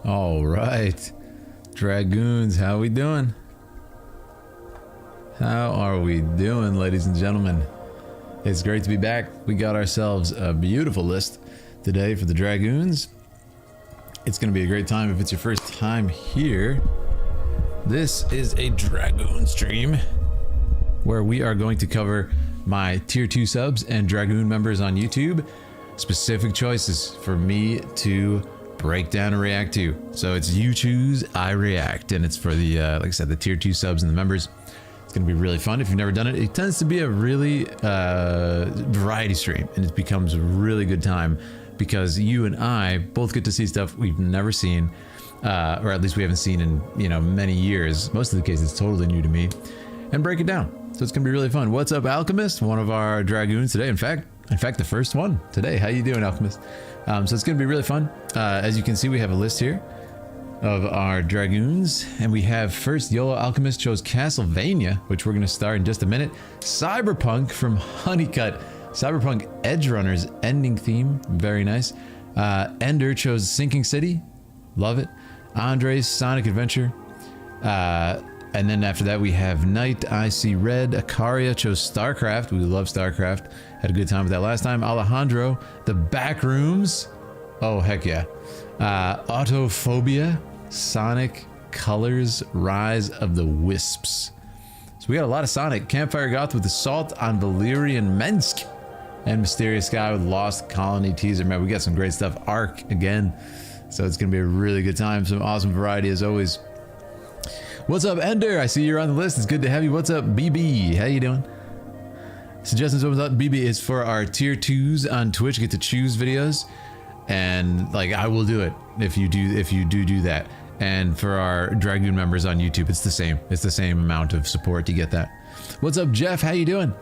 All right, Dragoons, how we doing? How are we doing, ladies and gentlemen? It's great to be back. We got ourselves a beautiful list today for the Dragoons. It's going to be a great time if it's your first time here. This is a Dragoon stream where we are going to cover my tier 2 subs and Dragoon members on YouTube. Specific choices for me to break down and react to. So it's you choose, I react, and it's for the like I said, the tier 2 subs and the members. It's gonna be really fun if you've never done it. It tends to be a really variety stream, and it becomes a really good time because you and I both get to see stuff we've never seen, or at least we haven't seen in many years. Most of the cases it's totally new to me, and break it down. So it's gonna be really fun. What's up, Alchemist? One of our Dragoons today. In fact, the first one today. How you doing, Alchemist? So it's going to be really fun. As you can see, we have a list here of our Dragoons. And we have first, YOLO Alchemist chose Castlevania, which we're going to start in just a minute. Cyberpunk from Honeycut. Cyberpunk Edgerunners ending theme. Very nice. Ender chose Sinking City. Love it. Andre's Sonic Adventure. And then after that, we have Night, I See Red. Akaria chose StarCraft. We love StarCraft. Had a good time with that last time. Alejandro, The Backrooms. Oh, heck yeah. Autophobia, Sonic Colors, Rise of the Wisps. So we got a lot of Sonic. Campfire Goth with Assault on Valyrian Minsk. And Mysterious Sky with Lost Colony teaser. Man, we got some great stuff. Ark again. So it's going to be a really good time. Some awesome variety as always. What's up, Ender? I see you're on the list. It's good to have you. What's up, BB? How you doing? Suggestions opens up. BB is for our tier 2s on Twitch. You get to choose videos, and like I will do it if you do that. And for our Dragoon members on YouTube, it's the same. It's the same amount of support. You get that. What's up, Jeff? How you doing?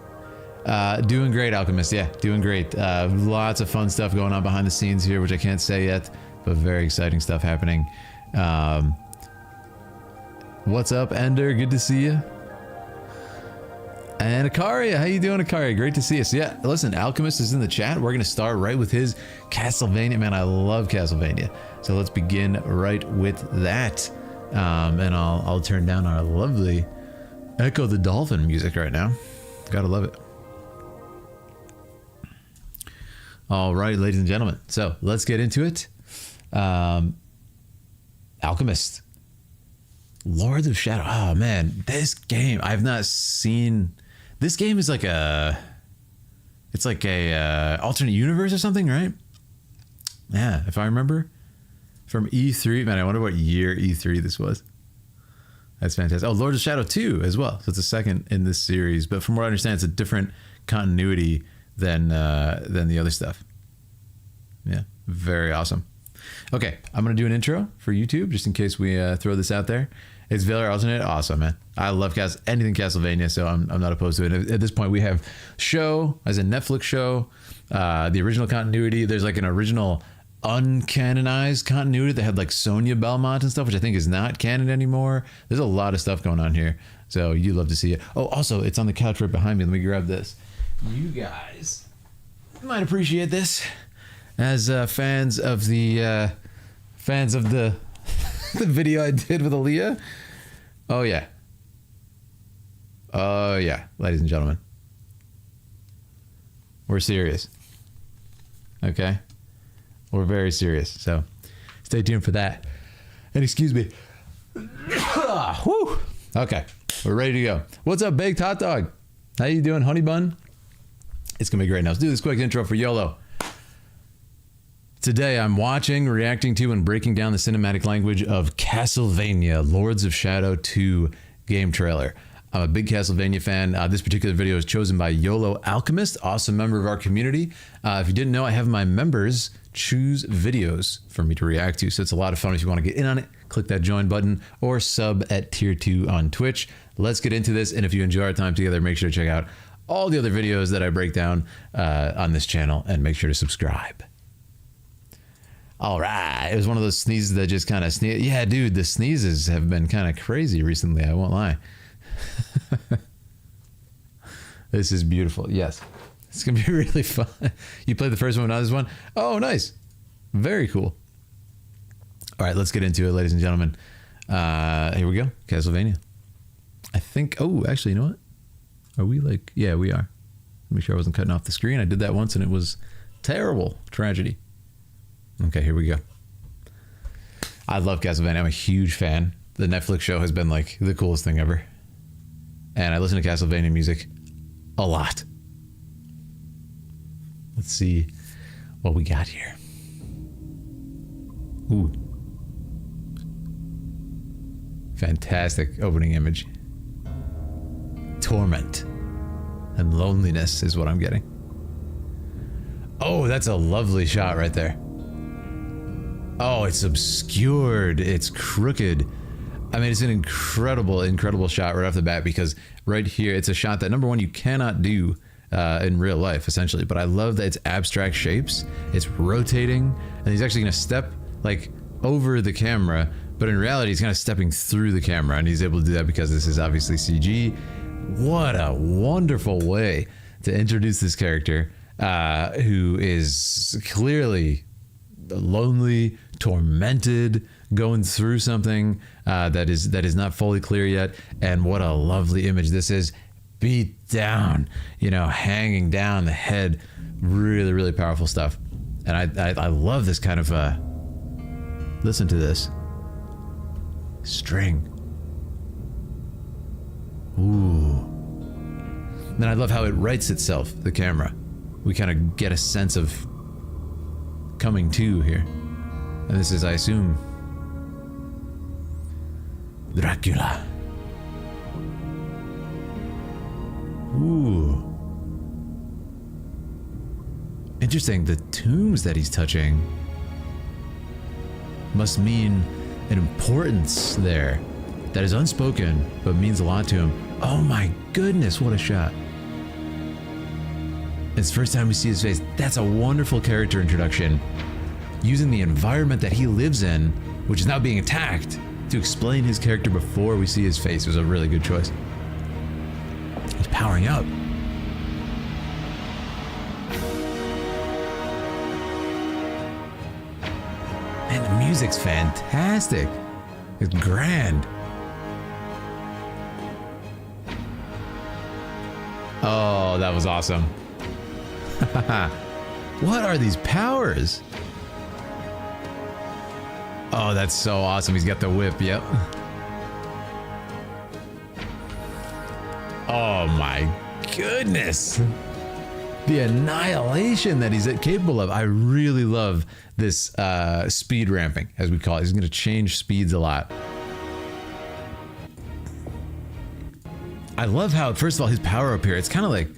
Doing great, Alchemist. Yeah, doing great. Lots of fun stuff going on behind the scenes here, which I can't say yet, but very exciting stuff happening. What's up, Ender? Good to see you. And Akaria, how you doing, Akaria? Great to see you. So yeah, listen, Alchemist is in the chat. We're gonna start right with his Castlevania. Man, I love Castlevania. So let's begin right with that. And I'll turn down our lovely Echo the Dolphin music right now. Gotta love it. All right, ladies and gentlemen. So let's get into it. Alchemist. Lords of Shadow. Oh man, this game I've not seen. This game is like it's like a alternate universe or something, right? Yeah, if I remember from E3. Man, I wonder what year E3 this was. That's fantastic. Oh, Lords of Shadow 2 as well. So it's a second in this series, but from what I understand, it's a different continuity than the other stuff. Yeah, very awesome. Okay, I'm gonna do an intro for YouTube just in case we throw this out there. It's Valor Alternate. Awesome, man. I love anything Castlevania, so I'm not opposed to it. At this point, we have show as a Netflix show, the original continuity. There's like an original uncanonized continuity that had like Sonia Belmont and stuff, which I think is not canon anymore. There's a lot of stuff going on here, so you love to see it. Oh, also, it's on the couch right behind me. Let me grab this. You guys might appreciate this as fans of the the video I did with Aaliyah. Oh yeah, ladies and gentlemen, we're serious. Okay, we're very serious. So stay tuned for that. And excuse me. Whew. Okay, we're ready to go. What's up, Baked Hot Dog? How you doing, Honey Bun? It's gonna be great. Now let's do this quick intro for YOLO. Today I'm watching, reacting to, and breaking down the cinematic language of Castlevania Lords of Shadow 2 game trailer. I'm a big Castlevania fan. This particular video is chosen by YOLO Alchemist, awesome member of our community. If you didn't know, I have my members choose videos for me to react to, so it's a lot of fun. If you want to get in on it, click that join button or sub at tier 2 on Twitch. Let's get into this, and if you enjoy our time together, make sure to check out all the other videos that I break down on this channel, and make sure to subscribe. All right, it was one of those sneezes that just kind of sneeze. Yeah, dude, the sneezes have been kind of crazy recently. I won't lie. This is beautiful. Yes, it's gonna be really fun. You played the first one, not this one. Oh, nice, very cool. All right, let's get into it, ladies and gentlemen. Here we go. Castlevania. I think, oh, actually, you know what? Are we like, yeah, we are. Make sure I wasn't cutting off the screen. I did that once and it was terrible. Tragedy. Okay, here we go. I love Castlevania. I'm a huge fan. The Netflix show has been like the coolest thing ever. And I listen to Castlevania music a lot. Let's see what we got here. Ooh. Fantastic opening image. Torment and loneliness is what I'm getting. Oh, that's a lovely shot right there. Oh, it's obscured. It's crooked. I mean, it's an incredible shot right off the bat, because right here, it's a shot that, number one, you cannot do in real life, essentially. But I love that it's abstract shapes. It's rotating, and he's actually going to step like over the camera, but in reality, he's kind of stepping through the camera, and he's able to do that because this is obviously CG. What a wonderful way to introduce this character who is clearly lonely, tormented, going through something that is not fully clear yet. And what a lovely image this is. Beat down, you know, hanging down the head. Really powerful stuff. And I love this kind of listen to this string. Ooh. Then I love how it writes itself, the camera. We kind of get a sense of coming to here. And this is, I assume, Dracula. Ooh. Interesting, the tombs that he's touching must mean an importance there that is unspoken, but means a lot to him. Oh my goodness, what a shot. It's the first time we see his face. That's a wonderful character introduction. Using the environment that he lives in, which is now being attacked, to explain his character before we see his face was a really good choice. He's powering up. Man, the music's fantastic. It's grand. Oh, that was awesome. What are these powers? Oh, that's so awesome. He's got the whip, yep. Oh my goodness. The annihilation that he's capable of. I really love this speed ramping, as we call it. He's going to change speeds a lot. I love how, first of all, his power up here, it's kind of like,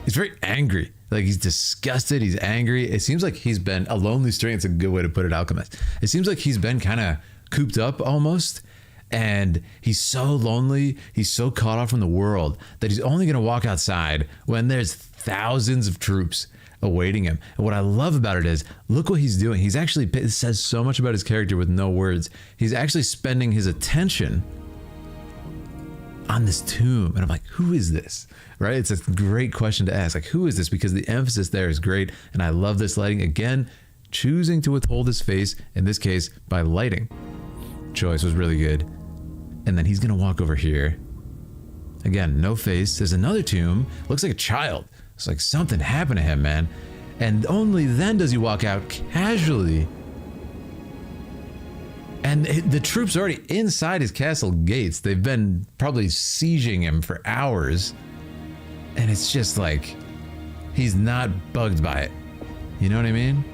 he's very angry. Like, he's disgusted, he's angry. It seems like he's been, a lonely string, it's a good way to put it, Alchemist. It seems like he's been kind of cooped up almost, and he's so lonely, he's so caught off from the world, that he's only going to walk outside when there's thousands of troops awaiting him. And what I love about it is, look what he's doing. He's actually, it says so much about his character with no words. He's actually spending his attention on this tomb. And I'm like, who is this? Right? It's a great question to ask. Like, who is this? Because the emphasis there is great. And I love this lighting. Again, choosing to withhold his face, in this case, by lighting. Choice was really good. And then he's going to walk over here. Again, no face. There's another tomb. Looks like a child. It's like something happened to him, man. And only then does he walk out casually. And the troops are already inside his castle gates. They've been probably sieging him for hours. And it's just like, he's not bugged by it. You know what I mean?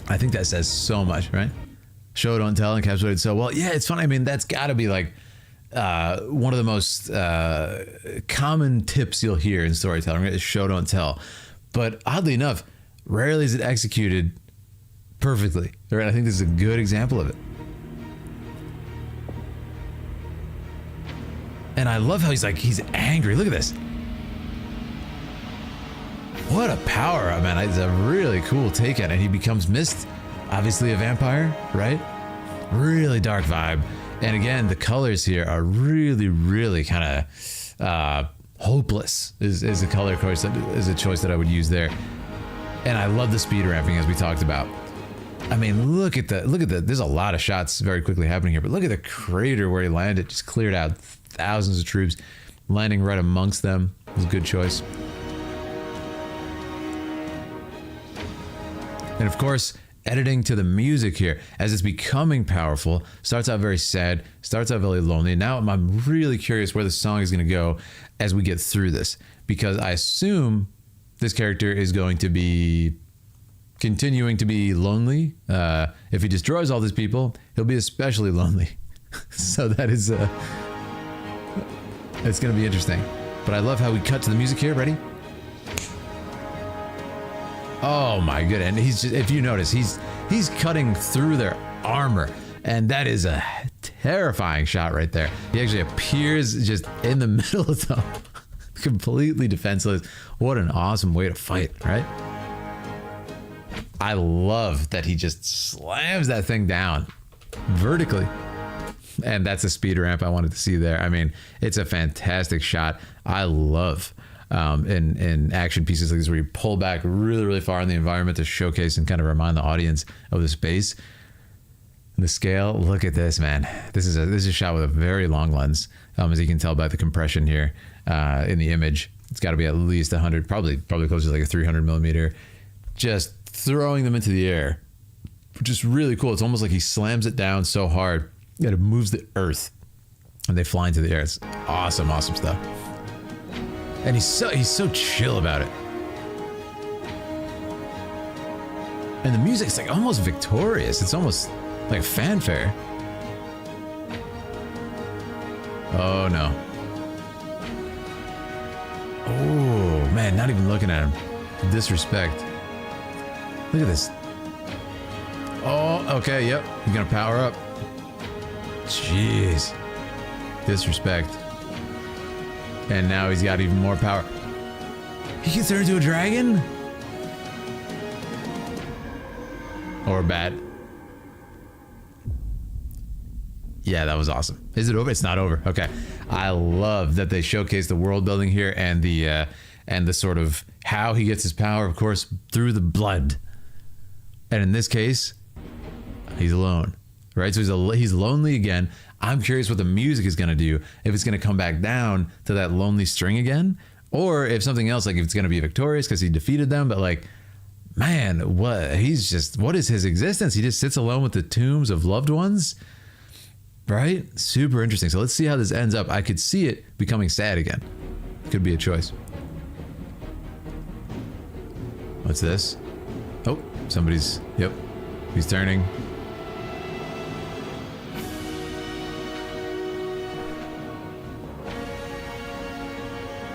I think that says so much, right? Show, don't tell, encapsulated so well. Yeah, it's funny. I mean, that's got to be like one of the most common tips you'll hear in storytelling, right? Is show, don't tell. But oddly enough, rarely is it executed perfectly. Right? I think this is a good example of it. And I love how he's angry. Look at this. What a power, man. It's a really cool take on it. He becomes Mist, obviously a vampire, right? Really dark vibe. And again, the colors here are really kind of hopeless is a color choice, is a choice that I would use there. And I love the speed ramping, as we talked about. I mean, look at the there's a lot of shots very quickly happening here, but look at the crater where he landed. Just cleared out thousands of troops, landing right amongst them. It was a good choice. And of course, editing to the music here as it's becoming powerful. Starts out very sad, starts out very lonely. Now I'm really curious where the song is going to go as we get through this, because I assume this character is going to be continuing to be lonely. If he destroys all these people, he'll be especially lonely. So that is it's going to be interesting. But I love how we cut to the music here. Ready? Oh my good. And he's just, if you notice, he's cutting through their armor, and that is a terrifying shot right there. He actually appears just in the middle of them, completely defenseless. What an awesome way to fight, right? I love that he just slams that thing down vertically. And that's a speed ramp I wanted to see there. I mean, it's a fantastic shot. I love in action pieces like this where you pull back really, really far in the environment to showcase and kind of remind the audience of the space. And the scale, look at this, man. This is a shot with a very long lens, as you can tell by the compression here in the image. It's got to be at least 100, probably close to like a 300 millimeter. Just throwing them into the air, which is really cool. It's almost like he slams it down so hard that it moves the earth and they fly into the air. It's awesome, awesome stuff. And he's so chill about it. And the music's like almost victorious. It's almost like a fanfare. Oh no. Oh man, not even looking at him. Disrespect. Look at this. Oh, okay, yep. He's gonna power up. Jeez. Disrespect. And now he's got even more power. He can turn into a dragon? Or a bat. Yeah, that was awesome. Is it over? It's not over. Okay. I love that they showcase the world building here and the sort of how he gets his power, of course, through the blood. And in this case, he's alone, right? So he's lonely again. I'm curious what the music is going to do. If it's going to come back down to that lonely string again, or if something else, like if it's going to be victorious because he defeated them. But like, man, what is his existence? He just sits alone with the tombs of loved ones, right? Super interesting. So let's see how this ends up. I could see it becoming sad again. Could be a choice. What's this? Oh. Somebody's, yep, he's turning.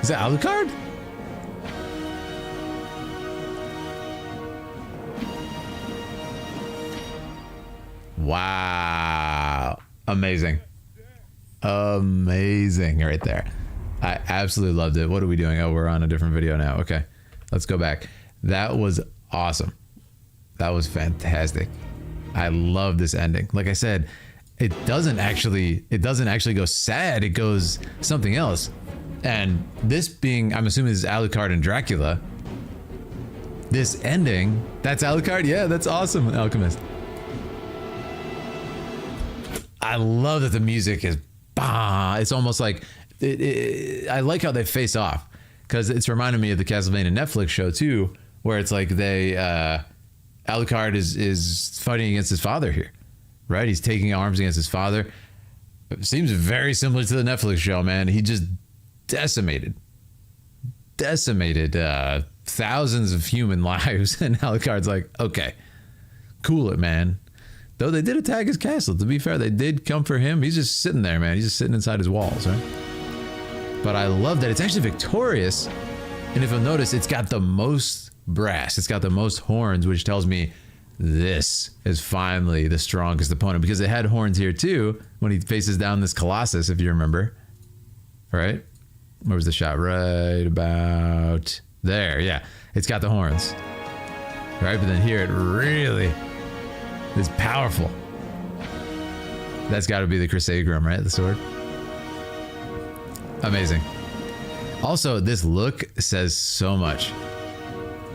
Is that Alucard? Wow. Amazing. Amazing right there. I absolutely loved it. What are we doing? Oh, we're on a different video now. Okay, let's go back. That was awesome. That was fantastic. I love this ending. Like I said, it doesn't actually go sad. It goes something else. And this being, I'm assuming this is Alucard and Dracula. This ending, that's Alucard? Yeah, that's awesome, Alchemist. I love that the music is, bah, it's almost like, I like how they face off. Because it's reminding me of the Castlevania Netflix show too, where it's like Alucard is fighting against his father here, right? He's taking arms against his father. It seems very similar to the Netflix show, man. He just decimated thousands of human lives, and Alucard's like, okay, cool it, man. Though they did attack his castle, to be fair, they did come for him. He's just sitting there, man. He's just sitting inside his walls, right? But I love that it's actually victorious, and if you'll notice, it's got the most brass. It's got the most horns, which tells me this is finally the strongest opponent, because it had horns here too when he faces down this Colossus, if you remember, right? Where was the shot? Right about there. Yeah, it's got the horns, right? But then here it really is powerful. That's got to be the Crusaegrim, right? The sword. Amazing. Also, this look says so much,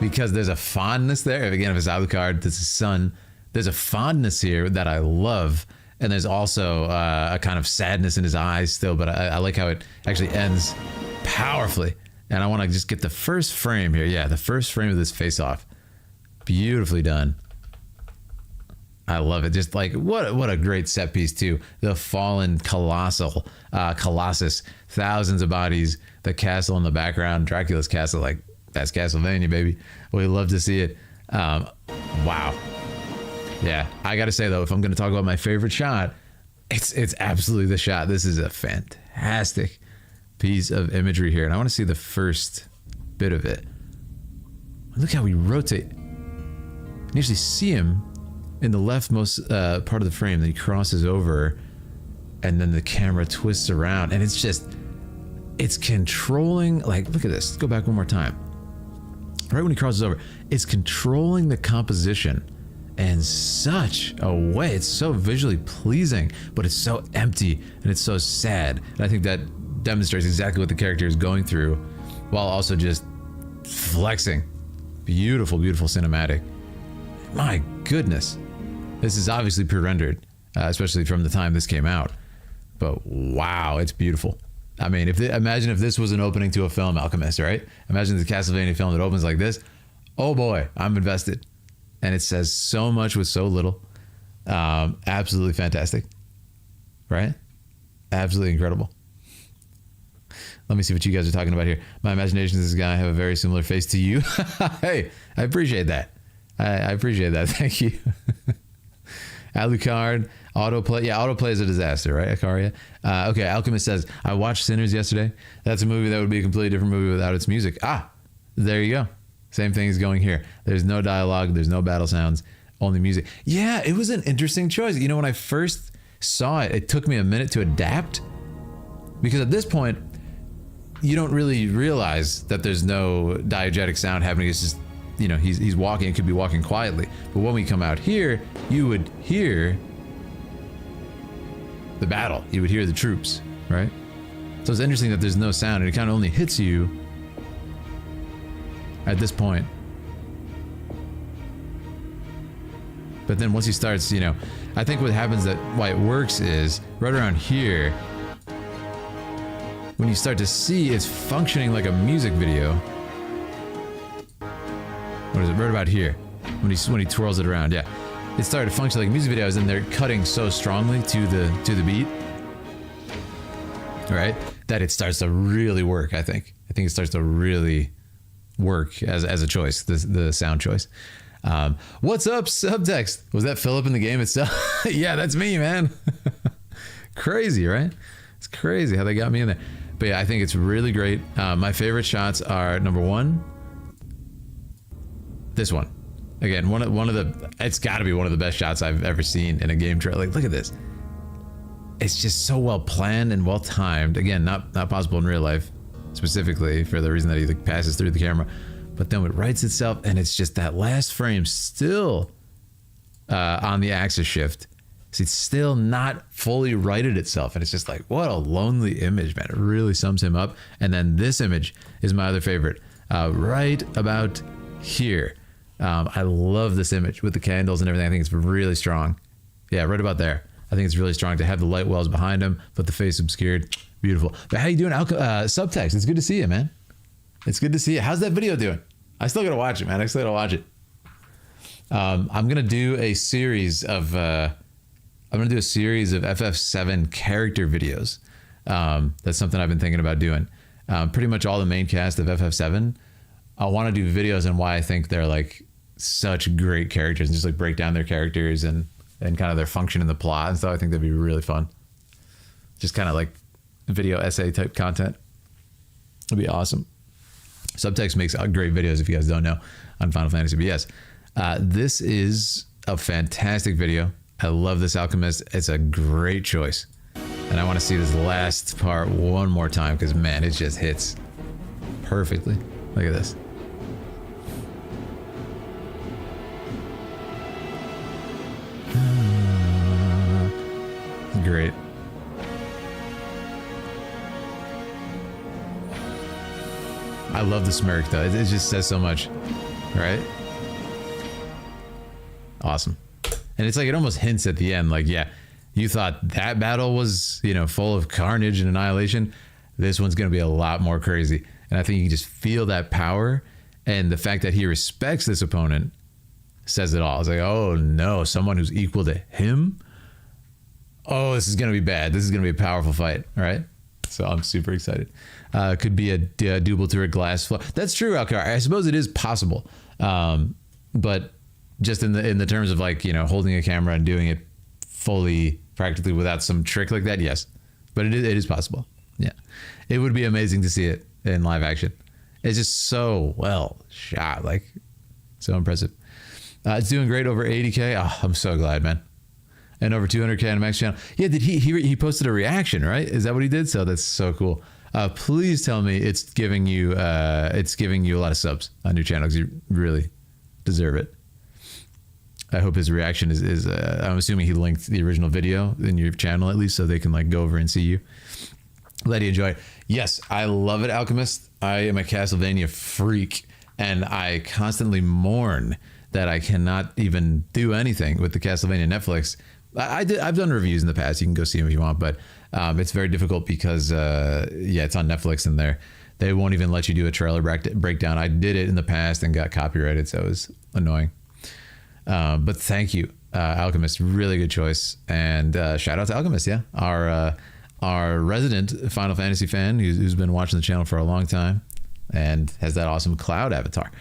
because there's a fondness there. Again, if it's Alucard, that's his son, there's a fondness here that I love. And there's also a kind of sadness in his eyes still, but I like how it actually ends powerfully. And I want to just get the first frame here. Yeah, the first frame of this face-off. Beautifully done. I love it. Just like, what a great set piece too. The fallen colossus, thousands of bodies, the castle in the background, Dracula's castle, like, that's Castlevania, baby. We love to see it. Wow. Yeah, I gotta say though, if I'm gonna talk about my favorite shot, it's absolutely the shot. This is a fantastic piece of imagery here, and I want to see the first bit of it. Look how we rotate. You usually see him in the leftmost part of the frame. Then he crosses over, and then the camera twists around, and it's controlling. Like, look at this. Let's go back one more time. Right when he crosses over, it's controlling the composition. In such a way, it's so visually pleasing, but it's so empty and it's so sad. And I think that demonstrates exactly what the character is going through, while also just flexing. Beautiful, beautiful cinematic. My goodness, this is obviously pre-rendered, especially from the time this came out. But wow, it's beautiful. I mean, imagine if this was an opening to a film, Alchemist, right? Imagine the Castlevania film that opens like this. Oh boy, I'm invested. And it says so much with so little. Absolutely fantastic. Right? Absolutely incredible. Let me see what you guys are talking about here. My imagination, this guy have a very similar face to you. Hey, I appreciate that. I appreciate that. Thank you. Alucard, autoplay. Yeah, autoplay is a disaster, right, Akaria? Okay, Alchemist says, I watched Sinners yesterday. That's a movie that would be a completely different movie without its music. Ah, there you go. Same thing is going here. There's no dialogue. There's no battle sounds. Only music. Yeah, it was an interesting choice. You know, when I first saw it, it took me a minute to adapt. Because at this point, you don't really realize that there's no diegetic sound happening. It's just, you know, he's walking. It could be walking quietly. But when we come out here, you would hear the battle. You would hear the troops, right? So it's interesting that there's no sound. And it kind of only hits you at this point. But then once he starts, you know, I think what happens, that why it works is right around here, when you start to see it's functioning like a music video. What is it? Right about here, when he twirls it around. Yeah, it started to function like music videos, and they're cutting so strongly to the beat, right? That it starts to really work. I think it starts to really work as a choice, the sound choice. What's up, Subtext? Was that Philip in the game itself? Yeah, that's me, man. Crazy, right? It's crazy how they got me in there. But yeah, I think it's really great. My favorite shots are, number one, this one. Again, one of the, it's got to be one of the best shots I've ever seen in a game trailer. Like, look at this. It's just so well planned and well timed. Again, not possible in real life, specifically for the reason that he like passes through the camera. But then it writes itself, and it's just that last frame still on the axis shift. So it's still not fully righted itself. And it's just like, what a lonely image, man. It really sums him up. And then this image is my other favorite. Right about here. I love this image with the candles and everything. I think it's really strong. Yeah, right about there. I think it's really strong to have the light wells behind him, but the face obscured. Beautiful. But how you doing, Subtext? It's good to see you, man. It's good to see you. How's that video doing? I still gotta watch it, man. I still gotta watch it. I'm gonna do a series of FF7 character videos. That's something I've been thinking about doing. Pretty much all the main cast of FF7. I want to do videos on why I think they're like such great characters, and just like break down their characters and kind of their function in the plot and stuff. I think that'd be really fun. Just kind of like video essay type content. It'd be awesome. Subtext makes great videos, if you guys don't know, on Final Fantasy. But yes, this is a fantastic video. I love this Alchemist. It's a great choice. And I want to see this last part one more time, because man, it just hits perfectly. Look at this. Great. I love the smirk though. It just says so much, right? Awesome. And it's like, it almost hints at the end, like, yeah, you thought that battle was, you know, full of carnage and annihilation. This one's going to be a lot more crazy. And I think you can just feel that power. And the fact that he respects this opponent says it all. It's like, oh no, someone who's equal to him. Oh, this is going to be bad. This is going to be a powerful fight. All right. So I'm super excited. Could be a double turret glass floor. That's true, Alcar. I suppose it is possible. But just in the terms of, like, you know, holding a camera and doing it fully, practically without some trick like that, yes. But it is possible. Yeah. It would be amazing to see it in live action. It's just so well shot, like, so impressive. It's doing great, over 80K. Oh, I'm so glad, man. And over 200K on Max channel. Yeah, did he posted a reaction, right? Is that what he did? So that's so cool. Please tell me it's giving you a lot of subs on your channel, because you really deserve it. I hope his reaction is I'm assuming he linked the original video in your channel, at least, so they can, like, go over and see you. Glad you enjoy it. Yes, I love it, Alchemist. I am a Castlevania freak, and I constantly mourn that I cannot even do anything with the Castlevania Netflix. I've done reviews in the past. You can go see them if you want, but it's very difficult because yeah, it's on Netflix, and they won't even let you do a trailer breakdown. I did it in the past and got copyrighted, so it was annoying. But thank you, Alchemist. Really good choice. And shout out to Alchemist. Yeah, our resident Final Fantasy fan who's been watching the channel for a long time and has that awesome cloud avatar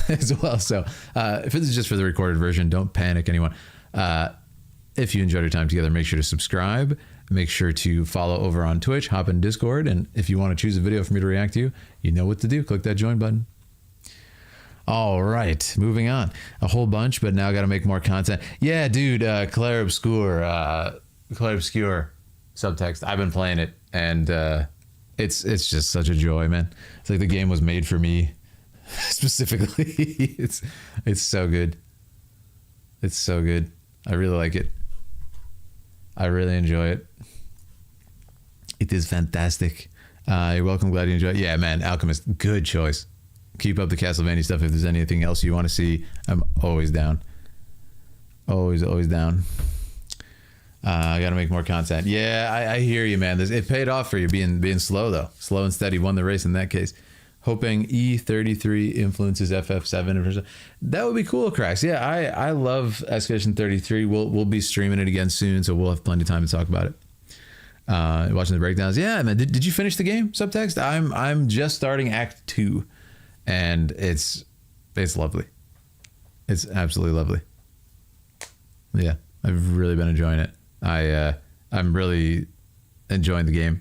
as well. So if this is just for the recorded version, don't panic, anyone. If you enjoyed your time together, make sure to subscribe. Make sure to follow over on Twitch, hop in Discord, and if you want to choose a video for me to react to, you know what to do. Click that join button. All right, moving on. A whole bunch, but now got to make more content. Yeah, dude, Claire Obscure subtext. I've been playing it, and it's just such a joy, man. It's like the game was made for me specifically. It's so good. It's so good. I really like it. I really enjoy it. It is fantastic. You're welcome. Glad you enjoy it. Yeah, man, Alchemist, good choice. Keep up the Castlevania stuff. If there's anything else you want to see, I'm always down. Always down. I got to make more content. Yeah, I hear you, man. It paid off for you being slow, though. Slow and steady. Won the race in that case. Hoping E33 influences FF7. That would be cool, Cracks. Yeah, I love Excavation 33. We'll be streaming it again soon, so we'll have plenty of time to talk about it. Watching the breakdowns. Yeah, man. Did you finish the game, Subtext? I'm just starting Act 2, and it's lovely. It's absolutely lovely. Yeah, I've really been enjoying it. I'm really enjoying the game.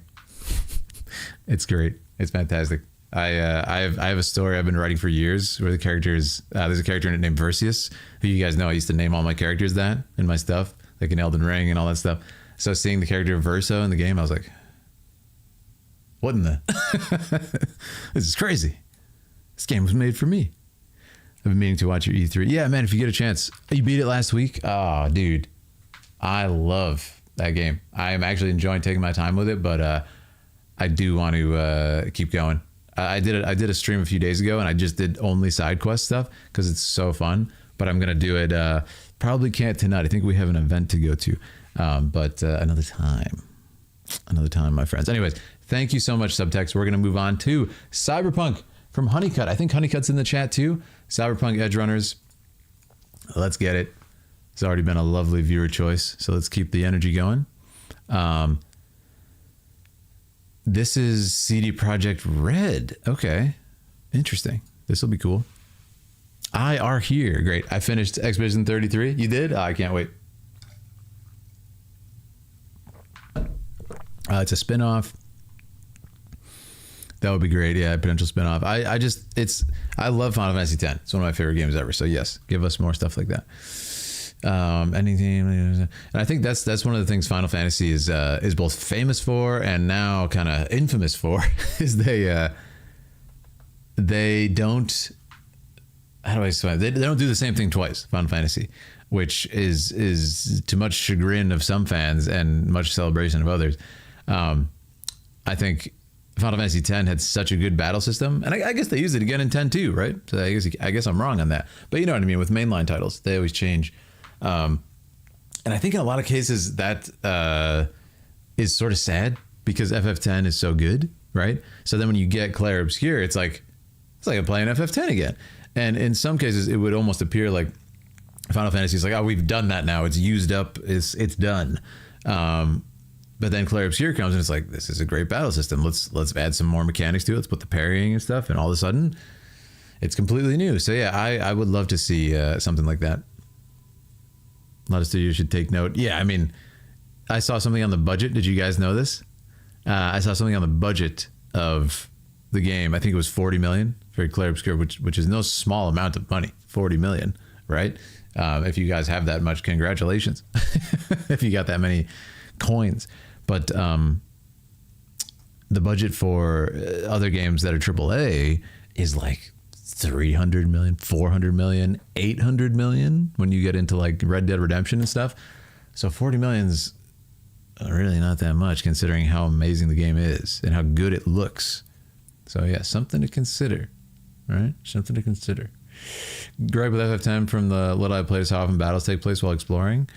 It's great. It's fantastic. I have a story I've been writing for years where the characters, there's a character in it named Versius, who you guys know I used to name all my characters that in my stuff, like in Elden Ring and all that stuff. So seeing the character Verso in the game, I was like, what in the? This is crazy. This game was made for me. I've been meaning to watch your E3. Yeah, man, if you get a chance. You beat it last week? Oh, dude. I love that game. I'm actually enjoying taking my time with it, but I do want to keep going. I did a stream a few days ago, and I just did only side quest stuff because it's so fun. But I'm gonna do it. Probably can't tonight. I think we have an event to go to, but another time, my friends. Anyways, thank you so much, Subtext. We're gonna move on to Cyberpunk from Honeycut. I think Honeycut's in the chat too. Cyberpunk Edge Runners. Let's get it. It's already been a lovely viewer choice, so let's keep the energy going. This is CD Projekt Red. Okay. Interesting. This will be cool. I are here. Great. I finished Expedition 33. You did? Oh, I can't wait. It's a spin-off. That would be great. Yeah, potential spin-off. I love Final Fantasy X. It's one of my favorite games ever. So yes, give us more stuff like that. Anything, and I think that's one of the things Final Fantasy is both famous for and now kind of infamous for is they don't, how do I explain? They don't do the same thing twice. Final Fantasy, which is to much chagrin of some fans and much celebration of others. I think Final Fantasy X had such a good battle system, and I guess they used it again in 10 too, right? So I guess I'm wrong on that, but you know what I mean. With mainline titles, they always change And I think in a lot of cases that is sort of sad because FF10 is so good, right? So then when you get Clair Obscur, it's like I'm playing FF10 again. And in some cases, it would almost appear like Final Fantasy is like, oh, we've done that now. It's used up. It's done. But then Clair Obscur comes and it's like, this is a great battle system. Let's add some more mechanics to it. Let's put the parrying and stuff. And all of a sudden, it's completely new. So yeah, I would love to see something like that. A lot of studios should take note. Yeah, I mean, I saw something on the budget. Did you guys know this? I saw something on the budget of the game. I think it was 40 million for Clair Obscur, which is no small amount of money. 40 million, right? If you guys have that much, congratulations. If you got that many coins. But the budget for other games that are AAA is like 300 million, 400 million, 800 million when you get into like Red Dead Redemption and stuff. So 40 million's really not that much considering how amazing the game is and how good it looks. So yeah, something to consider, right? Something to consider. Gripe with FF10 from the little I played is how often battles take place while exploring.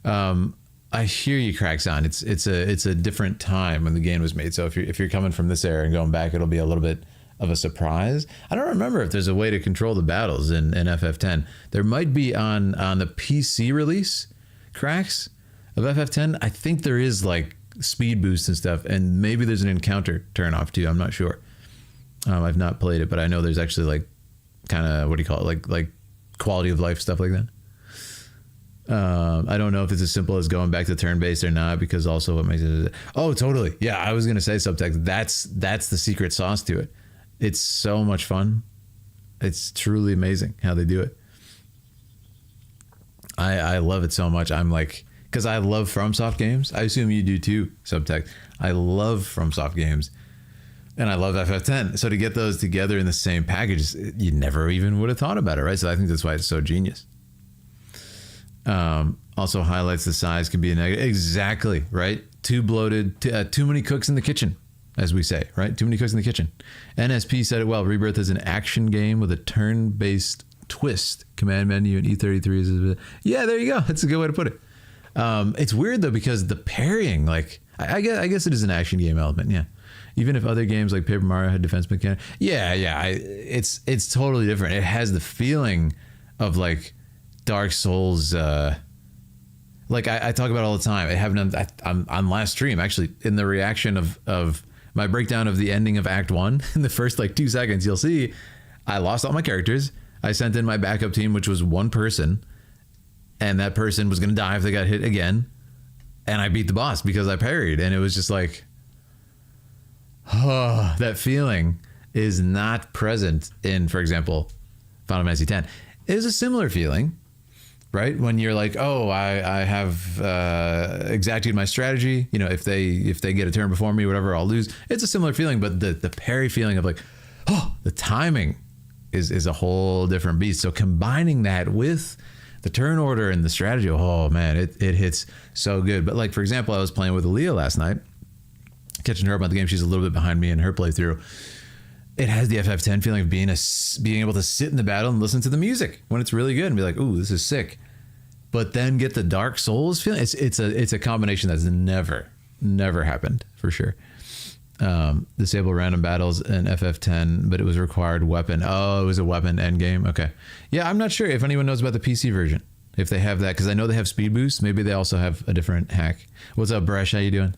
I hear you, Crackson. It's a different time when the game was made. So if you're coming from this era and going back, it'll be a little bit of a surprise. I don't remember if there's a way to control the battles in FF10. There might be on the PC release, Cracks, of FF10. I think there is like speed boost and stuff, and maybe there's an encounter turn off too. I'm not sure. I've not played it, but I know there's actually like kind of, what do you call it? Like quality of life stuff like that. I don't know if it's as simple as going back to turn-based or not, because also what makes it... Oh, totally. Yeah, I was going to say subtext. That's the secret sauce to it. It's so much fun. It's truly amazing how they do it. I love it so much. I'm like... Because I love FromSoft games. I assume you do too, subtext. I love FromSoft games. And I love FF10. So to get those together in the same package, you never even would have thought about it, right? So I think that's why it's so genius. Also highlights the size can be a negative. Exactly, right? Too bloated, too many cooks in the kitchen, as we say, right? Too many cooks in the kitchen. NSP said it well. Rebirth is an action game with a turn-based twist. Command menu and E33 is... Yeah, there you go. That's a good way to put it. It's weird, though, because the parrying, like... I guess it is an action game element, yeah. Even if other games like Paper Mario had defense mechanics. Yeah. It's totally different. It has the feeling of, like... Dark Souls, like I talk about all the time. I haven't done on last stream, actually, in the reaction of my breakdown of the ending of Act 1. In the first like 2 seconds, you'll see I lost all my characters. I sent in my backup team, which was one person, and that person was going to die if they got hit again. And I beat the boss because I parried. And it was just like, oh, that feeling is not present in, for example, Final Fantasy X. It is a similar feeling. Right? When you're like, oh, I have exacted my strategy. You know, if they get a turn before me, whatever, I'll lose. It's a similar feeling, but the parry feeling of like, oh, the timing is a whole different beast. So combining that with the turn order and the strategy, oh man, it hits so good. But like, for example, I was playing with Aaliyah last night, catching her up on the game. She's a little bit behind me in her playthrough. It has the FF10 feeling of being able to sit in the battle and listen to the music when it's really good and be like, ooh, this is sick. But then get the Dark Souls feeling. It's a combination that's never happened for sure. Disable random battles in FF10, but it was required weapon. Oh, it was a weapon endgame. Okay. Yeah, I'm not sure if anyone knows about the PC version. If they have that, because I know they have speed boost. Maybe they also have a different hack. What's up, Bresh? How you doing?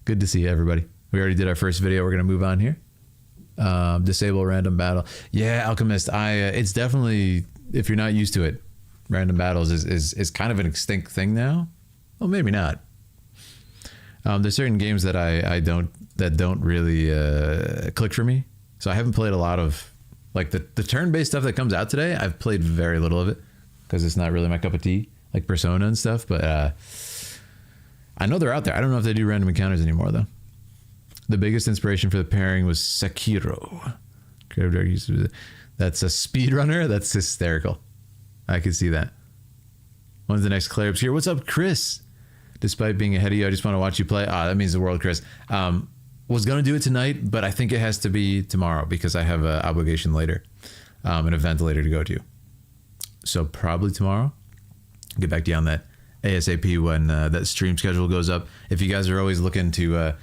Good to see you, everybody. We already did our first video. We're going to move on here. Disable random battle. Yeah, Alchemist. It's definitely, if you're not used to it, random battles is kind of an extinct thing now. Well, maybe not. There's certain games that I don't really click for me. So I haven't played a lot of like the turn-based stuff that comes out today. I've played very little of it because it's not really my cup of tea, like Persona and stuff. But I know they're out there. I don't know if they do random encounters anymore though. The biggest inspiration for the pairing was Sekiro. That's a speedrunner. That's hysterical. I can see that. When's the next Clair Obscur? What's up, Chris? Despite being ahead of you, I just want to watch you play. That means the world, Chris. Was going to do it tonight, but I think it has to be tomorrow because I have an obligation later, an event later to go to. So probably tomorrow. Get back to you on that ASAP when that stream schedule goes up. If you guys are always looking to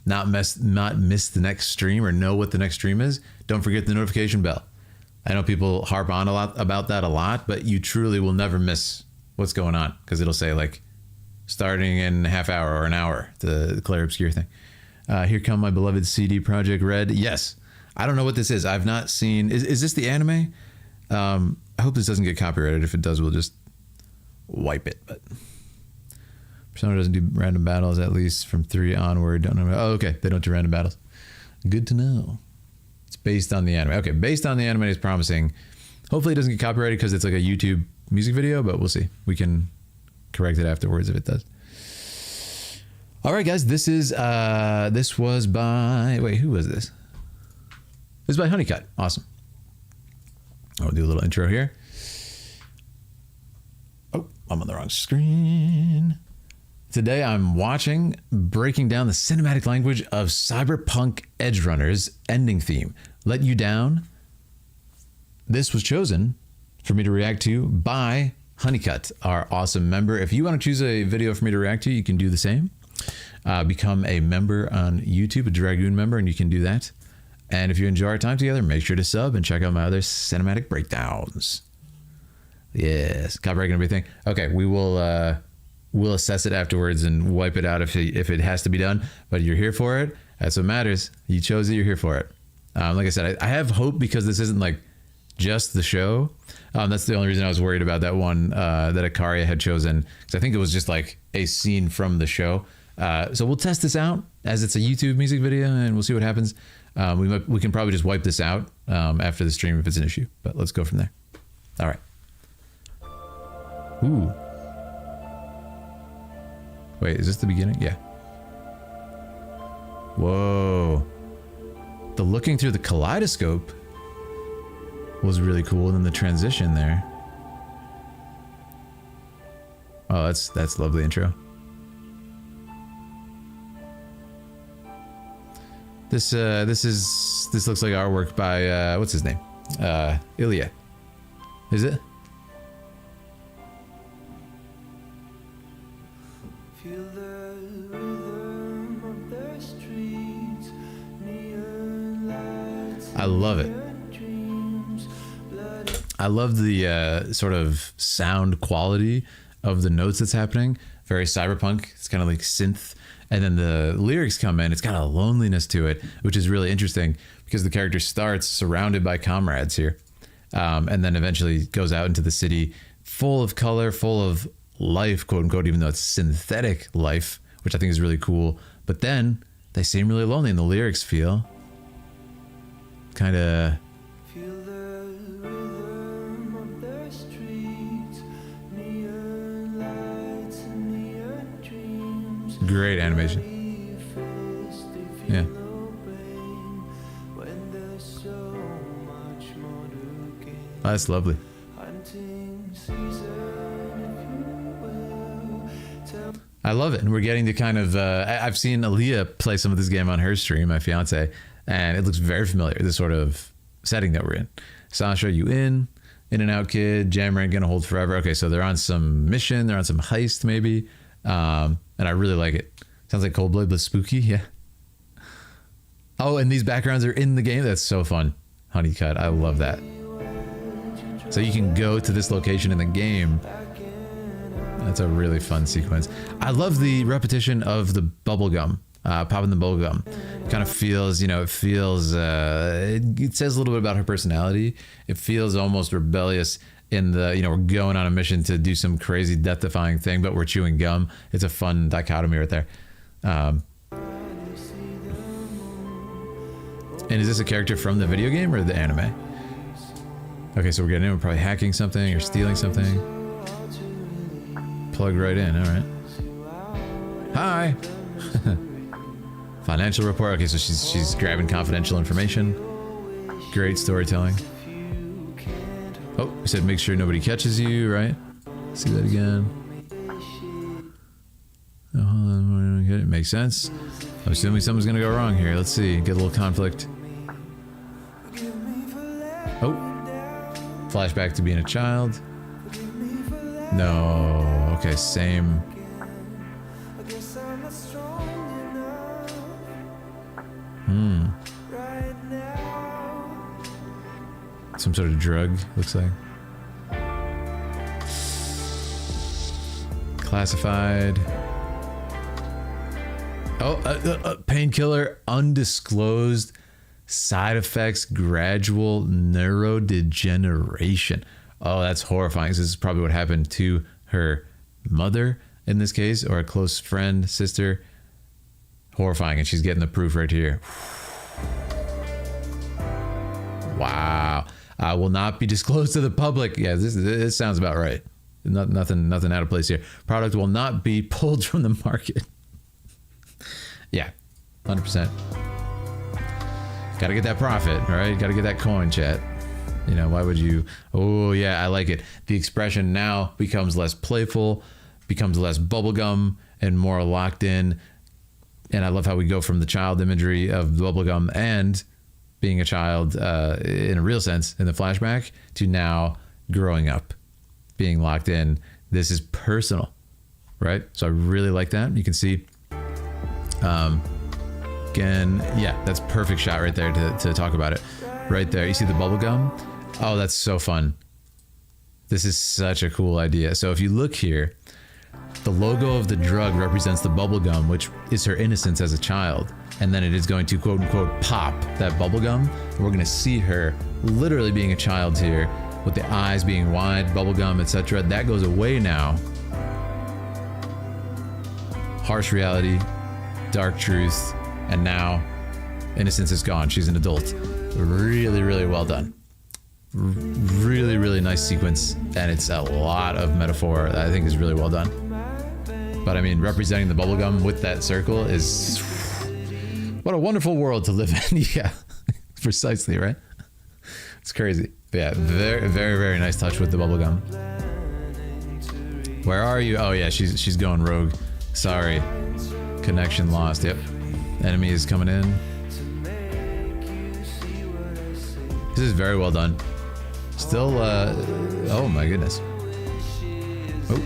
not miss the next stream or know what the next stream is, don't forget the notification bell. I know people harp on about that a lot, but you truly will never miss what's going on because it'll say like starting in a half hour or an hour, the Claire Obscure thing. Here come my beloved CD Projekt Red. Yes. I don't know what this is. I've not seen. Is this the anime? I hope this doesn't get copyrighted. If it does, we'll just wipe it. But Persona doesn't do random battles, at least from 3 onward. Don't know. Oh, okay. They don't do random battles. Good to know. It's based on the anime. Okay, based on the anime is promising. Hopefully it doesn't get copyrighted because it's like a YouTube music video, but we'll see. We can correct it afterwards if it does. All right, guys. This was by... Wait, who was this? This is by Honeycut. Awesome. I'll do a little intro here. Oh, I'm on the wrong screen. Today I'm breaking down the cinematic language of Cyberpunk Edgerunner's ending theme, Let You Down. This was chosen for me to react to by Honeycut, our awesome member. If you want to choose a video for me to react to, you can do the same. Become a member on YouTube, a Dragoon member, and you can do that. And if you enjoy our time together, make sure to sub and check out my other cinematic breakdowns. Yes, copyright and everything. Okay, we'll assess it afterwards and wipe it out if it has to be done. But you're here for it. That's what matters. You chose it. You're here for it. Like I said, I have hope because this isn't like just the show. That's the only reason I was worried about that one that Ikaria had chosen, because I think it was just like a scene from the show. So we'll test this out as it's a YouTube music video, and we'll see what happens. We can probably just wipe this out after the stream if it's an issue, but let's go from there. All right. Ooh. Wait, is this the beginning? Yeah. Whoa. The looking through the kaleidoscope was really cool, and then the transition there. Oh, that's lovely intro. This looks like artwork by what's his name? Ilya. Is it? Feel the rhythm of the streets, neon lights. I love it. I love the sort of sound quality of the notes that's happening. Very cyberpunk. It's kind of like synth. And then the lyrics come in. It's got a loneliness to it, which is really interesting because the character starts surrounded by comrades here. And then eventually goes out into the city full of color, full of life, quote unquote, even though it's synthetic life, which I think is really cool. But then they seem really lonely, and the lyrics feel kind of... Great animation. Yeah. Oh, that's lovely. I love it. And we're getting to kind of, I've seen Aaliyah play some of this game on her stream, my fiance, and it looks very familiar, the sort of setting that we're in. Sasha, you in and out kid, Jammer ain't gonna hold forever. Okay, so they're on some mission, they're on some heist maybe. And I really like it. Sounds like Coldblade, but spooky, yeah. Oh, and these backgrounds are in the game. That's so fun. Honeycut, I love that. So you can go to this location in the game. That's a really fun sequence. I love the repetition of the bubblegum, popping the bubblegum. It kind of feels, it says a little bit about her personality. It feels almost rebellious in the, we're going on a mission to do some crazy death-defying thing, but we're chewing gum. It's a fun dichotomy right there. And is this a character from the video game or the anime? Okay, so we're getting in, we're probably hacking something or stealing something. Plug right in, all right. Hi! Financial report. Okay, so she's grabbing confidential information. Great storytelling. Oh, I said make sure nobody catches you, right? See that again. Oh, hold on, it makes sense. I'm assuming something's gonna go wrong here. Let's see, get a little conflict. Oh, flashback to being a child. No, okay, same. I guess I'm not strong enough right now. Some sort of drug, looks like. Classified. Oh, painkiller, undisclosed side effects, gradual neurodegeneration. Oh, that's horrifying. This is probably what happened to her mother in this case, or a close friend, sister. Horrifying, and she's getting the proof right here. Wow. Will not be disclosed to the public. Yeah, this sounds about right. Nothing out of place here. Product will not be pulled from the market. Yeah, 100%. Got to get that profit, all right? Got to get that coin, chat. You know, why would you? Oh, yeah, I like it. The expression now becomes less playful, becomes less bubblegum, and more locked in. And I love how we go from the child imagery of bubblegum and being a child in a real sense in the flashback to now growing up, being locked in. This is personal, right? So I really like that. You can see, again, yeah, that's perfect shot right there to talk about it. Right there, you see the bubble gum? Oh, that's so fun. This is such a cool idea. So if you look here, the logo of the drug represents the bubble gum, which is her innocence as a child. And then it is going to quote unquote pop that bubble gum. And we're going to see her literally being a child here, with the eyes being wide, bubblegum, etc. That goes away now. Harsh reality, dark truth, and now innocence is gone. She's an adult. Really, really well done. Really, really nice sequence, and it's a lot of metaphor that I think is really well done. But I mean, representing the bubblegum with that circle is... what a wonderful world to live in. Yeah, precisely, right? It's crazy. But yeah, very, very, very nice touch with the bubblegum. Where are you? Oh yeah, she's going rogue. Sorry. Connection lost. Yep. Enemy is coming in. This is very well done. Still, oh my goodness. Oh.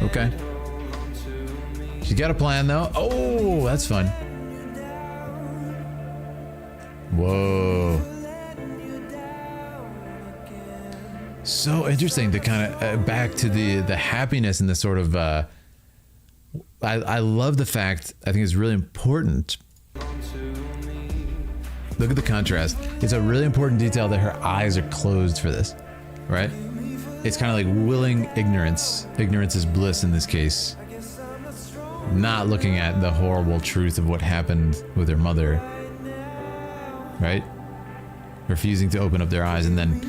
Okay. She's got a plan though. Oh, that's fun. Whoa. So interesting to kind of back to the happiness and the sort of I love the fact, I think it's really important. Look at the contrast. It's a really important detail that her eyes are closed for this, right? It's kind of like willing ignorance. Ignorance is bliss in this case. Not looking at the horrible truth of what happened with her mother, right? Refusing to open up their eyes, and then,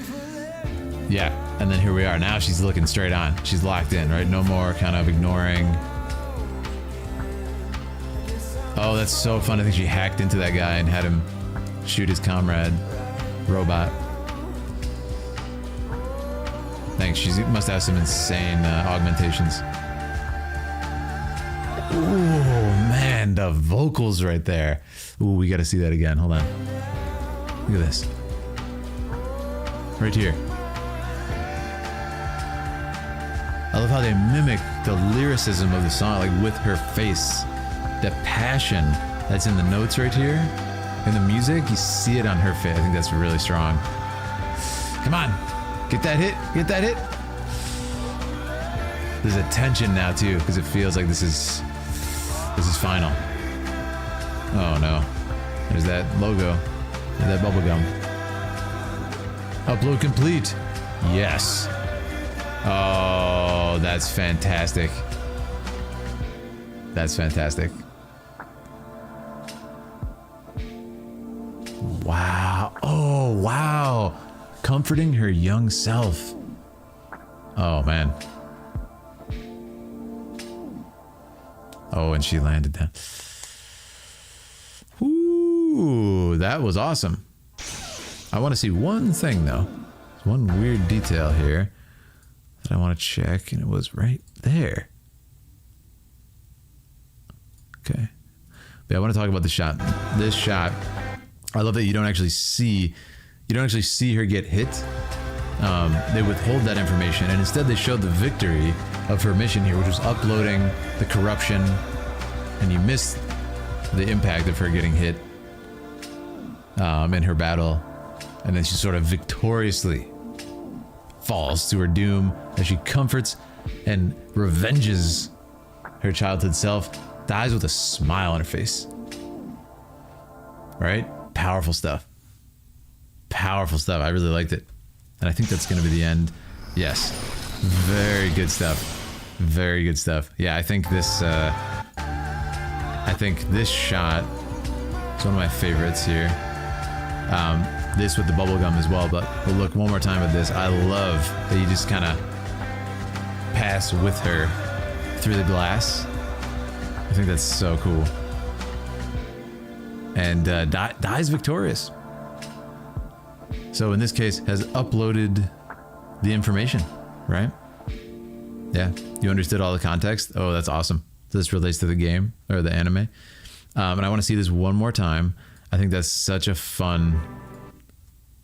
yeah, and then here we are. Now she's looking straight on. She's locked in, right? No more kind of ignoring. Oh, that's so fun. I think she hacked into that guy and had him shoot his comrade robot. Thanks. She must have some insane augmentations. Ooh, man, the vocals right there. Ooh, we got to see that again. Hold on. Look at this. Right here. I love how they mimic the lyricism of the song, like with her face. The passion that's in the notes right here. In the music, you see it on her face. I think that's really strong. Come on. Get that hit. Get that hit. There's a tension now, too, because it feels like this is final. Oh, no. There's that logo. There's that bubblegum. Upload complete. Yes. Oh, that's fantastic. That's fantastic. Wow. Oh, wow. Comforting her young self. Oh, man. Oh, and she landed down. Ooh, that was awesome. I want to see one thing, though. There's one weird detail here that I want to check, and it was right there. Okay. But I want to talk about the shot. This shot, I love that you don't actually see her get hit. they withhold that information, and instead they showed the victory of her mission here, which was uploading the corruption, and you missed the impact of her getting hit in her battle, and then she sort of victoriously falls to her doom as she comforts and revenges her childhood self, dies with a smile on her face. Right? Powerful stuff. Powerful stuff. I really liked it. And I think that's going to be the end. Yes. Very good stuff. Very good stuff. Yeah, I think this shot is one of my favorites here. This with the bubblegum as well, but we'll look one more time at this. I love that you just kind of pass with her through the glass. I think that's so cool. And dies victorious. So in this case, has uploaded the information, right? Yeah, you understood all the context. Oh, that's awesome. This relates to the game or the anime. And I want to see this one more time. I think that's such a fun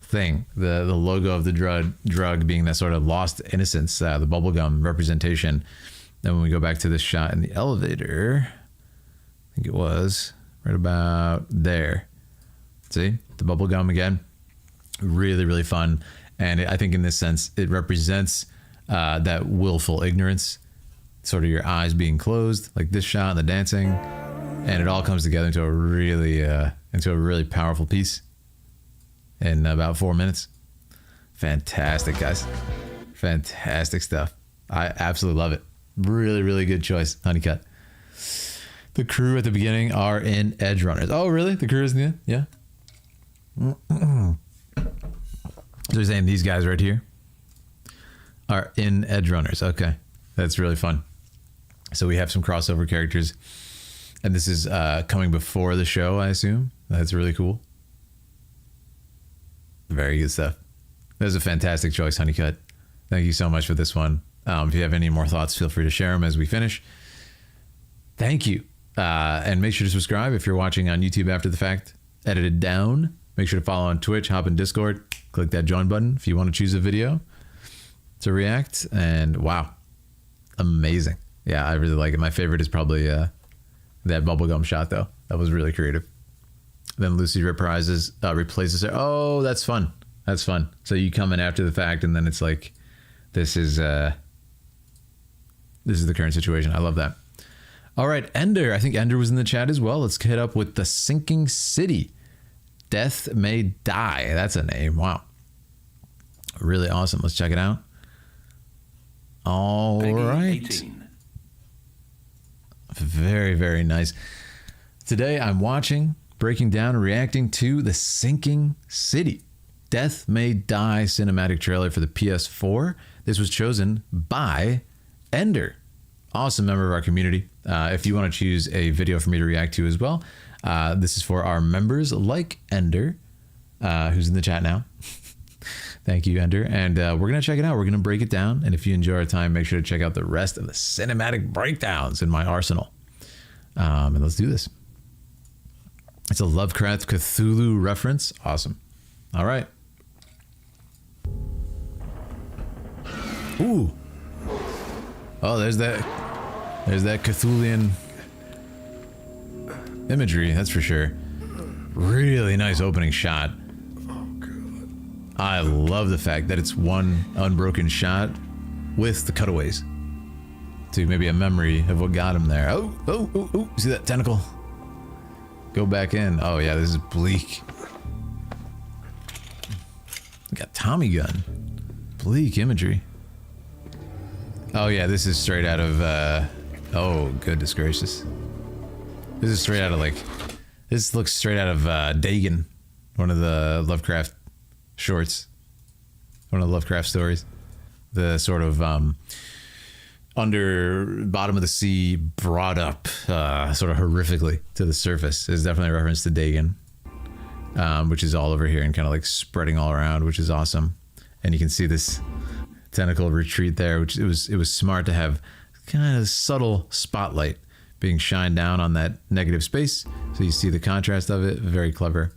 thing. The logo of the drug being that sort of lost innocence, the bubblegum representation. Then when we go back to this shot in the elevator, I think it was right about there. See the bubblegum again. Really, really fun. And I think in this sense, it represents that willful ignorance, sort of your eyes being closed, like this shot and the dancing, and it all comes together into a really powerful piece in about 4 minutes. Fantastic, guys. Fantastic stuff. I absolutely love it. Really, really good choice, Honeycut. The crew at the beginning are in Edge Runners. Oh, really? The crew is in the end? Yeah. So you're saying these guys right here are in Edge Runners. Okay. That's really fun. So we have some crossover characters, and this is coming before the show, I assume. That's really cool. Very good stuff. That was a fantastic choice, Honeycut. Thank you so much for this one. If you have any more thoughts, feel free to share them as we finish. Thank you. And make sure to subscribe if you're watching on YouTube after the fact. Edited down. Make sure to follow on Twitch, hop in Discord. Click that join button if you want to choose a video to react. And wow, amazing. Yeah, I really like it. My favorite is probably that bubblegum shot, though. That was really creative. Then Lucy replaces her. Oh, that's fun. That's fun. So you come in after the fact, and then it's like, this is the current situation. I love that. All right, Ender. I think Ender was in the chat as well. Let's hit up with the Sinking City. Death May Die. That's a name. Wow. Really awesome. Let's check it out. All right. 18. Very, very nice. Today I'm breaking down, and reacting to the Sinking City. Death May Die cinematic trailer for the PS4. This was chosen by Ender. Awesome member of our community. If you want to choose a video for me to react to as well, this is for our members like Ender, who's in the chat now. Thank you, Ender. And we're going to check it out. We're going to break it down. And if you enjoy our time, make sure to check out the rest of the cinematic breakdowns in my arsenal. And let's do this. It's a Lovecraft Cthulhu reference. Awesome. All right. Ooh. Oh, there's that Cthulhian imagery, that's for sure. Really nice opening shot. Oh, God. I love the fact that it's one unbroken shot with the cutaways to maybe a memory of what got him there. Oh, see that tentacle? Go back in. Oh yeah, this is bleak. We got Tommy gun. Bleak imagery. Oh yeah, this is straight out of oh goodness gracious. This is straight out of this looks straight out of Dagon, one of the Lovecraft shorts, one of the Lovecraft stories. The sort of under bottom of the sea brought up sort of horrifically to the surface is definitely a reference to Dagon, which is all over here and kind of like spreading all around, which is awesome. And you can see this tentacle retreat there, which it was smart to have kind of subtle spotlight being shined down on that negative space, so you see the contrast of it. Very clever.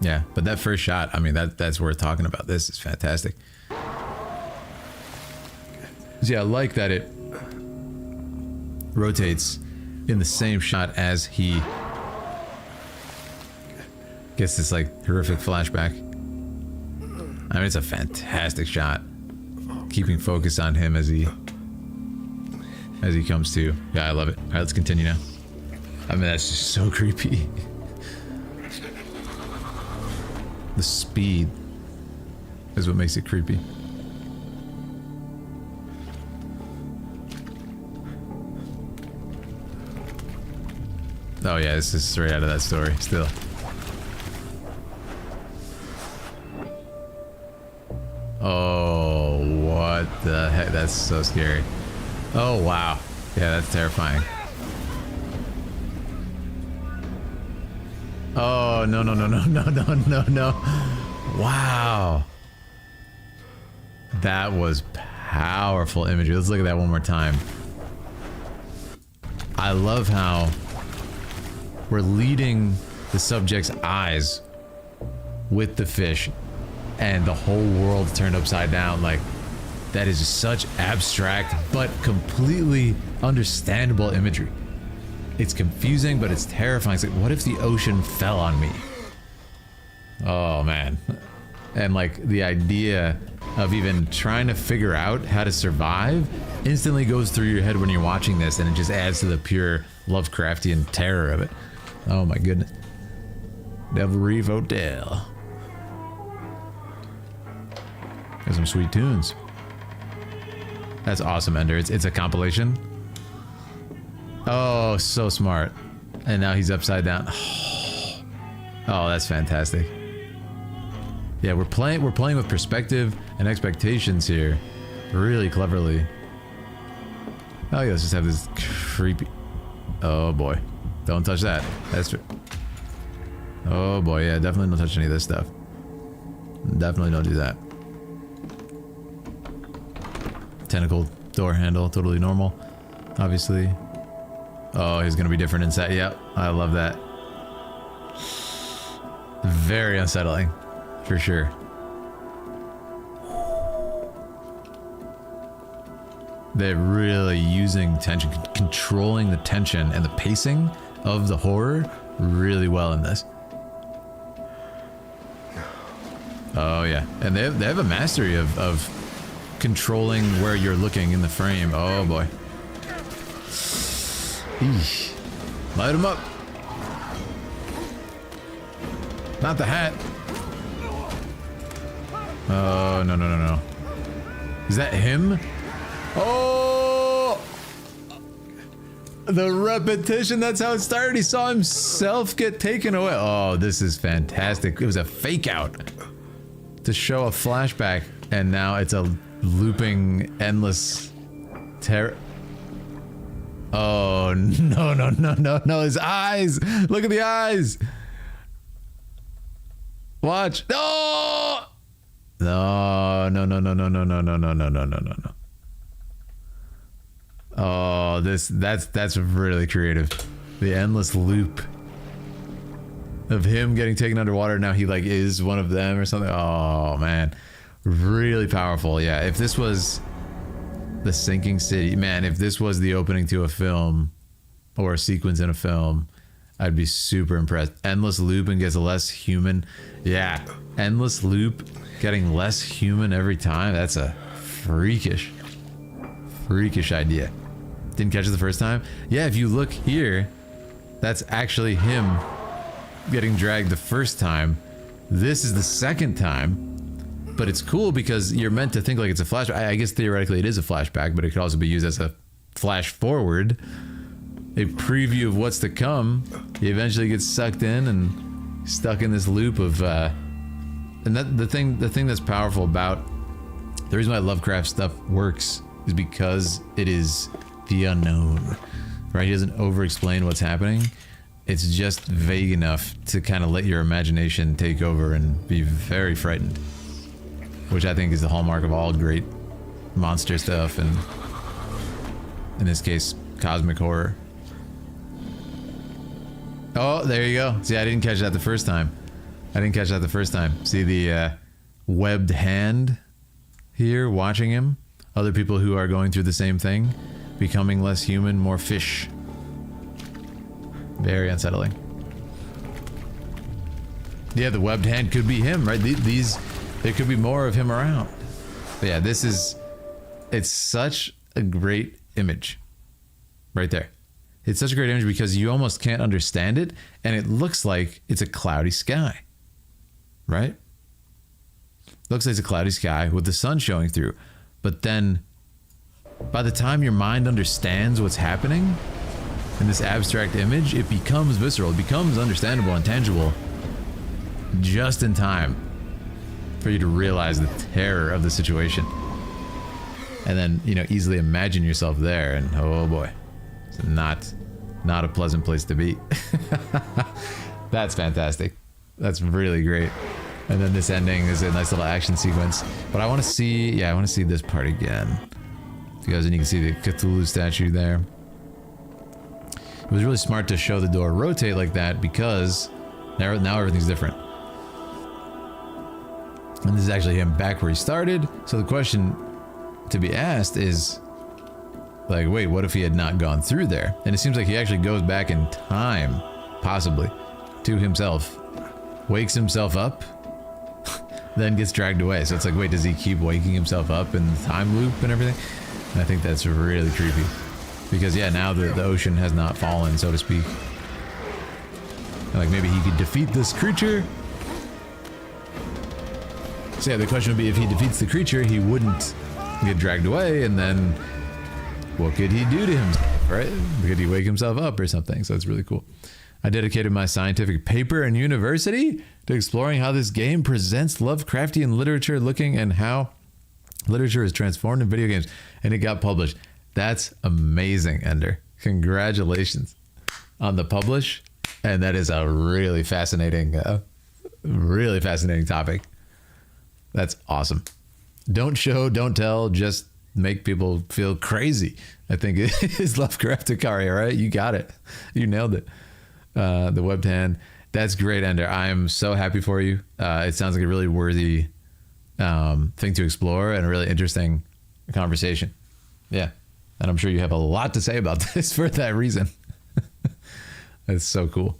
Yeah, but that first shot, I mean, that's worth talking about. This is fantastic. Yeah, I like that it rotates in the same shot as he gets this like horrific flashback. I mean, it's a fantastic shot. Keeping focus on him as he comes to. Yeah, I love it. All right, let's continue now. I mean, that's just so creepy. The speed is what makes it creepy. Oh yeah, this is straight out of that story still. Oh, what the heck? That's so scary. Oh wow. Yeah, that's terrifying. Oh, no, no, no, no, no, no, no, no. Wow. That was powerful imagery. Let's look at that one more time. I love how we're leading the subject's eyes with the fish and the whole world turned upside down. Like, that is such abstract but completely understandable imagery. It's confusing, but it's terrifying. It's like, what if the ocean fell on me? Oh, man. And, like, the idea of even trying to figure out how to survive instantly goes through your head when you're watching this, and it just adds to the pure Lovecraftian terror of it. Oh, my goodness. Devil Reef Hotel. There's some sweet tunes. That's awesome, Ender. It's a compilation. Oh, so smart. And now he's upside down. Oh, that's fantastic. Yeah, we're playing with perspective and expectations here. Really cleverly. Oh yeah, let's just have this creepy... Oh boy. Don't touch that. That's true. Oh boy, yeah, definitely don't touch any of this stuff. Definitely don't do that. Tentacle door handle, totally normal. Obviously. Oh, he's gonna be different inside. Yep, I love that. Very unsettling, for sure. They're really using tension, controlling the tension and the pacing of the horror really well in this. Oh yeah, and they have a mastery of controlling where you're looking in the frame. Oh boy. Eesh. Light him up. Not the hat. Oh, no, no, no, no. Is that him? Oh! The repetition, that's how it started. He saw himself get taken away. Oh, this is fantastic. It was a fake out to show a flashback, and now it's a looping, endless terror. Oh, no, no, no, no, no, his eyes! Look at the eyes! Watch. No! No, no, no, no, no, no, no, no, no, no, no, no, no. Oh, that's really creative. The endless loop of him getting taken underwater. Now he like is one of them or something. Oh man, really powerful. Yeah, if this was the sinking city, man, if this was the opening to a film or a sequence in a film, I'd be super impressed. Endless loop and gets less human. Yeah, endless loop getting less human every time. That's a freakish idea. Didn't catch it the first time? Yeah, if you look here, that's actually him getting dragged the first time. This is the second time. But it's cool because you're meant to think like it's a flashback. I guess theoretically it is a flashback, but it could also be used as a flash forward. A preview of what's to come. He eventually gets sucked in and stuck in this loop of and that the thing that's powerful about the reason why Lovecraft stuff works is because it is the unknown. Right? He doesn't over-explain what's happening. It's just vague enough to kind of let your imagination take over and be very frightened. Which I think is the hallmark of all great monster stuff, and in this case, cosmic horror. Oh, there you go. See, I didn't catch that the first time. I didn't catch that the first time. See the webbed hand here watching him? Other people who are going through the same thing, becoming less human, more fish. Very unsettling. Yeah, the webbed hand could be him, right? There could be more of him around. But yeah, it's such a great image. Right there. It's such a great image because you almost can't understand it, and it looks like it's a cloudy sky. Right? Looks like it's a cloudy sky with the sun showing through. But then, by the time your mind understands what's happening in this abstract image, it becomes visceral, it becomes understandable and tangible just in time for you to realize the terror of the situation. And then, you know, easily imagine yourself there, and oh boy, it's not a pleasant place to be. That's fantastic. That's really great. And then this ending is a nice little action sequence. But I want to see, I want to see this part again. Because then you can see the Cthulhu statue there. It was really smart to show the door rotate like that because now everything's different. And this is actually him back where he started. So the question to be asked is, like, wait, what if he had not gone through there? And it seems like he actually goes back in time, possibly, to himself, wakes himself up, then gets dragged away. So it's like, wait, does he keep waking himself up in the time loop and everything? And I think that's really creepy. Because, yeah, now the ocean has not fallen, so to speak. And like, maybe he could defeat this creature. So yeah, the question would be, if he defeats the creature, he wouldn't get dragged away, and then what could he do to himself, right? Could he wake himself up or something? So it's really cool. I dedicated my scientific paper in university to exploring how this game presents Lovecraftian literature, looking and how literature is transformed in video games, and it got published. That's amazing, Ender. Congratulations on the publish, and that is a really fascinating topic. That's awesome. Don't show, don't tell, just make people feel crazy. I think it is Lovecrafticaria, right? You got it. You nailed it. The webbed hand. That's great, Ender. I am so happy for you. It sounds like a really worthy thing to explore and a really interesting conversation. Yeah. And I'm sure you have a lot to say about this for that reason. That's so cool.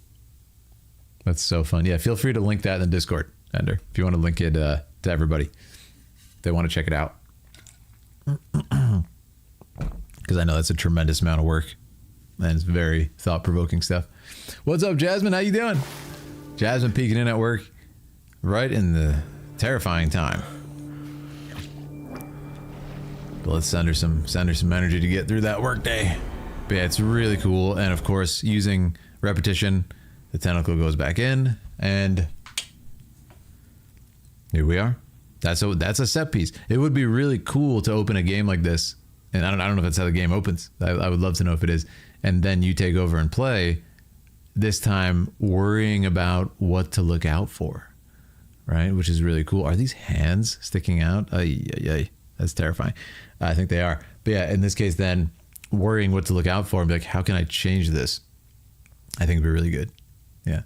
That's so fun. Yeah, feel free to link that in the Discord, Ender, if you want to link it to everybody. They want to check it out. Because I know that's a tremendous amount of work. And it's very thought-provoking stuff. What's up, Jasmine? How you doing? Jasmine peeking in at work right in the terrifying time. But let's send her some energy to get through that work day. But yeah, it's really cool. And of course, using repetition, the tentacle goes back in, and here we are. That's a set piece. It would be really cool to open a game like this, and I don't know if that's how the game opens. I would love to know if it is. And then you take over and play, this time worrying about what to look out for, right? Which is really cool. Are these hands sticking out? Ay. That's terrifying. I think they are. But yeah, in this case, then worrying what to look out for and be like, how can I change this? I think it'd be really good. Yeah.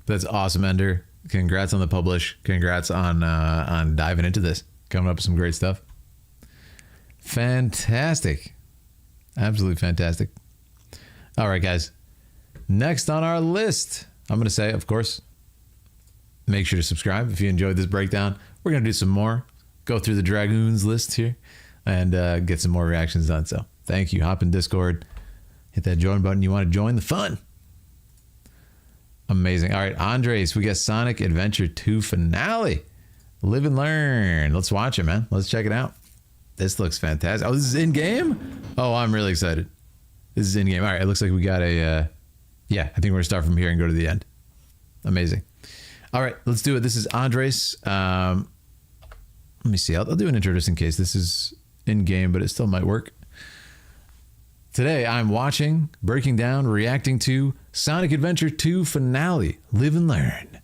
But that's awesome, Ender. Congrats on the publish. Congrats on diving into this. Coming up with some great stuff. Fantastic. Absolutely fantastic. All right, guys. Next on our list, I'm going to say, of course, make sure to subscribe if you enjoyed this breakdown. We're going to do some more. Go through the Dragoons list here and get some more reactions done. So thank you. Hop in Discord. Hit that join button. You want to join the fun. Amazing. All right, Andres, we got Sonic Adventure 2 finale. Live and learn. Let's watch it, man. Let's check it out. This looks fantastic. Oh, this is in-game? Oh, I'm really excited. This is in-game. All right, it looks like we got a... yeah, I think we're going to start from here and go to the end. Amazing. All right, let's do it. This is Andres. Let me see. I'll do an intro just in case. This is in-game, but it still might work. Today, I'm watching, breaking down, reacting to Sonic Adventure 2 Finale, Live and Learn.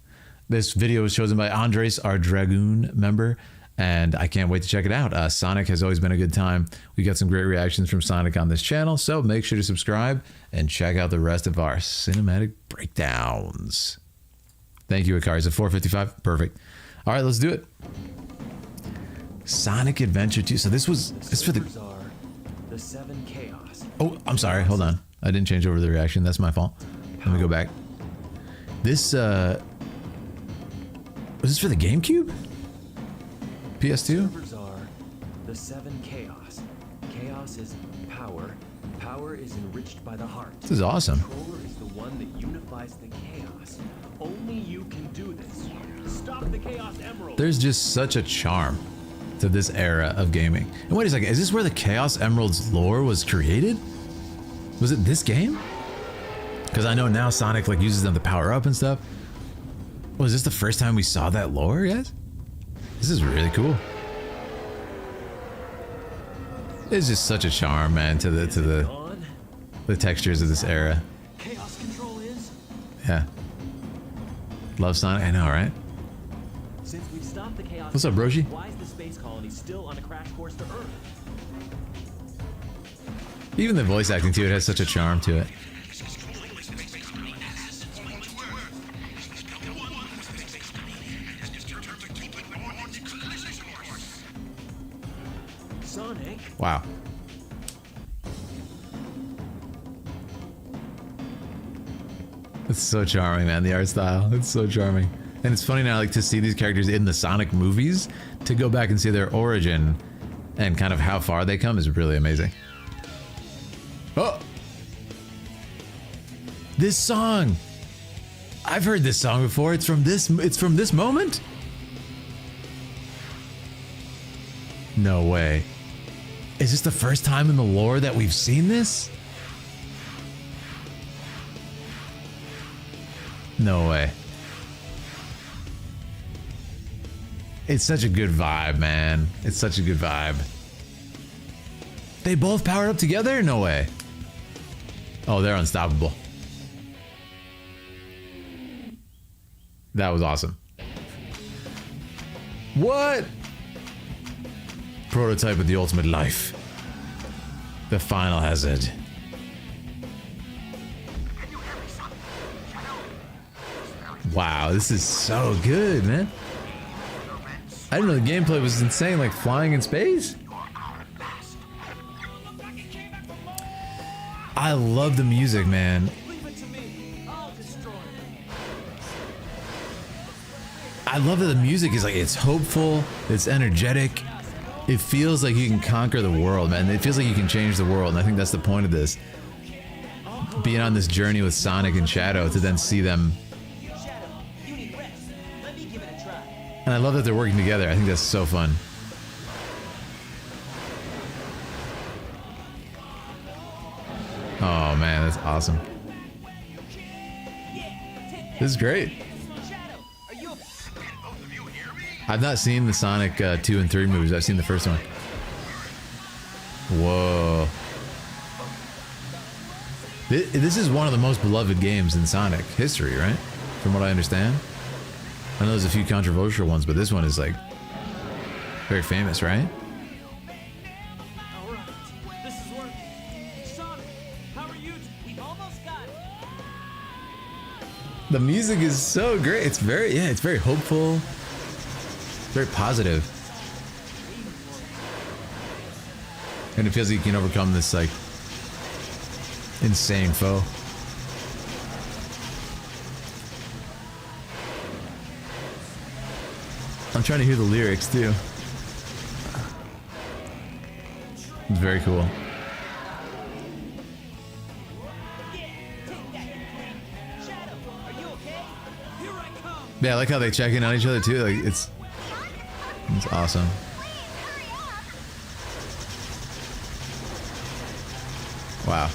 This video was chosen by Andres, our Dragoon member, and I can't wait to check it out. Sonic has always been a good time. We got some great reactions from Sonic on this channel, so make sure to subscribe and check out the rest of our cinematic breakdowns. Thank you, Akari. Is it 455? Perfect. All right, let's do it. Sonic Adventure 2. So this for the... The 7 Chaos. Oh, I'm sorry. Hold on. I didn't change over the reaction. That's my fault. Let me go back. This, was this for the GameCube? PS2? Servers are the 7 Chaos. Chaos is power. Power is enriched by the heart. This is awesome. Controller is the one that unifies the chaos. Only you can do this. Stop the Chaos Emerald. There's just such a charm to this era of gaming. And wait a second, is this where the Chaos Emerald's lore was created? Was it this game? Because I know now Sonic like uses them to power up and stuff. Was this the first time we saw that lore, guys? This is really cool. It's just such a charm, man, to the textures of this era. Chaos control is? Yeah. Love Sonic, I know, right? Since we stopped the chaos. What's up, Broshi? Why is the space colony still on a crash course to Earth? Even the voice acting to it has such a charm to it. Sonic. Wow. It's so charming, man. The art style. It's so charming. And it's funny now, like, to see these characters in the Sonic movies, to go back and see their origin and kind of how far they come is really amazing. Oh! This song! I've heard this song before. It's from this moment? No way. Is this the first time in the lore that we've seen this? No way. It's such a good vibe, man. It's such a good vibe. They both powered up together? No way. Oh, they're unstoppable. That was awesome. What? Prototype of the ultimate life. The final hazard. Wow, this is so good, man. I didn't know the gameplay was insane, like flying in space. I love the music, man. I love that the music is like, it's hopeful, it's energetic. It feels like you can conquer the world, man. It feels like you can change the world, and I think that's the point of this. Being on this journey with Sonic and Shadow to then see them. And I love that they're working together. I think that's so fun. Oh man, that's awesome. This is great. I've not seen the Sonic 2 and 3 movies. I've seen the first one. Whoa. This is one of the most beloved games in Sonic history, right? From what I understand. I know there's a few controversial ones, but this one is like very famous, right? Alright, this is working. Sonic, how are you? We've almost got it. The music is so great. It's very, yeah, it's very hopeful. Very positive. And it feels like you can overcome this like insane foe. I'm trying to hear the lyrics too. It's very cool. Yeah, I like how they check in on each other too. Like it's awesome. Wow.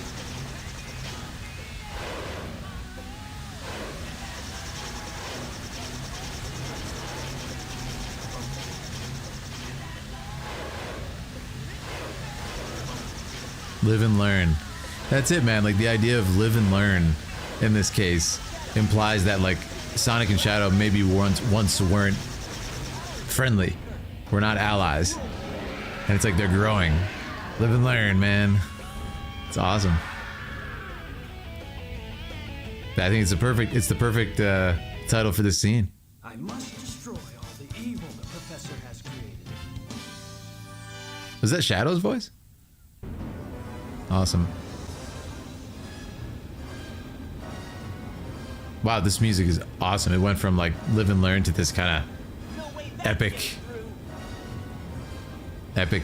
Live and learn. That's it, man. Like the idea of live and learn in this case implies that like Sonic and Shadow maybe once weren't friendly. We're not allies. And it's like they're growing. Live and learn, man. It's awesome. I think it's the perfect title for this scene. I must destroy all the evil the professor has created. Was that Shadow's voice? Awesome. Wow, this music is awesome. It went from like live and learn to this kind of epic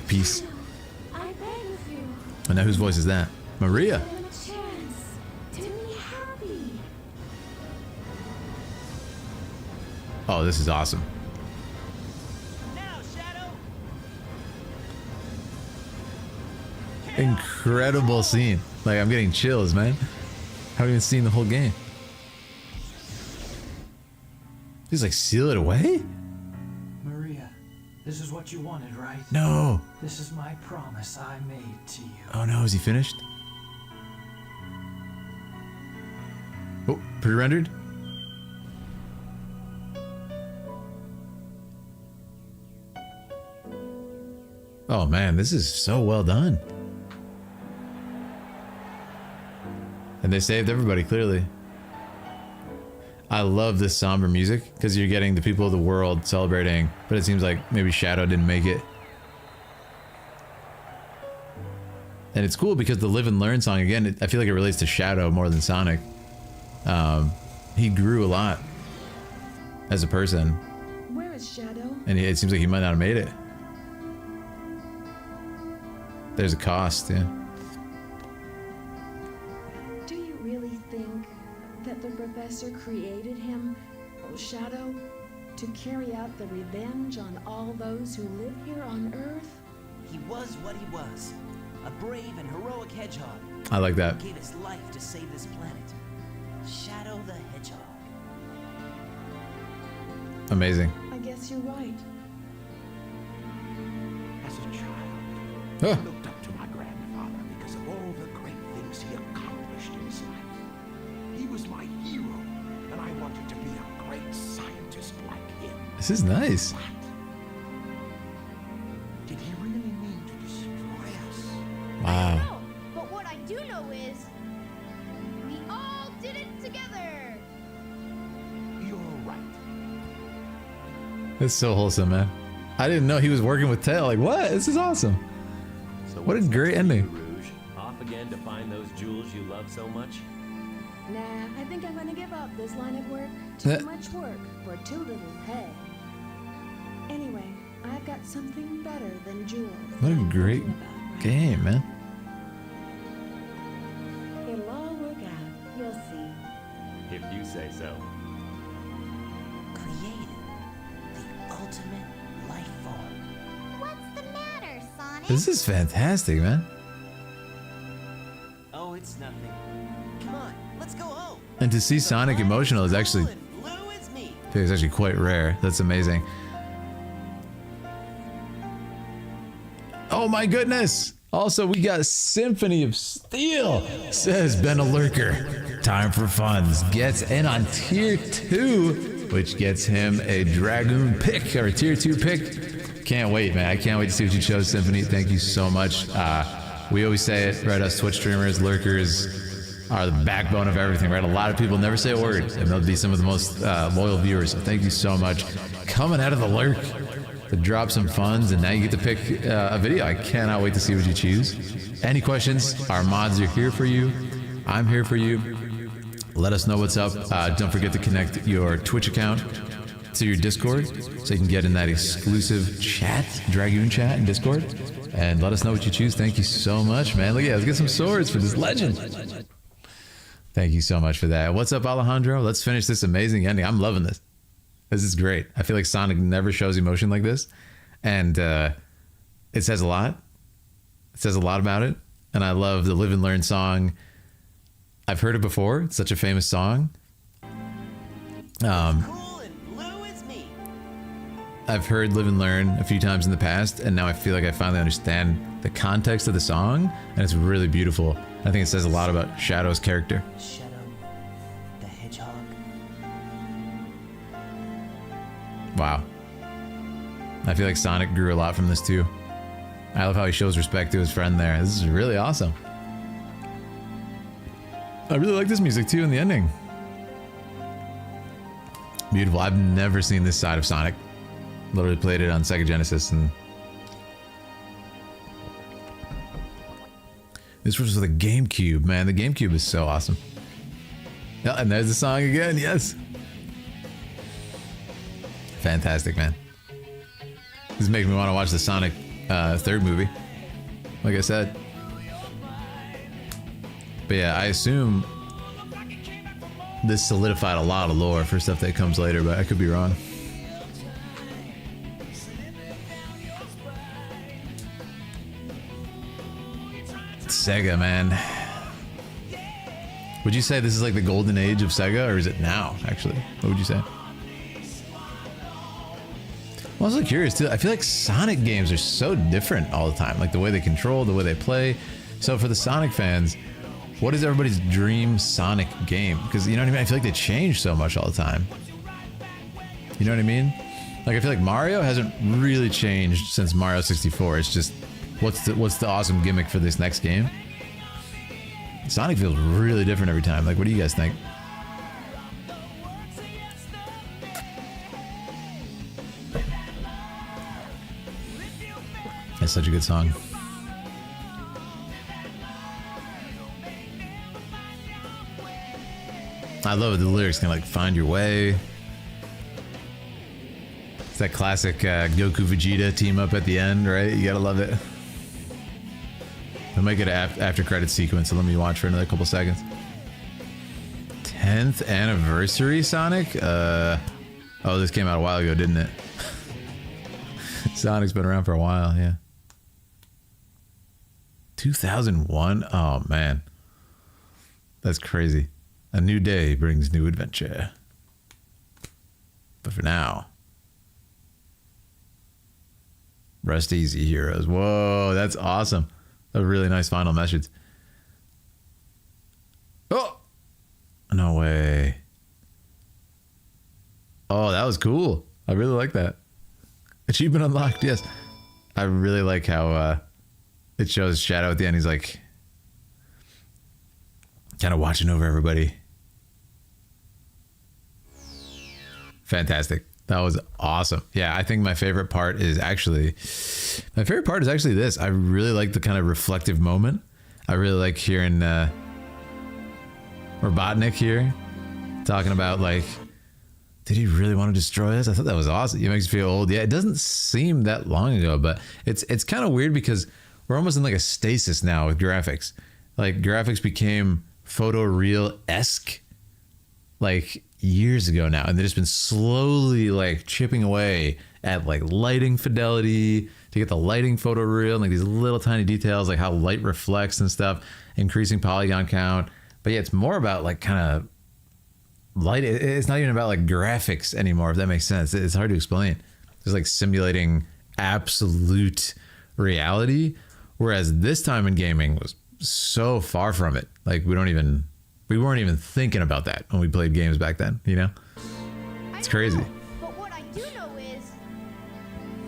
piece. I beg of you. And now whose voice is that? Maria. Give him a chance to be happy. Oh, this is awesome. Now, Shadow. Incredible scene. Like, I'm getting chills, man. Haven't even seen the whole game. He's like, seal it away? Maria, this is what you wanted, right? No. This is my promise I made to you. Oh no, is he finished? Oh, pre-rendered? Oh man, this is so well done. And they saved everybody, clearly. I love this somber music because you're getting the people of the world celebrating, but it seems like maybe Shadow didn't make it. And it's cool because the Live and Learn song, again, I feel like it relates to Shadow more than Sonic. He grew a lot as a person, Where is Shadow? and it seems like he might not have made it. There's a cost, yeah. Do you really think that the professor created him, Shadow, to carry out the revenge on all those who live here on Earth? He was what he was. A brave and heroic hedgehog. I like that. He gave his life to save this planet. Shadow the Hedgehog. Amazing. I guess you're right. As a child, Huh. I looked up to my grandfather because of all the great things he accomplished in his life. He was my hero, and I wanted to be a great scientist like him. This is nice. But did he really mean to destroy us? Wow. No, but what I do know is we all did it together. You're right. It's so wholesome, man. I didn't know he was working with Tail. Like, what? This is awesome. So What a what's great next for you, ending. Rouge? Off again to find those jewels you love so much? Nah, I think I'm gonna give up this line of work. Eh. Too much work for too little pay. Anyway, I've got something better than jewels. What a I'm great thinking about right game, man. now. It'll all work out. You'll see. If you say so. Created the ultimate life form. What's the matter, Sonic? This is fantastic, man. Oh, it's nothing. Come on, let's go home. And to see Sonic emotional is actually, Blue is me. I think it's actually quite rare. That's amazing. Oh my goodness! Also, we got Symphony of Steel, says Ben a Lurker. Time for funds. Gets in on tier 2, which gets him a Dragoon pick, or a tier 2 pick. Can't wait, man. I can't wait to see what you chose, Symphony. Thank you so much. We always say it, right? Us Twitch streamers, lurkers are the backbone of everything, right? A lot of people never say a word, and they'll be some of the most loyal viewers. So thank you so much. Coming out of the lurk to drop some funds, and now you get to pick a video. I cannot wait to see what you choose. Any questions? Our mods are here for you. I'm here for you. Let us know what's up. Don't forget to connect your Twitch account to your Discord so you can get in that exclusive chat, Dragoon chat in Discord. And let us know what you choose. Thank you so much, man. Look at, let's get some swords for this legend. Thank you so much for that. What's up, Alejandro? Let's finish this amazing ending. I'm loving this. This is great. I feel like Sonic never shows emotion like this. And it says a lot. It says a lot about it. And I love the Live and Learn song. I've heard it before. It's such a famous song. Cool and blue is me. I've heard Live and Learn a few times in the past, and now I feel like I finally understand the context of the song, and it's really beautiful. I think it says a lot about Shadow's character. Shadow the Hedgehog. Wow. I feel like Sonic grew a lot from this too. I love how he shows respect to his friend there. This is really awesome. I really like this music too in the ending. Beautiful. I've never seen this side of Sonic. Literally played it on Sega Genesis, and this was the GameCube, man. The GameCube is so awesome. Yeah, and there's the song again, yes. Fantastic, man. This is making me want to watch the Sonic third movie, like I said. But yeah, I assume this solidified a lot of lore for stuff that comes later, but I could be wrong. Sega, man. Would you say this is like the golden age of Sega, or is it now, actually? What would you say? I'm also curious, too. I feel like Sonic games are so different all the time. Like the way they control, the way they play. So for the Sonic fans, what is everybody's dream Sonic game? Because, you know what I mean? I feel like they change so much all the time. You know what I mean? Like, I feel like Mario hasn't really changed since Mario 64. It's just, what's the awesome gimmick for this next game? Sonic feels really different every time. Like, what do you guys think? That's such a good song. I love it. The lyrics can like find your way. It's that classic Goku Vegeta team up at the end, right? You gotta love it. We'll make it an after credit sequence, so let me watch for another couple seconds. 10th anniversary Sonic? Oh, this came out a while ago, didn't it? Sonic's been around for a while, yeah. 2001? Oh, man. That's crazy. A new day brings new adventure. But for now, rest easy, heroes. Whoa, that's awesome. A really nice final message. Oh! No way. Oh, that was cool. I really like that. Achievement unlocked, yes. I really like how it shows Shadow at the end. He's like kind of watching over everybody. Fantastic. That was awesome. Yeah, I think my favorite part is actually this. I really like the kind of reflective moment. I really like hearing Robotnik here talking about like, did he really want to destroy us? I thought that was awesome. It makes me feel old. Yeah, it doesn't seem that long ago, but it's kind of weird because we're almost in like a stasis now with graphics. Like graphics became photoreal-esque like years ago now, and they've just been slowly like chipping away at like lighting fidelity to get the lighting photoreal and like these little tiny details like how light reflects and stuff, increasing polygon count. But yeah, it's more about like kind of light. It's not even about like graphics anymore, if that makes sense. It's hard to explain. It's like simulating absolute reality, whereas this time in gaming was so far from it. Like we weren't even thinking about that when we played games back then, you know? It's crazy. But what I do know is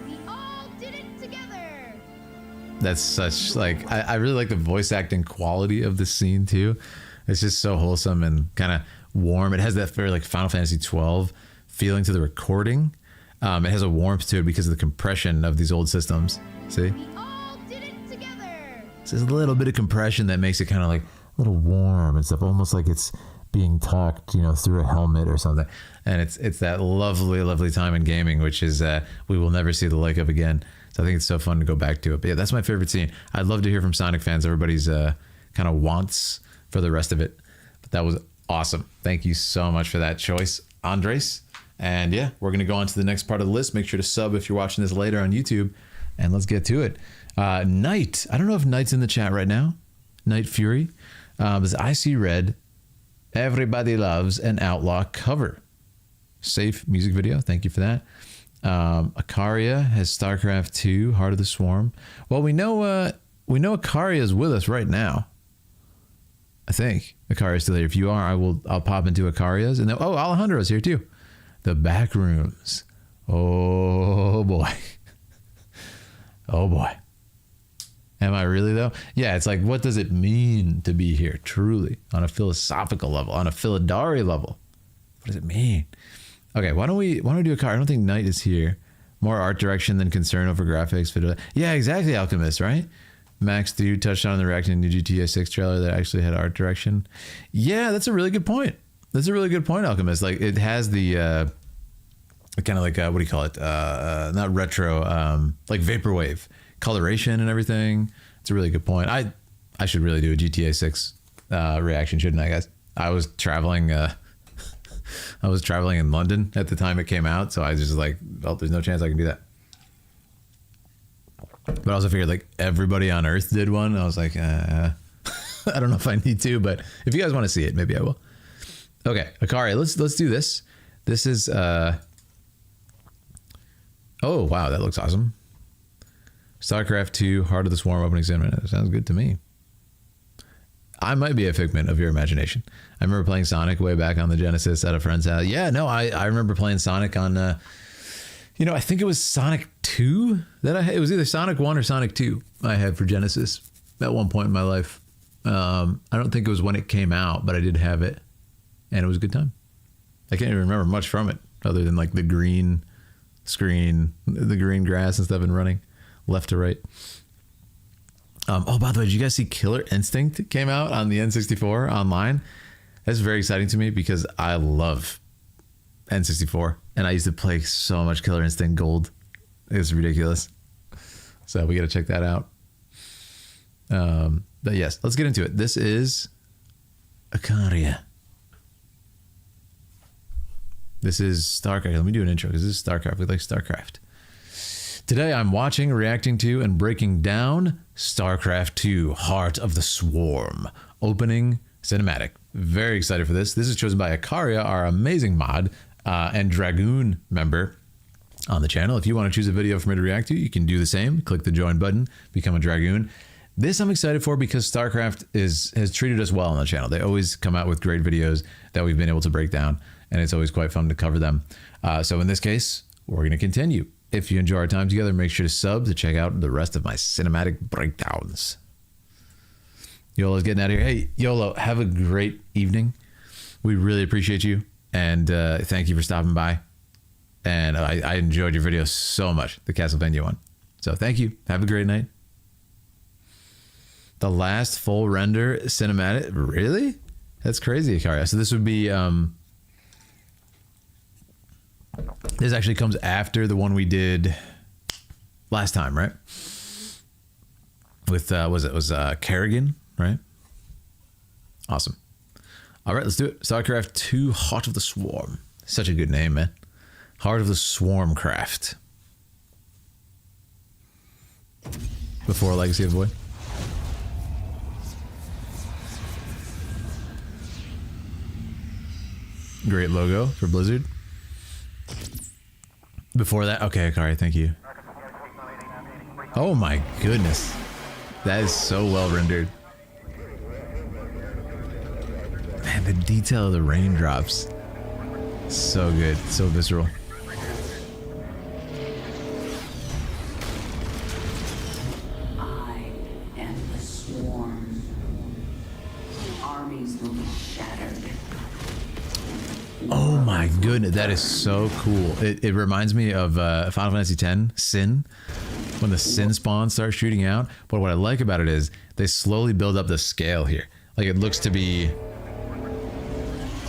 we all did it together. That's such like I really like the voice acting quality of the scene too. It's just so wholesome and kind of warm. It has that very like Final Fantasy 12 feeling to the recording. It has a warmth to it because of the compression of these old systems. See? We all did it together. So there's a little bit of compression that makes it kind of like a little warm and stuff, almost like it's being talked, you know, through a helmet or something. And it's that lovely, lovely time in gaming, which is we will never see the like of again. So I think it's so fun to go back to it. But yeah, that's my favorite scene. I'd love to hear from Sonic fans, everybody's kind of wants for the rest of it. But that was awesome. Thank you so much for that choice, Andres. And yeah, we're going to go on to the next part of the list. Make sure to sub if you're watching this later on YouTube. And let's get to it. Knight. I don't know if Knight's in the chat right now. Night Fury. I see red. Everybody loves an Outlaw cover. Safe music video. Thank you for that. Akaria has StarCraft 2, Heart of the Swarm. Well, we know Akaria is with us right now. I think Akaria's still here. If you are, I'll pop into Akaria's. And then, oh, Alejandro's here too. The back rooms. Oh boy. Oh boy. Am I really though? Yeah, it's like, what does it mean to be here truly on a philosophical level, on a Philidari level? What does it mean? Okay, why don't we do a car? I don't think Knight is here. More art direction than concern over graphics. Yeah, exactly, Alchemist, right? Max, do you touched on the reaction to the new GTA 6 trailer that actually had art direction? Yeah, that's a really good point. That's a really good point, Alchemist. Like, it has the kind of like what do you call it? Not retro, like vaporwave coloration and everything. It's a really good point. I should really do a GTA 6 reaction, shouldn't I, guys? I was traveling. I was traveling in London at the time it came out, so I was just like, well, there's no chance I can do that. But I also figured like everybody on Earth did one. I was like, I don't know if I need to, but if you guys want to see it, maybe I will. Okay, Akari, let's do this. This is oh wow, that looks awesome. StarCraft 2, Heart of the Swarm opening cinematic. Sounds good to me. I might be a figment of your imagination. I remember playing Sonic way back on the Genesis at a friend's house. Yeah, no, I remember playing Sonic on, I think it was Sonic 2 that I had. It was either Sonic 1 or Sonic 2 I had for Genesis at one point in my life. I don't think it was when it came out, but I did have it, and it was a good time. I can't even remember much from it other than like the green screen, the green grass and stuff, and running left to right. Oh, by the way, did you guys see Killer Instinct came out on the N64 online? That's very exciting to me because I love N64, and I used to play so much Killer Instinct Gold. It's ridiculous. So we got to check that out. But yes, let's get into it. This is Akaria. This is StarCraft. Let me do an intro because this is StarCraft. We like StarCraft. Today I'm watching, reacting to, and breaking down StarCraft 2, Heart of the Swarm, opening cinematic. Very excited for this. This is chosen by Akaria, our amazing mod and Dragoon member on the channel. If you want to choose a video for me to react to, you can do the same. Click the join button, become a Dragoon. This I'm excited for because StarCraft has treated us well on the channel. They always come out with great videos that we've been able to break down, and it's always quite fun to cover them. So in this case, we're going to continue. If you enjoy our time together, make sure to sub to check out the rest of my cinematic breakdowns. YOLO's getting out of here. Hey, YOLO, have a great evening. We really appreciate you, and thank you for stopping by. And I enjoyed your video so much, the Castlevania one. So thank you. Have a great night. The last full render cinematic. Really? That's crazy, Akaria. So this would be... this actually comes after the one we did last time, right? With was Kerrigan, right? Awesome. All right, let's do it. StarCraft 2, Heart of the Swarm. Such a good name, man. Heart of the Swarmcraft. Before Legacy of the Void. Great logo for Blizzard. Before that, okay, Akari, thank you. Oh my goodness. That is so well rendered. Man, the detail of the raindrops. So good, so visceral. I am the swarm. Armies will be shattered. Oh my goodness, that is so cool. It reminds me of Final Fantasy X, Sin, when the Sin spawn starts shooting out. But what I like about it is they slowly build up the scale here. Like it looks to be,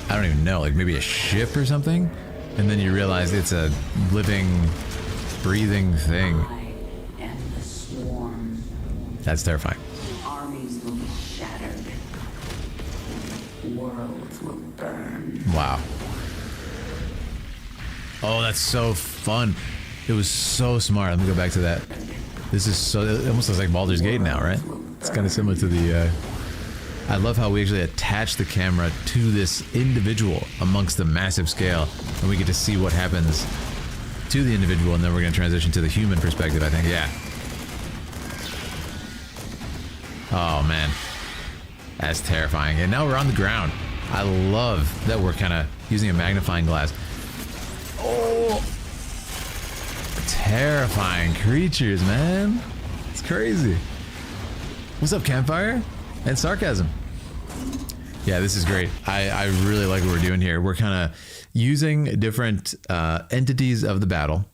I don't even know, like maybe a ship or something. And then you realize it's a living, breathing thing. I am the swarm. That's terrifying. Armies will be shattered. Worlds will burn. Wow. Oh, that's so fun. It was so smart. Let me go back to that. This is so, it almost looks like Baldur's Gate now, right? It's kind of similar to the, I love how we actually attach the camera to this individual amongst the massive scale, and we get to see what happens to the individual, and then we're going to transition to the human perspective, I think. Yeah. Oh, man. That's terrifying. And now we're on the ground. I love that we're kind of using a magnifying glass. Oh! Terrifying creatures, man. It's crazy. What's up, Campfire? And Sarcasm. Yeah, this is great. I really like what we're doing here. We're kind of using different entities of the battle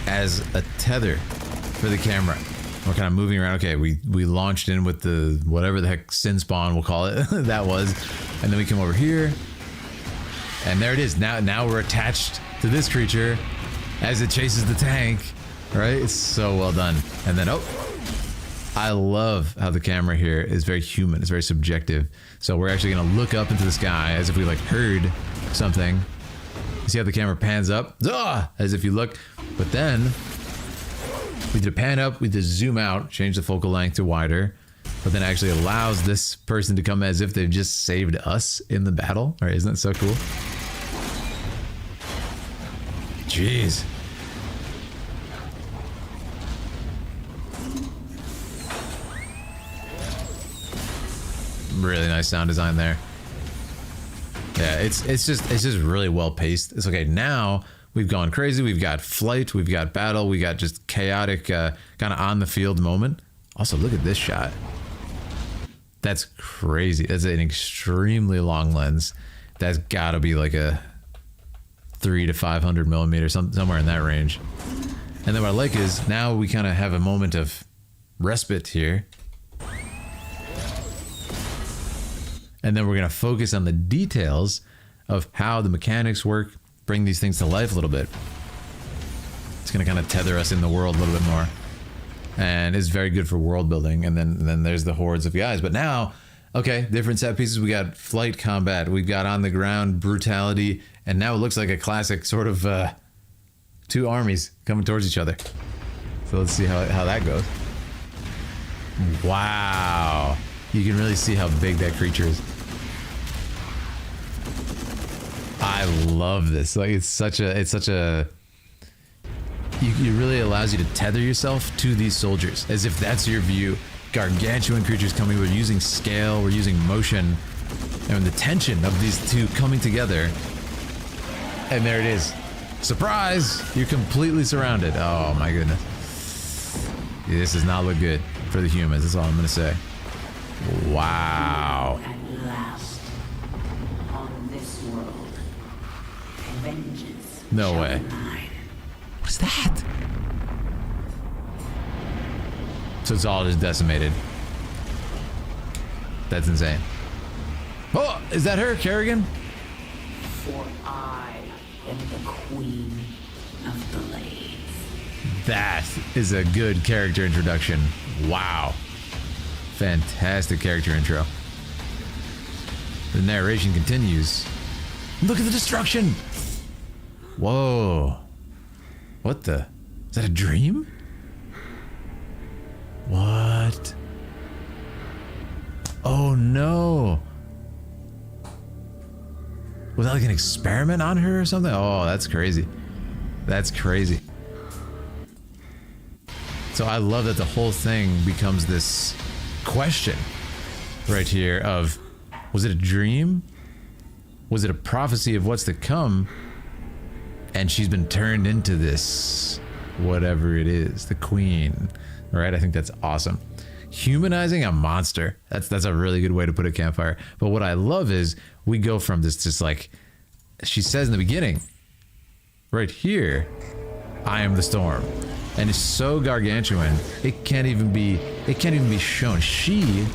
as a tether for the camera. We're kind of moving around. Okay, we launched in with the whatever the heck sin spawn we'll call it that was, and then we come over here, and there it is. Now we're attached to this creature as it chases the tank. Right? It's so well done. And then I love how the camera here is very human. It's very subjective. So we're actually gonna look up into the sky as if we like heard something. You see how the camera pans up? As if you look, but then we did a pan up, we did zoom out, change the focal length to wider, but then actually allows this person to come as if they've just saved us in the battle. All right, isn't that so cool? Jeez. Really nice sound design there. Yeah, it's just really well paced. It's okay. Now we've gone crazy. We've got flight. We've got battle. We got just chaotic, kind of on the field moment. Also, look at this shot. That's crazy. That's an extremely long lens. That's got to be like a 300 to 500 millimeter, somewhere in that range. And then what I like is now we kind of have a moment of respite here. And then we're going to focus on the details of how the mechanics work, bring these things to life a little bit. It's going to kind of tether us in the world a little bit more. And it's very good for world building. And then there's the hordes of guys. But now, okay, different set pieces. We got flight combat. We've got on the ground brutality. And now it looks like a classic sort of two armies coming towards each other. So let's see how that goes. Wow. You can really see how big that creature is. I love this. Like it really allows you to tether yourself to these soldiers as if that's your view. Gargantuan creatures coming. We're using scale. We're using motion, and the tension of these two coming together. And there it is. Surprise! You're completely surrounded. Oh my goodness. This does not look good for the humans. That's all I'm gonna say. Wow. At last, on this world, vengeance. No way. What's that? So it's all just decimated. That's insane. Oh, is that her, Kerrigan? For I am the queen of the blades. That is a good character introduction. Wow. Fantastic character intro. The narration continues. Look at the destruction! Whoa. What the? Is that a dream? What? Oh no. Was that like an experiment on her or something? Oh, that's crazy. That's crazy. So I love that the whole thing becomes this question right here of, was it a dream? Was it a prophecy of what's to come? And she's been turned into this, whatever it is, the queen, right? I think that's awesome. Humanizing a monster. That's a really good way to put it, Campfire. But what I love is we go from this just like, she says in the beginning, right here, I am the storm. And it's so gargantuan, it can't even be shown. She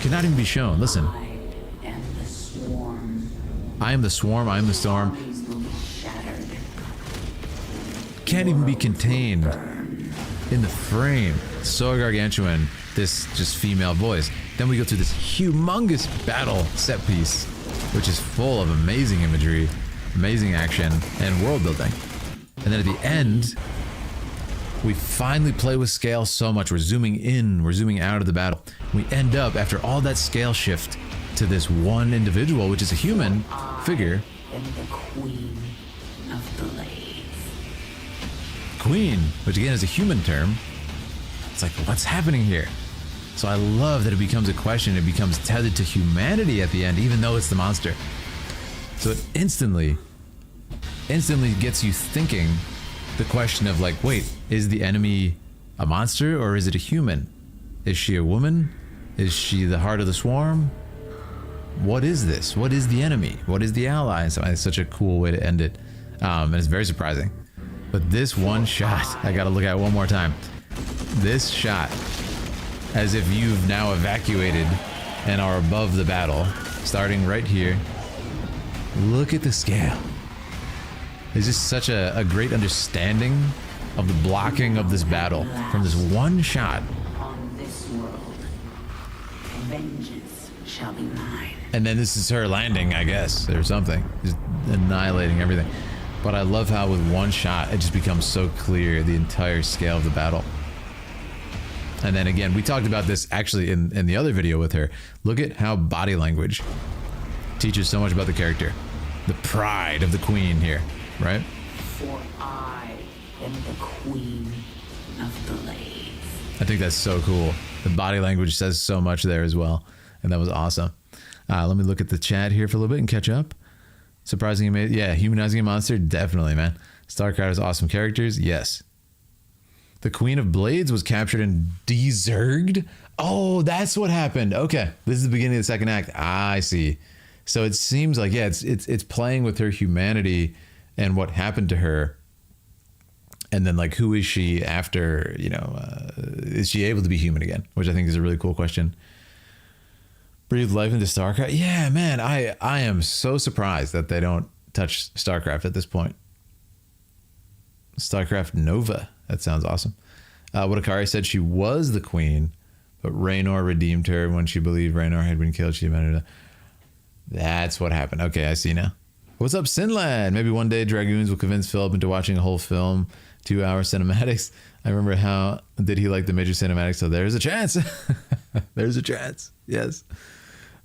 cannot even be shown. Listen. I am the swarm. I am the swarm, I am the storm. Armies will be shattered. Can't even be contained in the frame. So gargantuan, this just female voice. Then we go through this humongous battle set piece, which is full of amazing imagery, amazing action, and world building. And then at the end, we finally play with scale so much. We're zooming in, we're zooming out of the battle. We end up, after all that scale shift, to this one individual, which is a human figure. I am the queen of the blades. Queen, which again is a human term. It's like, what's happening here? So I love that it becomes a question. It becomes tethered to humanity at the end, even though it's the monster. So it instantly gets you thinking the question of like, wait, is the enemy a monster or is it a human? Is she a woman? Is she the heart of the swarm? what is this? What is the enemy? What is the ally? And so it's such a cool way to end it. And it's very surprising. But this one shot, I gotta look at it one more time. This shot, as if you've now evacuated and are above the battle, starting right here. Look at the scale. There's just such a great understanding of the blocking of this battle from this one shot. On this world, vengeance shall be mine. And then this is her landing, I guess, or something. Just annihilating everything. But I love how with one shot, it just becomes so clear, the entire scale of the battle. And then again, we talked about this actually in the other video with her. Look at how body language teaches so much about the character. The pride of the queen here, right? For I am the queen of the lake. I think that's so cool. The body language says so much there as well. And that was awesome. Let me look at the chat here for a little bit and catch up. Surprising, amazing. Yeah, humanizing a monster. Definitely, man. Starcratter's awesome characters. Yes. The Queen of Blades was captured and deserged. Oh, that's what happened. Okay. This is the beginning of the second act. I see. So it seems like, yeah, it's playing with her humanity and what happened to her. And then, like, who is she after, you know, is she able to be human again? Which I think is a really cool question. Breathe life into StarCraft. Yeah, man, I am so surprised that they don't touch StarCraft at this point. StarCraft Nova. That sounds awesome. What Akari said, she was the queen, but Raynor redeemed her when she believed Raynor had been killed. She abandoned her. That's what happened. Okay, I see now. What's up, Sinlad? Maybe one day Dragoons will convince Philip into watching a whole film, 2-hour cinematics. I remember how did he like the major cinematics? So there's a chance. There's a chance. Yes.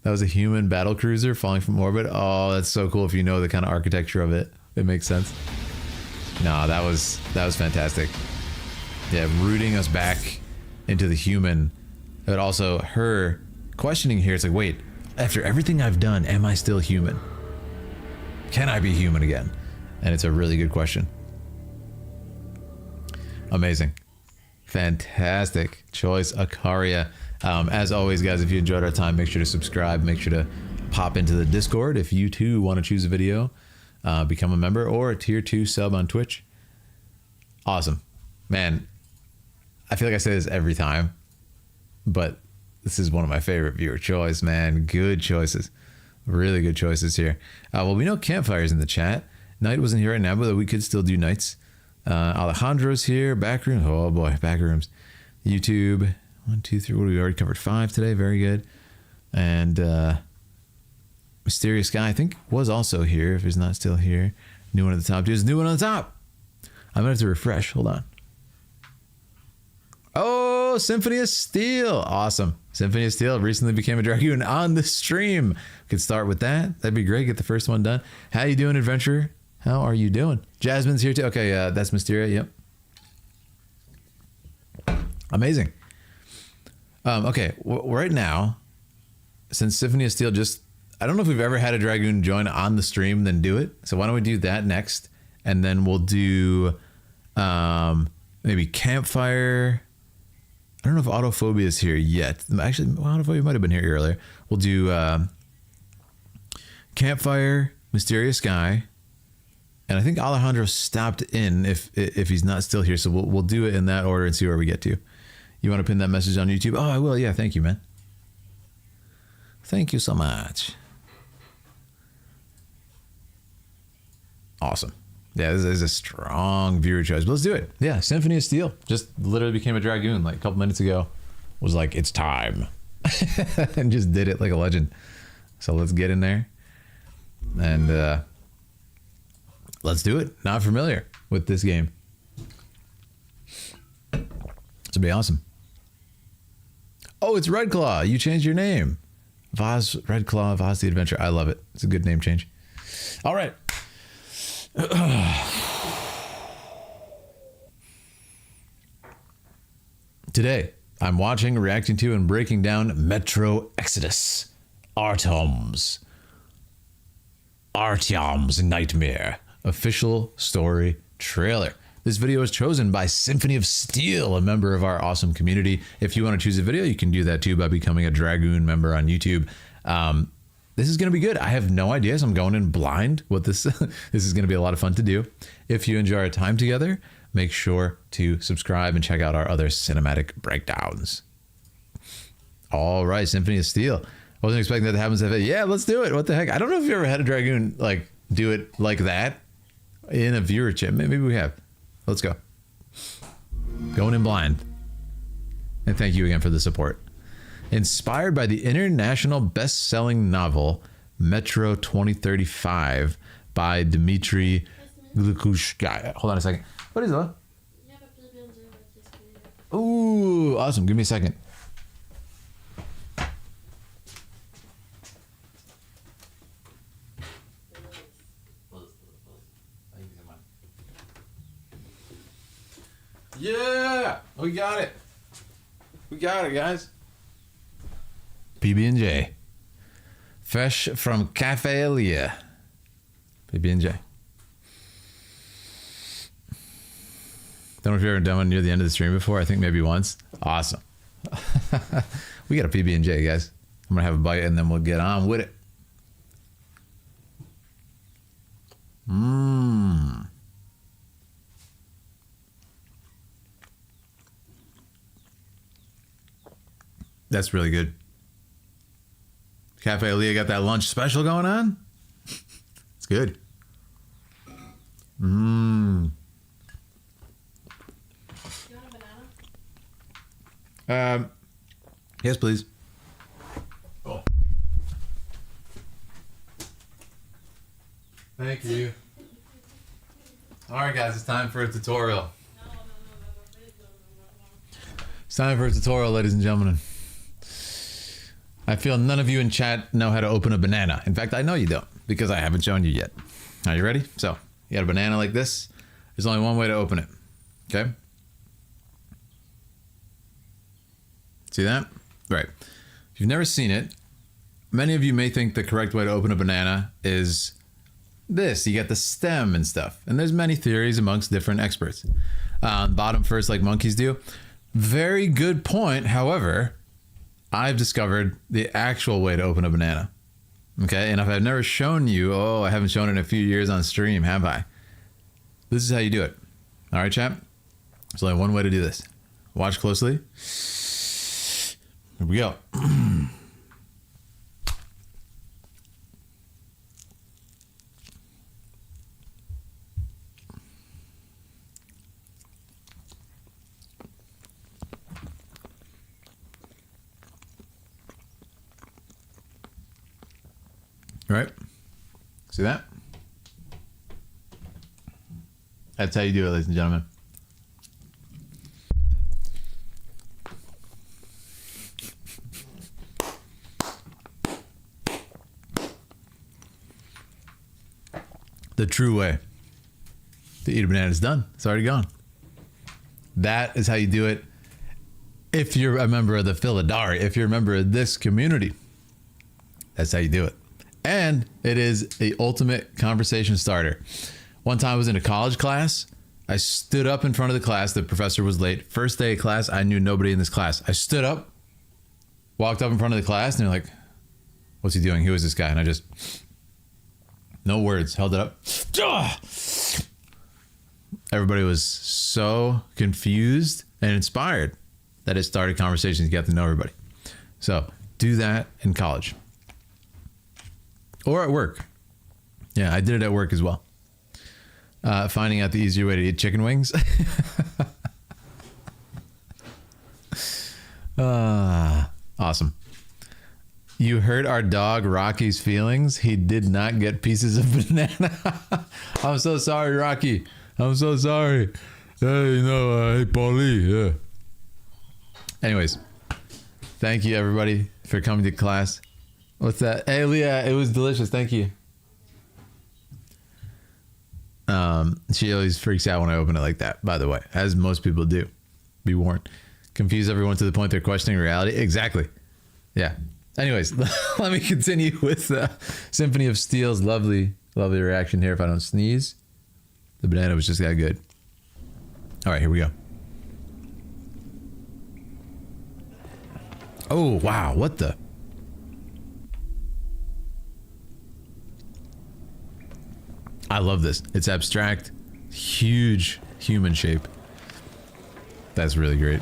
That was a human battle cruiser falling from orbit. Oh, that's so cool if you know the kind of architecture of it. It makes sense. No, that was fantastic. Yeah, rooting us back into the human. But also her questioning here. It's like, wait, after everything I've done, am I still human? Can I be human again? And it's a really good question. Amazing. Fantastic choice, Akaria. As always, guys, if you enjoyed our time, make sure to subscribe. Make sure to pop into the Discord if you too want to choose a video, become a member, or a tier 2 sub on Twitch. Awesome. Man, I feel like I say this every time, but this is one of my favorite viewer choice, man. Good choices. Really good choices here. Well, we know Campfire's in the chat. Knight wasn't here right now, but we could still do Knights. Alejandro's here. Backroom. Oh boy, Backrooms. YouTube. 1, 2, 3. What, we already covered 5 today. Very good. And Mysterious Guy, I think, was also here. If he's not still here. New one at the top. There's a new one on the top. I'm gonna have to refresh. Hold on. Oh, Symphony of Steel. Awesome. Symphony of Steel recently became a Dragoon on the stream. We could start with that. That'd be great. Get the first one done. How you doing, Adventurer? How are you doing? Jasmine's here too. Okay, that's Mysteria. Yep. Amazing. Okay, right now, since Symphony of Steel I don't know if we've ever had a Dragoon join on the stream, then do it. So why don't we do that next? And then we'll do maybe Campfire. I don't know if Autophobia is here yet. Actually, Autophobia might have been here earlier. We'll do Campfire, Mysterious Sky, and I think Alejandro stopped in if he's not still here. So we'll do it in that order and see where we get to. You want to pin that message on YouTube? Oh, I will. Yeah, thank you, man. Thank you so much. Awesome. Yeah, this is a strong viewer choice. But let's do it. Yeah, Symphony of Steel. Just literally became a Dragoon like a couple minutes ago. Was like, it's time. And just did it like a legend. So let's get in there. And let's do it. Not familiar with this game. This would be awesome. Oh, it's Red Claw. You changed your name. Vaz, Red Claw, Vaz the Adventure. I love it. It's a good name change. All right. Today, I'm watching, reacting to, and breaking down Metro Exodus. Artyom's Nightmare. Official story trailer. This video was chosen by Symphony of Steel, a member of our awesome community. If you want to choose a video, you can do that too by becoming a Dragoon member on YouTube. this is going to be good. I have no idea, so I'm going in blind what this this is going to be a lot of fun to do. If you enjoy our time together, make sure to subscribe and check out our other cinematic breakdowns. All right, Symphony of Steel. I wasn't expecting that to happen. Yeah, let's do it. What the heck? I don't know if you ever had a Dragoon like do it like that in a viewer chat. Maybe we have. Let's go. Going in blind. And thank you again for the support. Inspired by the international best-selling novel Metro 2035 by Dmitry Glukushka. Hold on a second. What is it? Ooh, awesome. Give me a second. Yeah, we got it. We got it, guys. PB&J. Fresh from Cafe Elia. PB&J. Don't know if you've ever done one near the end of the stream before. I think maybe once. Awesome. We got a PB&J, guys. I'm going to have a bite and then we'll get on with it. Mmm. That's really good. Cafe Elia got that lunch special going on. It's good. Mmm. You want a banana? Yes, please. Oh. Thank you. All right, guys, it's time for a tutorial. It's time for a tutorial, ladies and gentlemen. I feel none of you in chat know how to open a banana. In fact, I know you don't because I haven't shown you yet. Are you ready? So, you got a banana like this. There's only one way to open it. Okay? See that? Right. If you've never seen it, many of you may think the correct way to open a banana is this. You get the stem and stuff. And there's many theories amongst different experts. Bottom first like monkeys do. Very good point. However, I've discovered the actual way to open a banana. Okay, and if I've never shown you, I haven't shown it in a few years on stream, have I? This is how you do it. All right, chat? There's only one way to do this. Watch closely. Here we go. Right? See that? That's how you do it, ladies and gentlemen. The true way to eat a banana is done. It's already gone. That is how you do it if you're a member of the Philidari, if you're a member of this community. That's how you do it. And it is the ultimate conversation starter. One time I was in a college class. I stood up in front of the class. The professor was late. First day of class, I knew nobody in this class. I stood up, walked up in front of the class, and they're like, what's he doing? Who is this guy? And I just, no words, held it up. Everybody was so confused and inspired that it started conversations. You got to know everybody. So do that in college. Or at work. Yeah, I did it at work as well. Finding out the easier way to eat chicken wings. Awesome. You hurt our dog Rocky's feelings. He did not get pieces of banana. I'm so sorry, Rocky. I'm so sorry. Hey, hey, Paulie. Yeah. Anyways, thank you everybody for coming to class. What's that? Hey, Leah, it was delicious. Thank you. She always freaks out when I open it like that, by the way, as most people do. Be warned. Confuse everyone to the point they're questioning reality. Exactly. Yeah. Anyways, let me continue with Symphony of Steel's lovely reaction here. If I don't sneeze, the banana was just that good. All right, here we go. Oh, wow. What the? I love this. It's abstract, huge human shape. That's really great.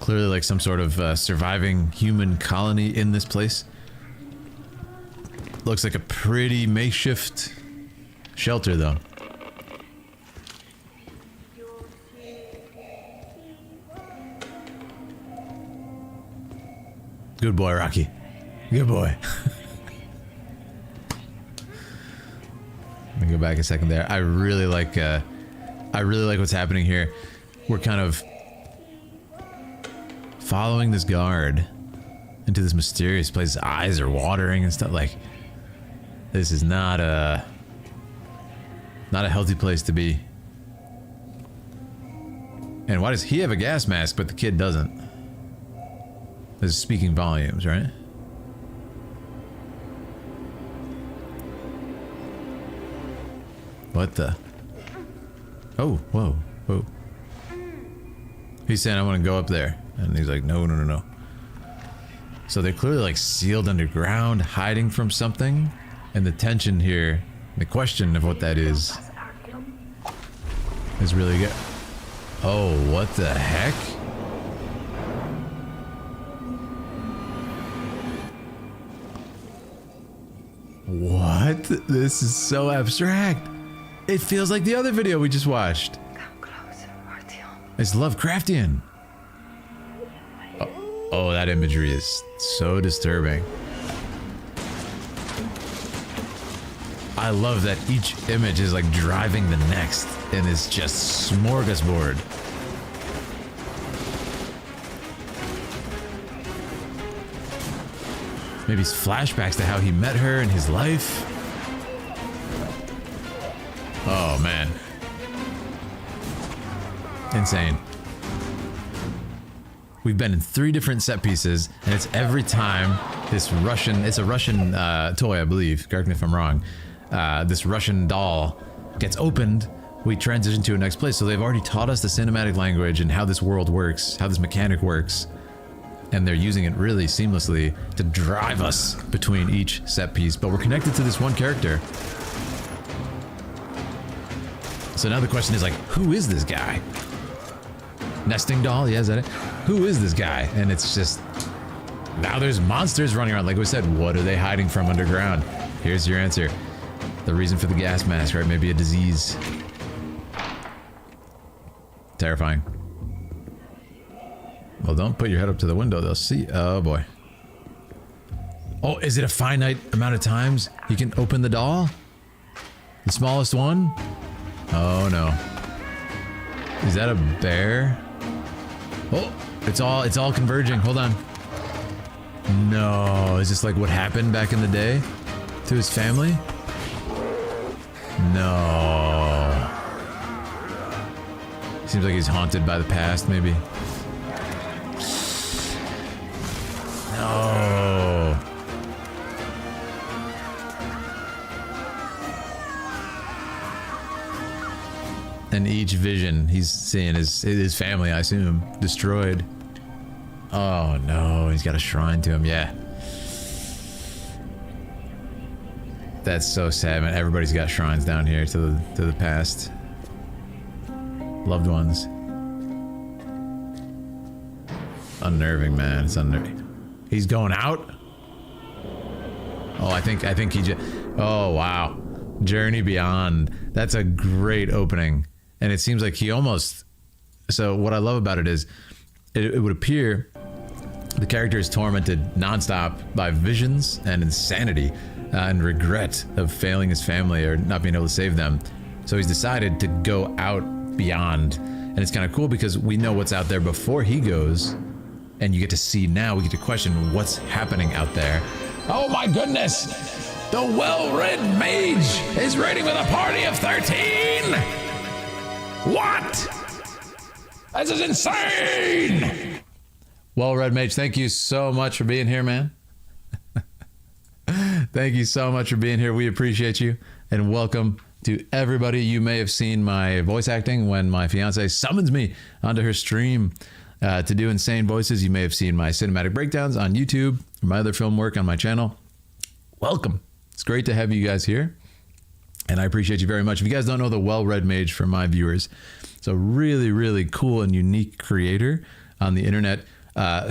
Clearly like some sort of surviving human colony in this place. Looks like a pretty makeshift shelter though. Good boy, Rocky. Good boy. Let me go back a second there. I really like what's happening here. We're kind of following this guard into this mysterious place. His eyes are watering and stuff. Like, this is not a healthy place to be. And why does he have a gas mask but the kid doesn't? This is speaking volumes, right? What the? Oh, whoa, whoa. He's saying, I want to go up there. And he's like, no, no, no, no. So they're clearly like sealed underground, hiding from something. And the tension here, the question of what that is really good. Oh, what the heck? What? This is so abstract. It feels like the other video we just watched. It's Lovecraftian. Oh, that imagery is so disturbing. I love that each image is like driving the next and it's just smorgasbord. Maybe it's flashbacks to how he met her in his life. Oh man. Insane. We've been in 3 different set pieces, and it's every time this Russian, it's a Russian toy, I believe, correct me if I'm wrong, this Russian doll gets opened, we transition to a next place. So they've already taught us the cinematic language and how this world works, how this mechanic works, and they're using it really seamlessly to drive us between each set piece, but we're connected to this one character. So now the question is like, who is this guy? Nesting doll? Yeah, is that it? Who is this guy? And it's just... now there's monsters running around. Like we said, what are they hiding from underground? Here's your answer. The reason for the gas mask, right? Maybe a disease. Terrifying. Well, don't put your head up to the window. They'll see. Oh, boy. Oh, is it a finite amount of times you can open the doll? The smallest one? Oh, no. Is that a bear? Oh, it's all converging. Hold on. No, is this like what happened back in the day to his family? No. Seems like he's haunted by the past, maybe. No. And each vision he's seeing is his family, I assume, destroyed. Oh no, he's got a shrine to him, yeah. That's so sad, man. Everybody's got shrines down here to the past. Loved ones. Unnerving, man. It's unnerving. He's going out? Oh, I think he just... oh, wow. Journey Beyond. That's a great opening. And it seems like he almost... so what I love about it is it would appear the character is tormented nonstop by visions and insanity and regret of failing his family or not being able to save them. So he's decided to go out beyond. And it's kind of cool because we know what's out there before he goes. And you get to see now, we get to question what's happening out there. Oh my goodness! The well-read mage is raiding with a party of 13! What? This is insane! Well-read mage, thank you so much for being here, man. Thank you so much for being here. We appreciate you. And welcome to everybody. You may have seen my voice acting when my fiance summons me onto her stream to do insane voices. You may have seen my cinematic breakdowns on YouTube or my other film work on my channel. Welcome. It's great to have you guys here. And I appreciate you very much. If you guys don't know the Well-Read Mage for my viewers, it's a really, really cool and unique creator on the internet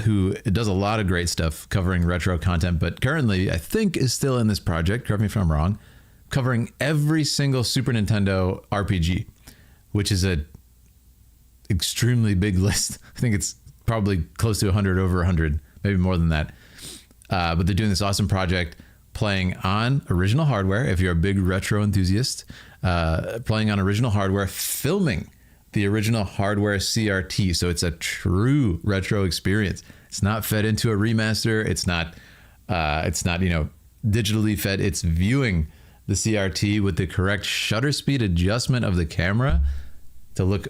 who does a lot of great stuff covering retro content, but currently I think is still in this project, correct me if I'm wrong, covering every single Super Nintendo RPG, which is a extremely big list. I think it's probably close to 100, over 100, maybe more than that. But they're doing this awesome project playing on original hardware. If you're a big retro enthusiast, playing on original hardware, filming the original hardware CRT. So it's a true retro experience. It's not fed into a remaster. It's not, you know, digitally fed. It's viewing the CRT with the correct shutter speed adjustment of the camera to look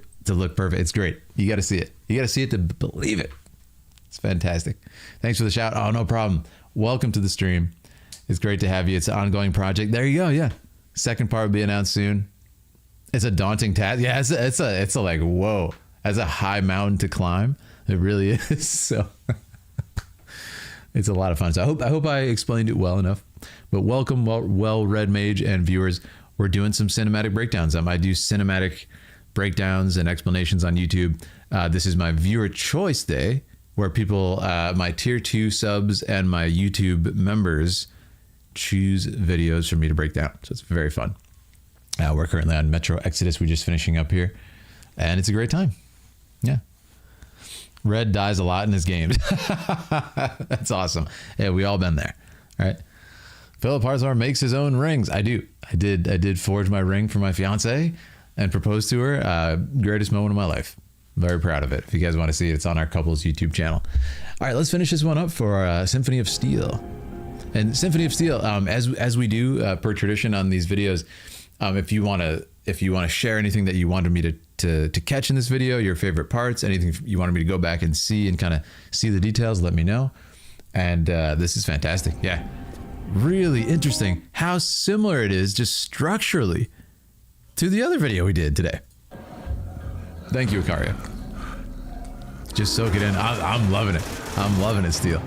perfect. It's great. You got to see it. You got to see it to believe it. It's fantastic. Thanks for the shout. Oh, no problem. Welcome to the stream. It's great to have you. It's an ongoing project. There you go. Yeah. Second part will be announced soon. It's a daunting task. Yeah, it's a like, whoa. That's a high mountain to climb. It really is. So it's a lot of fun. So I hope I explained it well enough. But welcome, Well-Read Mage and viewers. We're doing some cinematic breakdowns. I do cinematic breakdowns and explanations on YouTube. This is my viewer choice day, where people, my tier 2 subs and my YouTube members choose videos for me to break down. So it's very fun. We're currently on Metro Exodus. We're just finishing up here, and it's a great time. Yeah. Red dies a lot in his games. That's awesome. Yeah, we all been there. All right. Philip Harzar makes his own rings. I do. I did forge my ring for my fiance and propose to her. Greatest moment of my life. Very proud of it. If you guys want to see it, it's on our couple's YouTube channel. All right, let's finish this one up for Symphony of Steel. And Symphony of Steel, as we do per tradition on these videos, if you want to share anything that you wanted me to catch in this video, your favorite parts, anything you wanted me to go back and see and kind of see the details, let me know. And this is fantastic. Yeah, really interesting how similar it is just structurally to the other video we did today. Thank you, Ikaria. Just soak it in. I'm loving it. I'm loving it, Steel.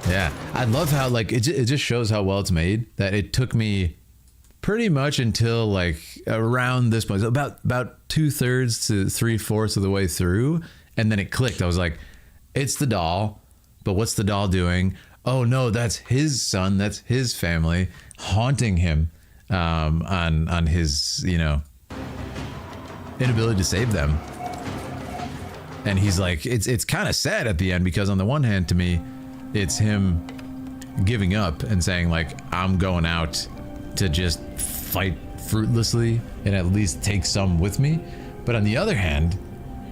Yeah, I love how like it just shows how well it's made. That it took me pretty much until like around this point, so about 2/3 to 3/4 of the way through, and then it clicked. I was like, it's the doll, but what's the doll doing? Oh no, that's his son. That's his family haunting him on his, you know, inability to save them. And he's like, it's kind of sad at the end, because on the one hand, to me, it's him giving up and saying like, I'm going out to just fight fruitlessly and at least take some with me. But on the other hand,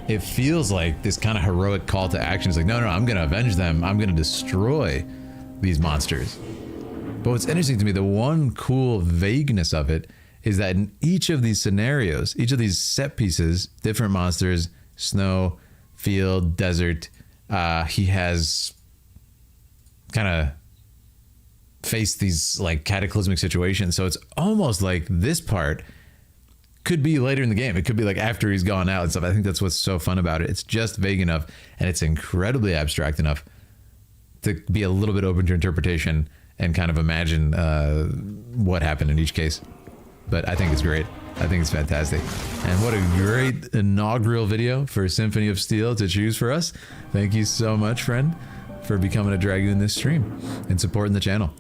it feels like this kind of heroic call to action. It's like, no, I'm going to avenge them. I'm going to destroy these monsters. But what's interesting to me, the one cool vagueness of it is that in each of these scenarios, each of these set pieces, different monsters, snow, field, desert, he has kind of faced these like cataclysmic situations. So it's almost like this part could be later in the game. It could be like after he's gone out and stuff. I think that's what's so fun about it. It's just vague enough and it's incredibly abstract enough to be a little bit open to interpretation and kind of imagine what happened in each case. But I think it's great. I think it's fantastic. And what a great inaugural video for Symphony of Steel to choose for us. Thank you so much, friend, for becoming a Dragoon this stream and supporting the channel.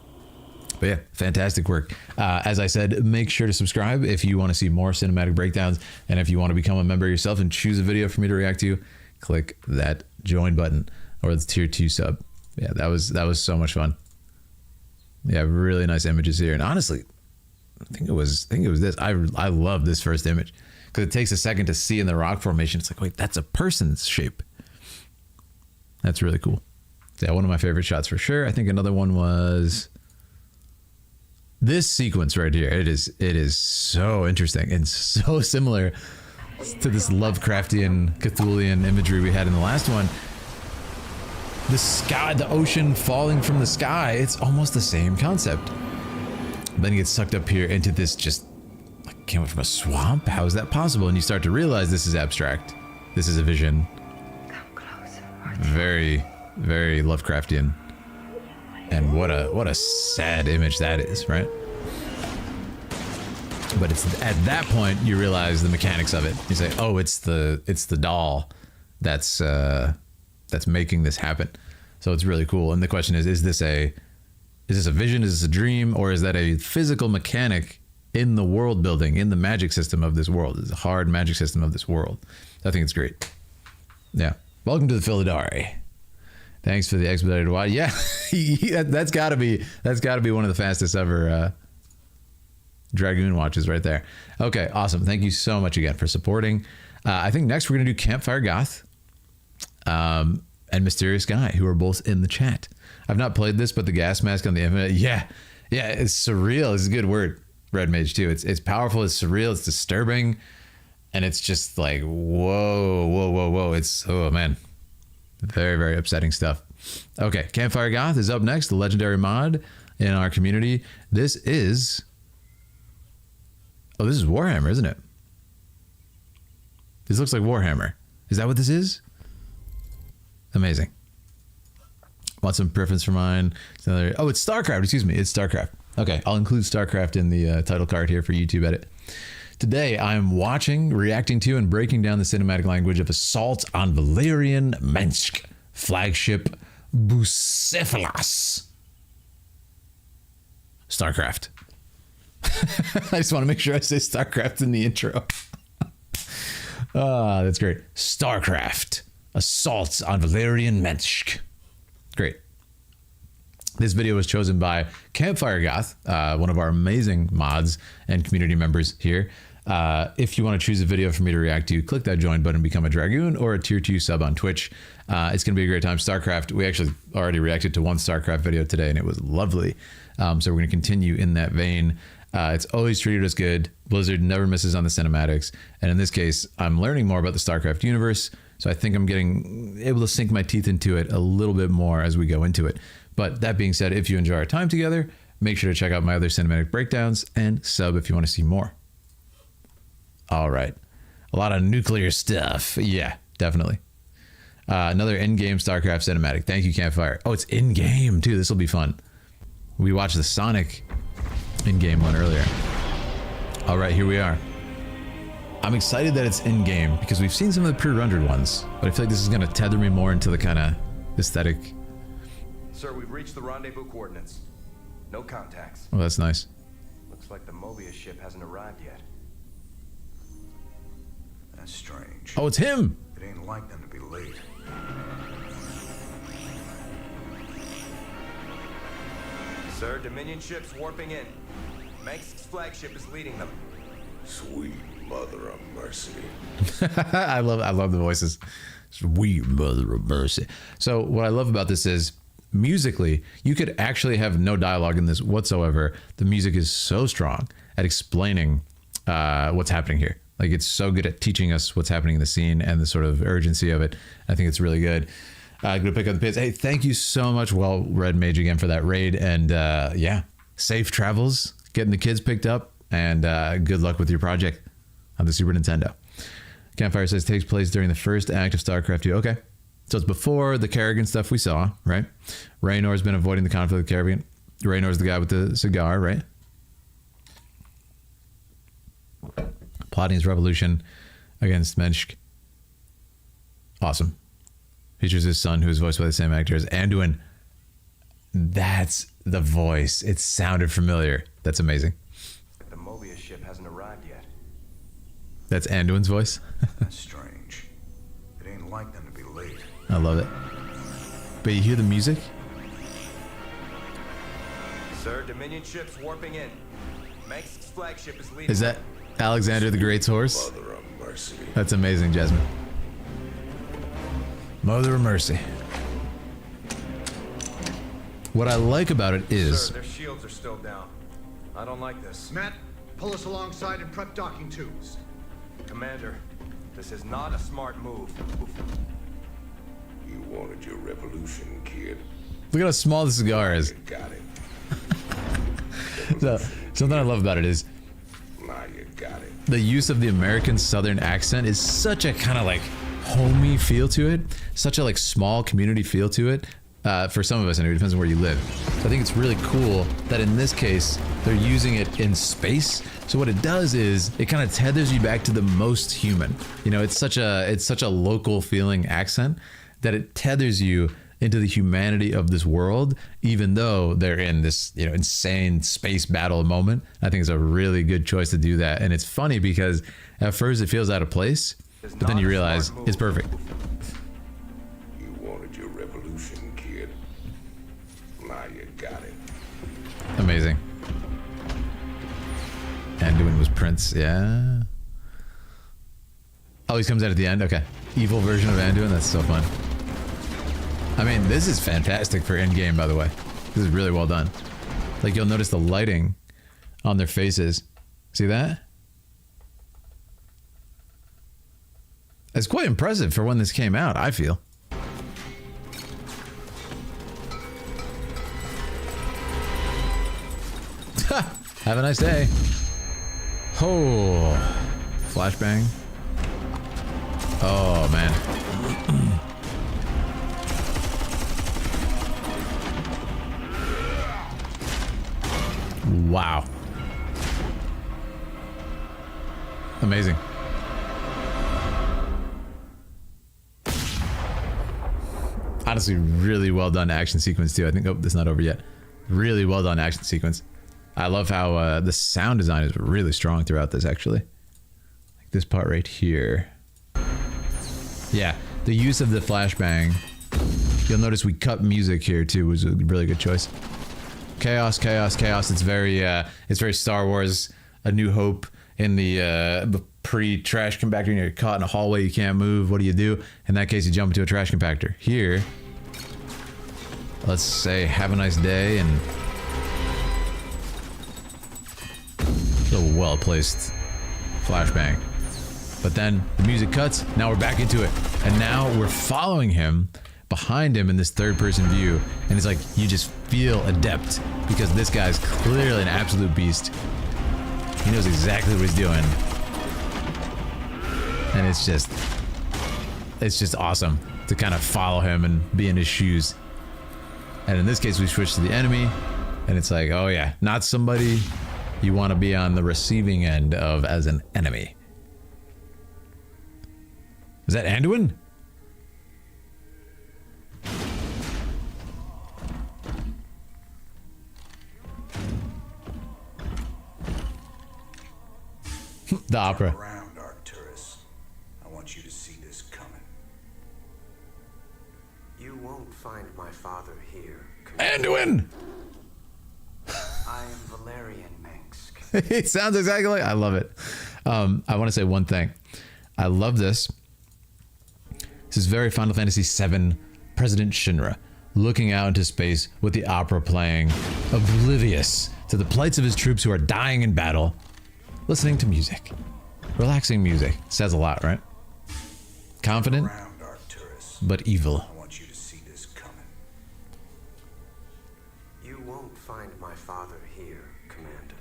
But yeah, fantastic work. As I said, make sure to subscribe if you want to see more cinematic breakdowns. And if you want to become a member yourself and choose a video for me to react to, click that join button or the tier 2 sub. Yeah, that was so much fun. Yeah, really nice images here. And honestly, I think it was this. I love this first image because it takes a second to see in the rock formation. It's like, wait, that's a person's shape. That's really cool. Yeah, one of my favorite shots for sure. I think another one was this sequence right here. It is so interesting and so similar to this Lovecraftian Cthulhian imagery we had in the last one. The sky, the ocean falling from the sky, it's almost the same concept. Then he gets sucked up here into this just like came from a swamp. How is that possible? And you start to realize this is abstract. This is a vision. Come closer. Very, very Lovecraftian. And what a sad image that is, right? But it's at that point you realize the mechanics of it. You say, "Oh, it's the doll that's making this happen." So it's really cool. And the question is this a vision? Is this a dream? Or is that a physical mechanic in the world building, in the magic system of this world? It's a hard magic system of this world. I think it's great. Yeah. Welcome to the Philidari. Thanks for the expedited watch. Yeah, that's got to be one of the fastest ever Dragoon watches right there. Okay, awesome. Thank you so much again for supporting. I think next we're going to do Campfire Goth and Mysterious Guy, who are both in the chat. I've not played this, but the gas mask on the Infinite, yeah, it's surreal. It's a good word, Red Mage, too. It's powerful, it's surreal, it's disturbing, and it's just like, whoa. It's, oh, man. Very, very upsetting stuff. Okay, Campfire Goth is up next, the legendary mod in our community. This is Warhammer, isn't it? This looks like Warhammer. Is that what this is? Amazing. Want some preference for mine? It's StarCraft. Excuse me. It's StarCraft. Okay, I'll include StarCraft in the title card here for YouTube edit. Today, I'm watching, reacting to, and breaking down the cinematic language of Assault on Valerian Mensk, flagship Bucephalus. StarCraft. I just want to make sure I say StarCraft in the intro. That's great. StarCraft. Assault on Valerian Mensk. Great. This video was chosen by Campfire Goth, one of our amazing mods and community members here. If you want to choose a video for me to react to, click that join button, become a Dragoon or a tier 2 sub on Twitch. It's going to be a great time. StarCraft, we actually already reacted to one StarCraft video today and it was lovely. So we're going to continue in that vein. It's always treated us good. Blizzard never misses on the cinematics. And in this case, I'm learning more about the StarCraft universe. So I think I'm getting able to sink my teeth into it a little bit more as we go into it. But that being said, if you enjoy our time together, make sure to check out my other cinematic breakdowns and sub if you want to see more. All right. A lot of nuclear stuff. Yeah, definitely. Another in-game StarCraft cinematic. Thank you, Campfire. Oh, it's in-game too. This will be fun. We watched the Sonic in-game one earlier. All right, here we are. I'm excited that it's in-game because we've seen some of the pre-rendered ones, but I feel like this is going to tether me more into the kind of aesthetic. Sir, we've reached the rendezvous coordinates. No contacts. Oh, that's nice. Looks like the Mobius ship hasn't arrived yet. That's strange. Oh, it's him! It ain't like them to be late. Sir, Dominion ships warping in. Mengsk's flagship is leading them. Sweet mother of mercy. I love the voices. Sweet mother of mercy. So what I love about this is musically, you could actually have no dialogue in this whatsoever. The music is so strong at explaining what's happening here. Like, it's so good at teaching us what's happening in the scene and the sort of urgency of it. I think it's really good. I'm going to pick up the pace. Hey, thank you so much, Red Mage, again for that raid. And yeah, safe travels, getting the kids picked up, and good luck with your project on the Super Nintendo. Campfire says takes place during the first act of StarCraft 2. Okay. So it's before the Kerrigan stuff we saw, right? Raynor's been avoiding the conflict with Kerrigan. Raynor's the guy with the cigar, right? Plotting his revolution against Mensk. Awesome. Features his son, who is voiced by the same actor as Anduin. That's the voice. It sounded familiar. That's amazing. The Mobius ship hasn't arrived yet. That's Anduin's voice. That's strange. It ain't like them to be late. I love it. But you hear the music? Sir, Dominion ships warping in. Mengsk's flagship is leading. Is that Alexander the Great's horse? Mother of mercy. That's amazing, Jasmine. Mother of mercy. What I like about it is... Sir, their shields are still down. I don't like this. Matt, pull us alongside and prep docking tubes. Commander, this is not a smart move. You wanted your revolution, kid. Look at how small the cigar is. You got it. So, something I love about it is Now you got it. the use of the American Southern accent is such a kind of like homey feel to it. Such a like small community feel to it. For some of us, anyway, it depends on where you live. So I think it's really cool that in this case, they're using it in space. So what it does is it kind of tethers you back to the most human. You know, it's such a local feeling accent that it tethers you into the humanity of this world, even though they're in this, you know, insane space battle moment. I think it's a really good choice to do that. And it's funny because at first it feels out of place, but then you realize it's perfect. You wanted your revolution, kid. Now you got it. Amazing. Anduin was Prince, yeah. Oh, he comes out at the end? Okay. Evil version of Anduin, that's so fun. I mean, this is fantastic for in-game, by the way. This is really well done. Like, you'll notice the lighting on their faces. See that? It's quite impressive for when this came out, I feel. Have a nice day. Oh, flashbang. Oh, man. Wow. Amazing. Honestly, really well done action sequence too. I think, oh, that's not over yet. Really well done action sequence. I love how the sound design is really strong throughout this, actually. Like this part right here. Yeah, the use of the flashbang. You'll notice we cut music here too, was a really good choice. Chaos, chaos, chaos. It's very Star Wars, A New Hope in the pre-trash compactor. You're caught in a hallway, you can't move. What do you do? In that case, you jump into a trash compactor. Here, let's say, have a nice day, and a well-placed flashbang. But then the music cuts. Now we're back into it, and now we're following him behind him in this third-person view, and it's like you just feel adept because this guy's clearly an absolute beast. He knows exactly what he's doing, and it's just awesome to kind of follow him and be in his shoes. And in this case, we switch to the enemy, and it's like, oh yeah, not somebody you want to be on the receiving end of as an enemy. Is that Anduin? The opera. Turn around, Arcturus. I want you to see this coming. You won't find my father here. Anduin! I am Valerian Mengsk. It sounds exactly like... I love it. I want to say one thing. I love this. This is very Final Fantasy VII President Shinra, looking out into space with the opera playing, oblivious to the plights of his troops who are dying in battle, listening to music. Relaxing music. Says a lot, right? Confident, Around, Arcturus. but evil. I want you to see this coming. You won't find my father here, Commander.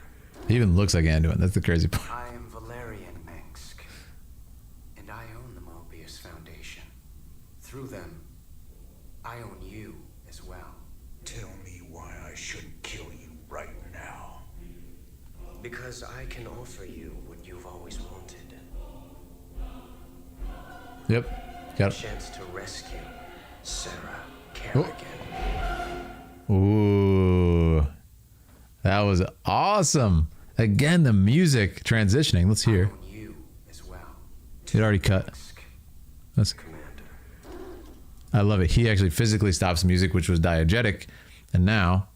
He even looks like Anduin. That's the crazy part. I am Valerian Mengsk, and I own the Mobius Foundation. Through them, I own you as well. Tell me why I shouldn't kill you right now. Because I can offer you what you've always wanted. Yep. Got A it. chance to rescue Sarah Kerrigan. Ooh. That was awesome. Again, the music transitioning. Let's hear. I own you as well. It already cut. That's, Commander. I love it. He actually physically stops music, which was diegetic. And now,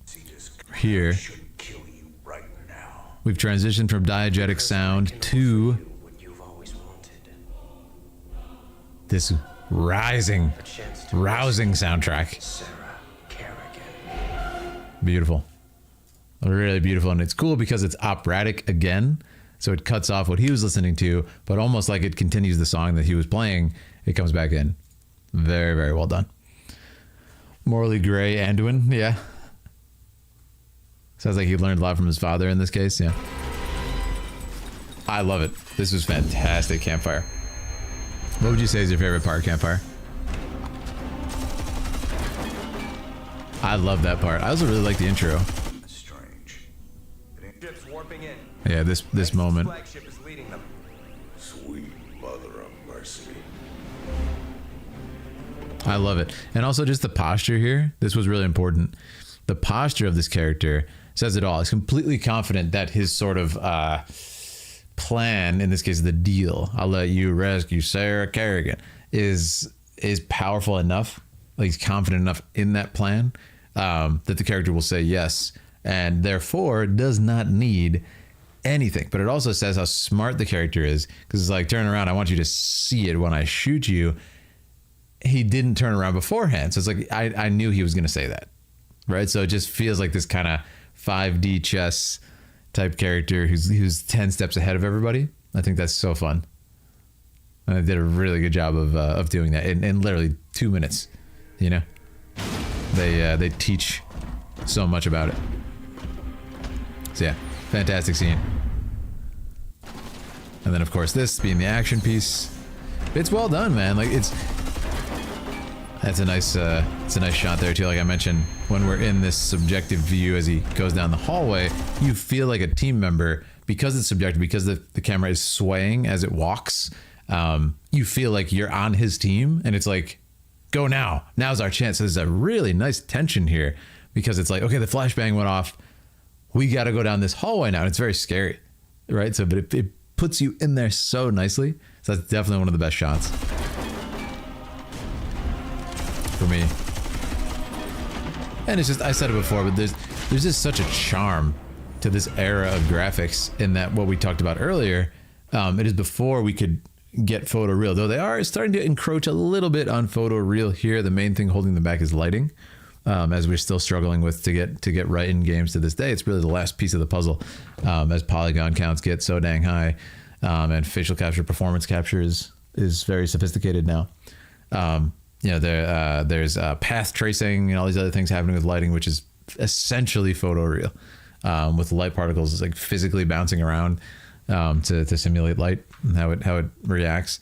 See this here, shouldn't kill you right now. we've transitioned from diegetic sound to What you've always wanted. this rousing soundtrack. Sarah Kerrigan. Beautiful. Really beautiful. And it's cool because it's operatic again. So it cuts off what he was listening to, but almost like it continues the song that he was playing. It comes back in. Very, very well done. Morally gray Anduin. Yeah. Sounds like he learned a lot from his father in this case. Yeah. I love it. This was fantastic campfire. What would you say is your favorite part of campfire? I love that part. I also really like the intro. Strange. Ships warping in. Yeah, this moment. Flagship is leading them. Sweet mother of mercy. I love it. And also just the posture here. This was really important. The posture of this character says it all. He's completely confident that his sort of plan, in this case, the deal, I'll let you rescue Sarah Kerrigan, is powerful enough. Like, he's confident enough in that plan that the character will say yes, and therefore does not need anything. But it also says how smart the character is, because it's like, turn around, I want you to see it when I shoot you. He didn't turn around beforehand, so it's like I knew he was going to say that, right? So it just feels like this kind of 5D chess type character who's 10 steps ahead of everybody. I think that's so fun, and I did a really good job of doing that in literally 2 minutes. You know, they teach so much about it. So yeah, fantastic scene. And then of course this being the action piece, it's well done, man. Like it's a nice shot there too. Like I mentioned, when we're in this subjective view as he goes down the hallway, you feel like a team member because it's subjective, because the camera is swaying as it walks. You feel like you're on his team, and it's like, go now. Now's our chance. So there's a really nice tension here, because it's like, okay, the flashbang went off. We got to go down this hallway now. And it's very scary, right? So, but it puts you in there so nicely. So that's definitely one of the best shots for me. And it's just, I said it before, but there's just such a charm to this era of graphics, in that what we talked about earlier, it is before we could get photoreal, though they are starting to encroach a little bit on photoreal here. The main thing holding them back is lighting, as we're still struggling with to get right in games to this day. It's really the last piece of the puzzle, as polygon counts get so dang high, and facial capture, performance capture is very sophisticated now. You know, there's path tracing and all these other things happening with lighting, which is essentially photoreal, with light particles like physically bouncing around to simulate light and how it reacts.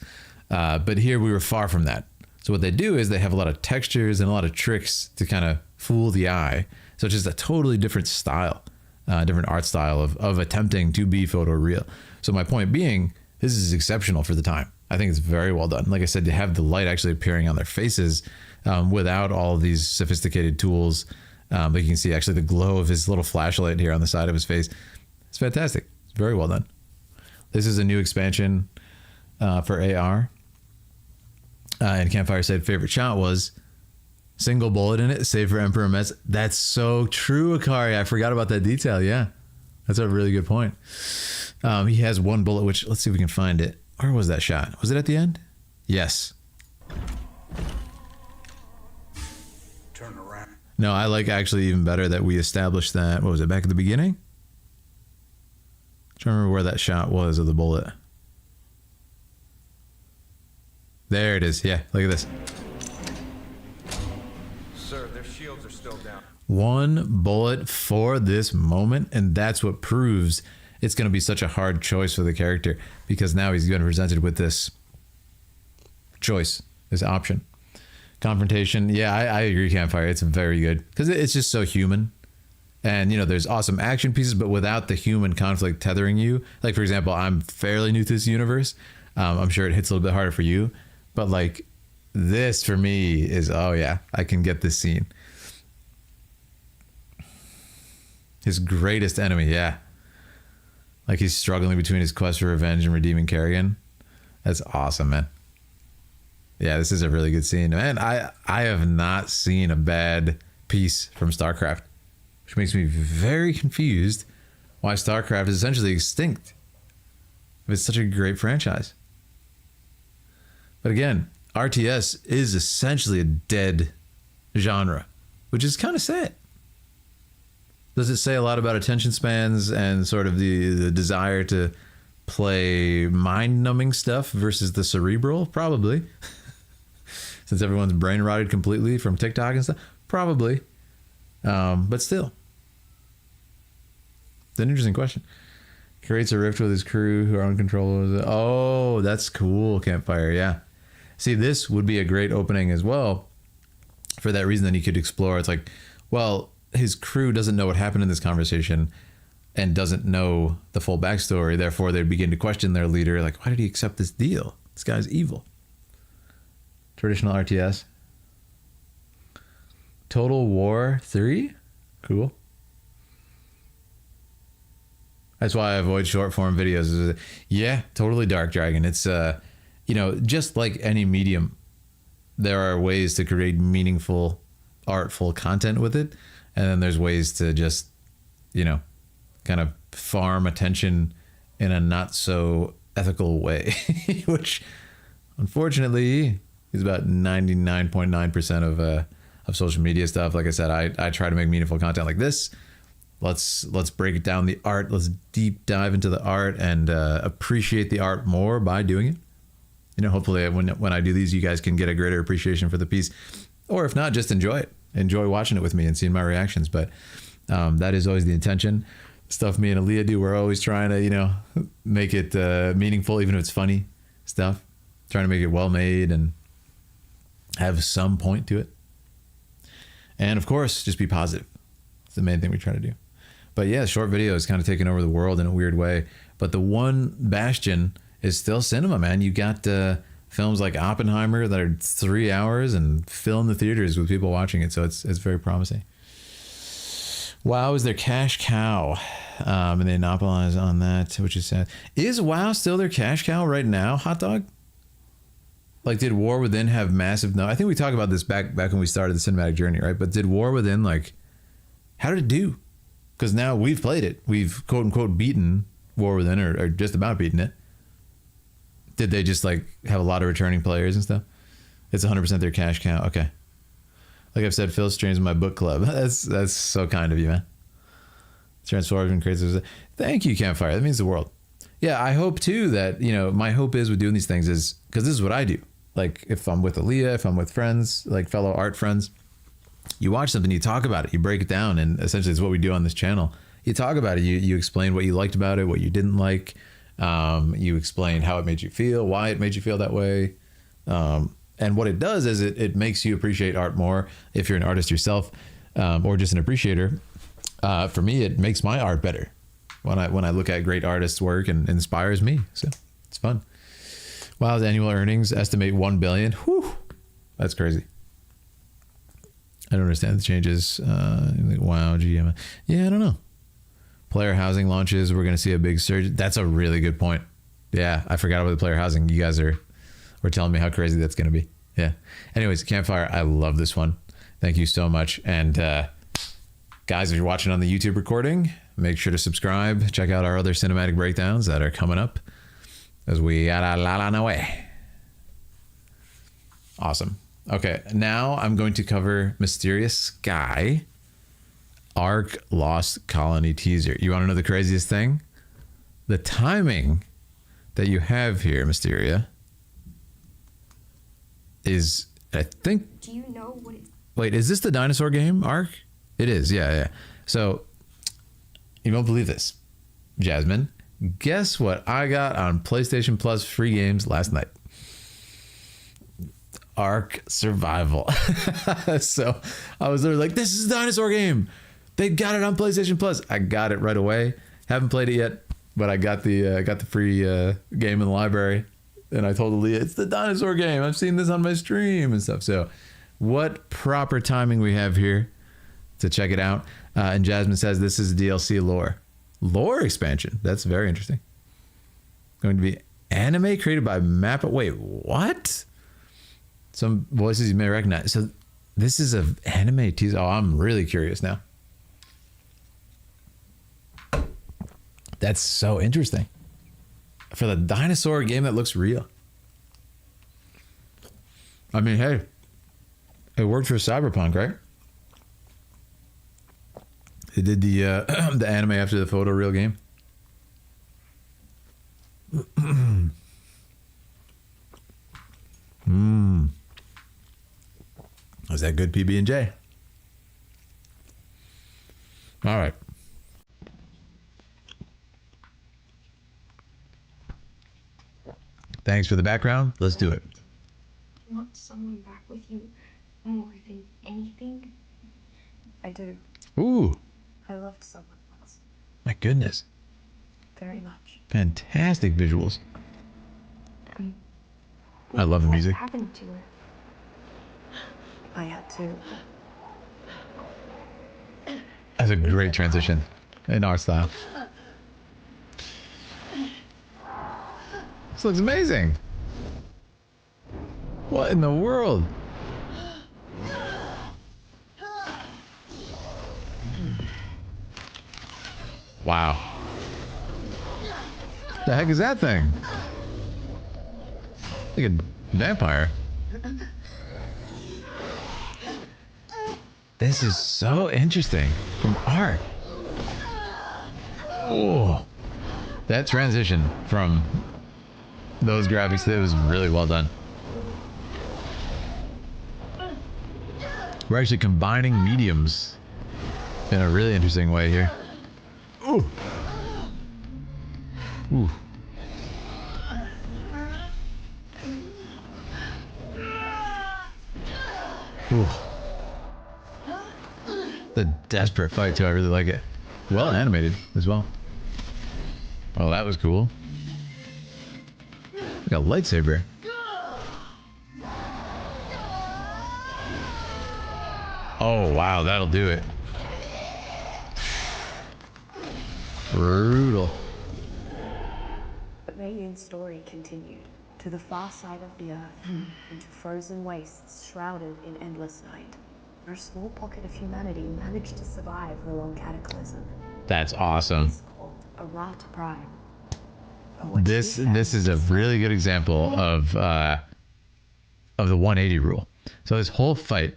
But here we were far from that. So what they do is they have a lot of textures and a lot of tricks to kind of fool the eye. So it's just a totally different style, different art style of attempting to be photoreal. So my point being, this is exceptional for the time. I think it's very well done. Like I said, to have the light actually appearing on their faces without all of these sophisticated tools. But you can see actually the glow of his little flashlight here on the side of his face. It's fantastic. It's very well done. This is a new expansion for AR. And Campfire said favorite shot was single bullet in it, save for Emperor Mess. That's so true, Akari. I forgot about that detail. Yeah, that's a really good point. He has one bullet, which let's see if we can find it. Where was that shot? Was it at the end? Yes. Turn around. No, I like actually even better that we established that. What was it, back at the beginning? I'm trying to remember where that shot was of the bullet. There it is. Yeah, look at this. Sir, their shields are still down. One bullet for this moment, and that's what proves it's going to be such a hard choice for the character, because now he's going to be presented with this choice, this option. Confrontation. Yeah, I agree, Campfire. It's very good because it's just so human. And, you know, there's awesome action pieces, but without the human conflict tethering you. Like, for example, I'm fairly new to this universe. I'm sure it hits a little bit harder for you. But, like, this for me is, oh, yeah, I can get this scene. His greatest enemy, yeah. Like, he's struggling between his quest for revenge and redeeming Kerrigan. That's awesome, man. Yeah, this is a really good scene. Man, I have not seen a bad piece from StarCraft, which makes me very confused why StarCraft is essentially extinct if it's such a great franchise. But again, RTS is essentially a dead genre, which is kind of sad. Does it say a lot about attention spans and sort of the desire to play mind-numbing stuff versus the cerebral? Probably. Since everyone's brain rotted completely from TikTok and stuff? Probably. But still. It's an interesting question. Creates a rift with his crew who are uncontrollable. Oh, that's cool, Campfire. Yeah. See, this would be a great opening as well. For that reason, then you could explore. It's like, well, his crew doesn't know what happened in this conversation and doesn't know the full backstory. Therefore, they begin to question their leader. Like, why did he accept this deal? This guy's evil. Traditional RTS. Total War 3? Cool. That's why I avoid short form videos. Yeah, totally Dark Dragon. It's, you know, just like any medium, there are ways to create meaningful, artful content with it. And then there's ways to just, you know, kind of farm attention in a not so ethical way, which unfortunately is about 99.9% of social media stuff. Like I said, I try to make meaningful content like this. Let's break down the art. Let's deep dive into the art and appreciate the art more by doing it. You know, hopefully when I do these, you guys can get a greater appreciation for the piece, or if not, just enjoy it. Enjoy watching it with me and seeing my reactions. But that is always the intention. Stuff me and Aaliyah do, we're always trying to, you know, make it meaningful, even if it's funny stuff. Trying to make it well made and have some point to it. And of course, just be positive. It's the main thing we try to do. But yeah, short video is kind of taking over the world in a weird way. But the one bastion is still cinema, man. You got films like Oppenheimer that are 3 hours and fill in the theaters with people watching it. So it's very promising. WoW is their cash cow. And they monopolize on that, which is sad. Is WoW still their cash cow right now, Hot Dog? Like, did War Within have massive... No, I think we talked about this back when we started the cinematic journey, right? But did War Within, like... How did it do? Because now we've played it. We've, quote-unquote, beaten War Within, or just about beaten it. Did they just, like, have a lot of returning players and stuff? It's 100% their cash cow. Okay. Like I've said, Phil streams my book club. That's so kind of you, man. Transformers and crazy. Thank you, Campfire. That means the world. Yeah, I hope, too, that, you know, my hope is with doing these things is... Because this is what I do. Like, if I'm with Aaliyah, if I'm with friends, like fellow art friends, you watch something, you talk about it, you break it down, and essentially it's what we do on this channel. You talk about it, you explain what you liked about it, what you didn't like, you explain how it made you feel, why it made you feel that way, and what it does is it makes you appreciate art more if you're an artist yourself, or just an appreciator. For me, it makes my art better when I look at great artists' work and inspires me. So it's fun. WoW's annual earnings estimate 1 billion. Whew, that's crazy. I don't understand the changes. WoW, GM. Yeah, I don't know. Player housing launches. We're going to see a big surge. That's a really good point. Yeah, I forgot about the player housing. You guys were telling me how crazy that's going to be. Yeah. Anyways, Campfire, I love this one. Thank you so much. And guys, if you're watching on the YouTube recording, make sure to subscribe. Check out our other cinematic breakdowns that are coming up as we got a lot on the way. Awesome. Okay, now I'm going to cover Mysterious Sky Ark Lost Colony teaser. You want to know the craziest thing? The timing that you have here, Mysteria, is, I think... Do you know what it's... Wait, is this the dinosaur game, Ark? It is, yeah. So, you won't believe this, Jasmine. Guess what I got on PlayStation Plus free games last night? Ark Survival. So I was literally like, this is a dinosaur game. They got it on PlayStation Plus. I got it right away. Haven't played it yet, but I got the free game in the library. And I told Aaliyah, it's the dinosaur game. I've seen this on my stream and stuff. So what proper timing we have here to check it out. And Jasmine says this is DLC lore expansion. That's very interesting. Going to be anime created by Mappa. Wait, what? Some voices you may recognize. So this is an anime teaser. Oh, I'm really curious now. That's so interesting. For the dinosaur game that looks real. I mean, hey, it worked for Cyberpunk, right? They did the the anime after the photoreal game. Was that good PB&J? All right. Thanks for the background. Let's do it. You want someone back with you more than anything? I do. Ooh, I loved someone once. my goodness. Very much. Fantastic visuals. I love the music. What happened to her? I had to. That's a great transition in our style. This looks amazing. What in the world? Wow. The heck is that thing? Like a vampire. This is so interesting from art. Oh, that transition from those graphics, that was really well done. We're actually combining mediums in a really interesting way here. Ooh. Ooh. Ooh. The desperate fight too, I really like it. Well animated as well. Oh, that was cool. Like a lightsaber. Oh wow, that'll do it. Brutal. But Mayun's story continued to the far side of the earth, into frozen wastes shrouded in endless night, where a small pocket of humanity managed to survive the long cataclysm. That's awesome. It's called a Rat Prime. This is a really good example of the 180 rule. So this whole fight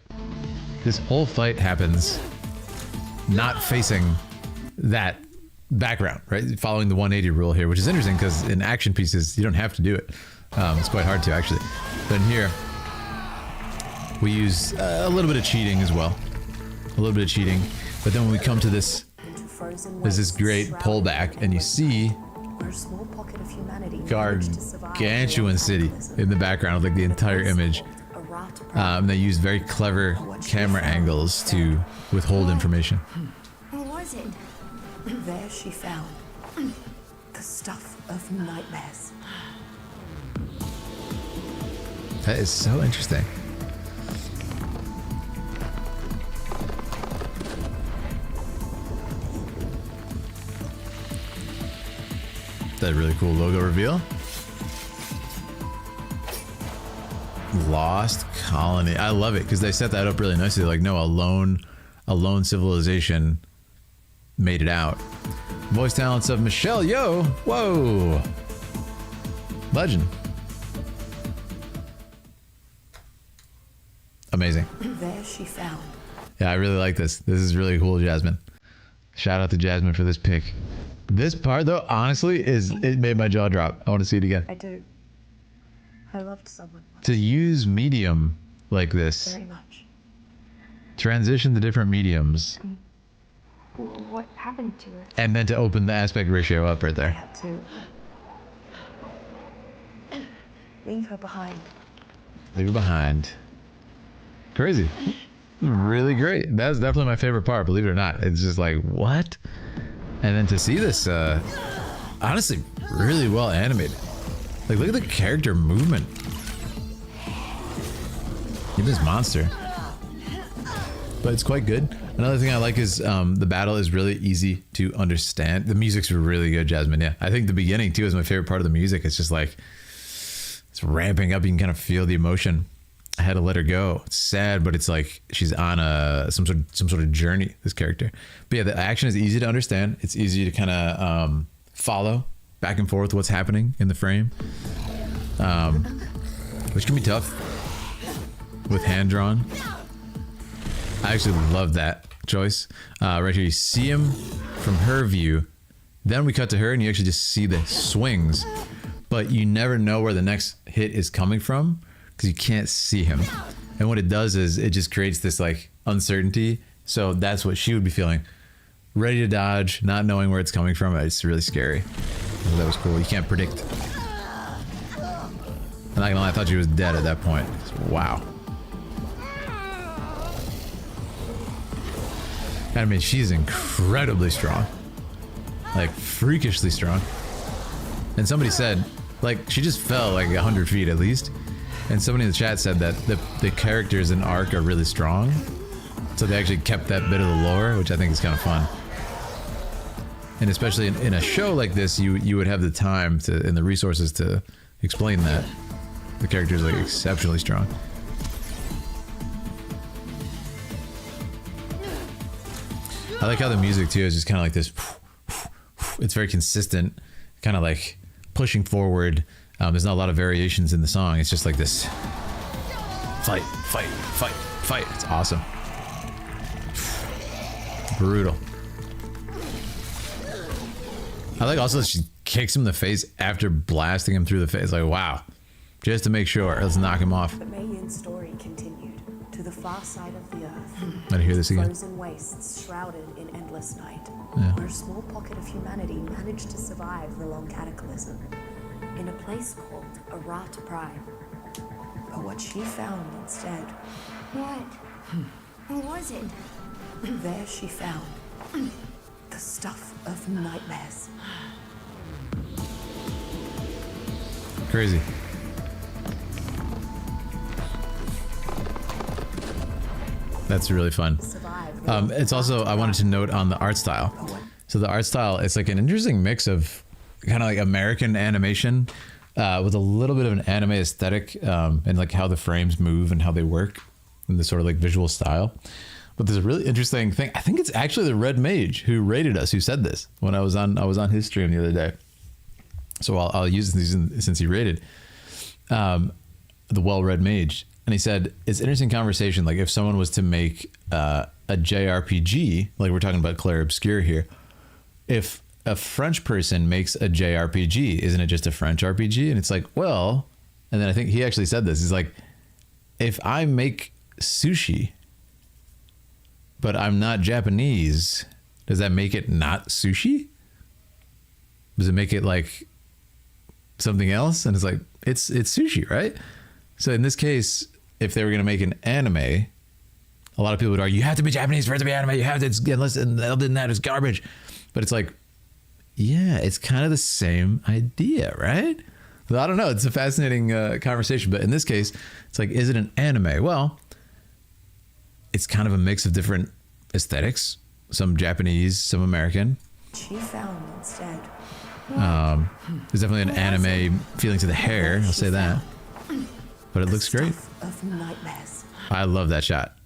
happens not facing that background, right? Following the 180 rule here, which is interesting because in action pieces you don't have to do it. It's quite hard to actually. But in here, we use a little bit of cheating as well, a little bit of cheating. But then when we come to this, there's this great pullback, and you see gargantuan city in the background, like the entire image. They use very clever camera angles to withhold information. What was it? There she found the stuff of nightmares. That is so interesting. That really cool logo reveal. Lost Colony. I love it because they set that up really nicely. Like, no, a lone civilization made it out. Voice talents of Michelle Yeoh. Whoa. Legend. Amazing. There she found. Yeah, I really like this. This is really cool, Jasmine. Shout out to Jasmine for this pick. This part, though, honestly, it made my jaw drop. I want to see it again. I do. I loved someone once. To use medium like this, Very much. transition to different mediums, What happened to her? and then to open the aspect ratio up right I there. had to leave her behind. Leave it behind. Crazy. Really great. That's definitely my favorite part, believe it or not. It's just like, what? And then to see this, honestly, really well animated. Like, look at the character movement. Look at this monster. But it's quite good. Another thing I like is the battle is really easy to understand. The music's really good, Jasmine. Yeah, I think the beginning too is my favorite part of the music. It's just like, it's ramping up. You can kind of feel the emotion. I had to let her go. It's sad, but it's like she's on some sort of journey, this character. But yeah, the action is easy to understand. It's easy to kind of follow back and forth what's happening in the frame, which can be tough with hand drawn. I actually love that choice. Right here, you see him from her view. Then we cut to her and you actually just see the swings, but you never know where the next hit is coming from because you can't see him. And what it does is it just creates this like uncertainty. So that's what she would be feeling. Ready to dodge, not knowing where it's coming from. It's really scary. That was cool. You can't predict. I'm not gonna lie, I thought she was dead at that point. Wow. I mean, she's incredibly strong. Like, freakishly strong. And somebody said, like, she just fell like 100 feet at least. And somebody in the chat said that the characters in Ark are really strong. So they actually kept that bit of the lore, which I think is kind of fun. And especially in a show like this, you would have the time to and the resources to explain that. The characters are like exceptionally strong. I like how the music too is just kind of like this. It's very consistent, kind of like pushing forward. There's not a lot of variations in the song. It's just like this. Fight, fight, fight, fight. It's awesome. Brutal. I like also that she kicks him in the face after blasting him through the face. Like, wow. Just to make sure. Let's knock him off. The Mayan story continued to the far side of the earth. Let me hear this again. Frozen wastes shrouded in endless night, where a small pocket of humanity managed to survive the long cataclysm. In a place called Arat Prime. But what she found instead... What? What was it? There she found the stuff of nightmares. Crazy. That's really fun. It's also, I wanted to note on the art style. So the art style, it's like an interesting mix of kind of like American animation with a little bit of an anime aesthetic and like how the frames move and how they work and the sort of like visual style. But there's a really interesting thing. I think it's actually the Red Mage who rated us, who said this when I was on his stream the other day. So I'll use these since he rated the Well-Read Mage. And he said, it's an interesting conversation. Like if someone was to make a JRPG, like we're talking about Clair Obscur here, if a French person makes a JRPG, isn't it just a French RPG? And it's like, well, and then I think he actually said this. He's like, if I make sushi, but I'm not Japanese, does that make it not sushi? Does it make it like something else? And it's like, it's sushi, right? So in this case, if they were going to make an anime, a lot of people would argue, you have to be Japanese for it to be anime. You have to, unless other than that, it's garbage. But it's like, yeah, it's kind of the same idea, right? Well, I don't know. It's a fascinating conversation. But in this case, it's like, is it an anime? Well, it's kind of a mix of different aesthetics. Some Japanese, some American. She found instead. There's definitely an anime feeling to the hair. I'll say that. But it looks great. Of nightmares. I love that shot.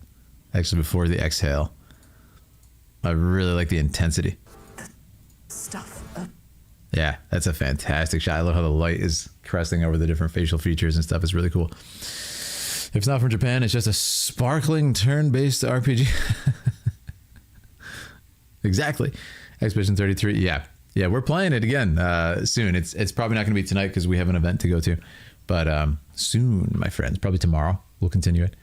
Actually, before the exhale. I really like the intensity. Stuff of... Yeah, that's a fantastic shot. I love how the light is cresting over the different facial features and stuff. It's really cool. If it's not from Japan, it's just a sparkling turn-based RPG. Exactly. Expedition 33. Yeah. Yeah, we're playing it again soon. It's probably not going to be tonight because we have an event to go to. But soon, my friends, probably tomorrow, we'll continue it.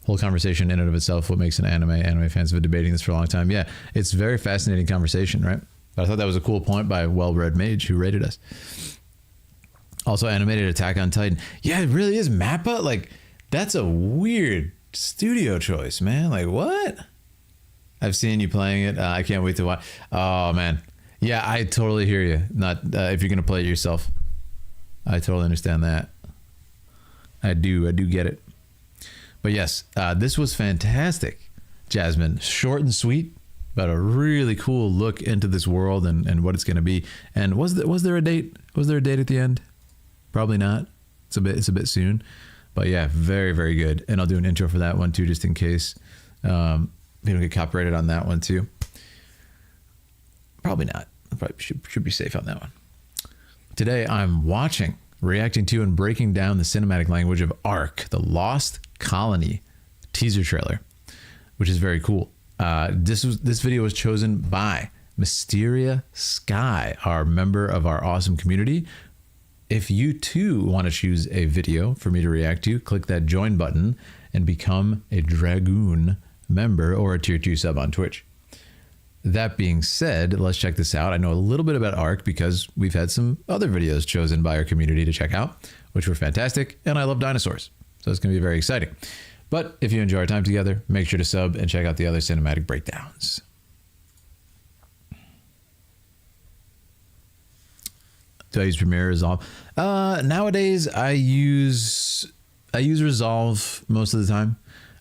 Whole conversation in and of itself, what makes an anime. Anime fans have been debating this for a long time. Yeah, it's a very fascinating conversation, right? But I thought that was a cool point by Well-Read Mage, who rated us. Also animated Attack on Titan. Yeah, it really is. Mappa? Like, that's a weird studio choice, man. Like, what? I've seen you playing it. I can't wait to watch. Oh, man. Yeah, I totally hear you. Not if you're going to play it yourself. I totally understand that. I do get it. But yes, this was fantastic, Jasmine. Short and sweet, but a really cool look into this world and what it's going to be. And was there a date? Was there a date at the end? Probably not. It's a bit soon. But yeah, very, very good. And I'll do an intro for that one too, just in case we don't get copyrighted on that one too. Probably not. I probably should be safe on that one. Today I'm watching, reacting to, and breaking down the cinematic language of Ark, the Lost Colony teaser trailer, which is very cool. This video was chosen by Mysteria Sky, our member of our awesome community. If you too want to choose a video for me to react to, click that join button and become a Dragoon member or a tier 2 sub on Twitch. That being said, let's check this out. I know a little bit about Ark because we've had some other videos chosen by our community to check out, which were fantastic, and I love dinosaurs, so it's going to be very exciting. But if you enjoy our time together, make sure to sub and check out the other cinematic breakdowns. Do I use Premiere, Resolve? Nowadays, I use Resolve most of the time.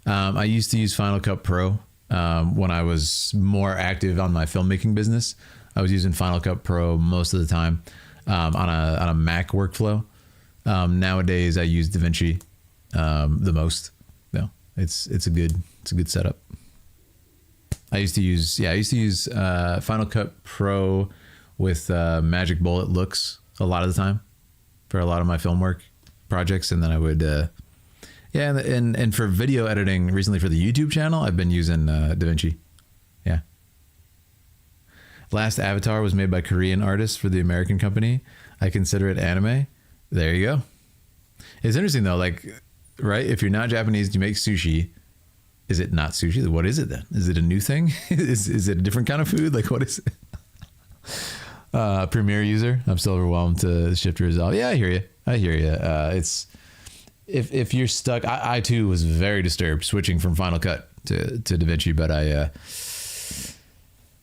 I used to use Final Cut Pro when I was more active on my filmmaking business. I was using Final Cut Pro most of the time on a Mac workflow. Nowadays, I use DaVinci the most. No, it's a good setup. I used to use Final Cut Pro with Magic Bullet looks a lot of the time for a lot of my film work projects, and then I would and for video editing recently for the YouTube channel, I've been using DaVinci. Yeah. Last Avatar was made by Korean artists for the American company. I consider it anime. There you go. It's interesting though, like, right? If you're not Japanese, you make sushi. Is it not sushi? What is it then? Is it a new thing? is it a different kind of food? Like, what is it? Premiere user. I'm still overwhelmed to shift to Resolve. Yeah, I hear you. It's if you're stuck. I too was very disturbed switching from Final Cut to DaVinci, but I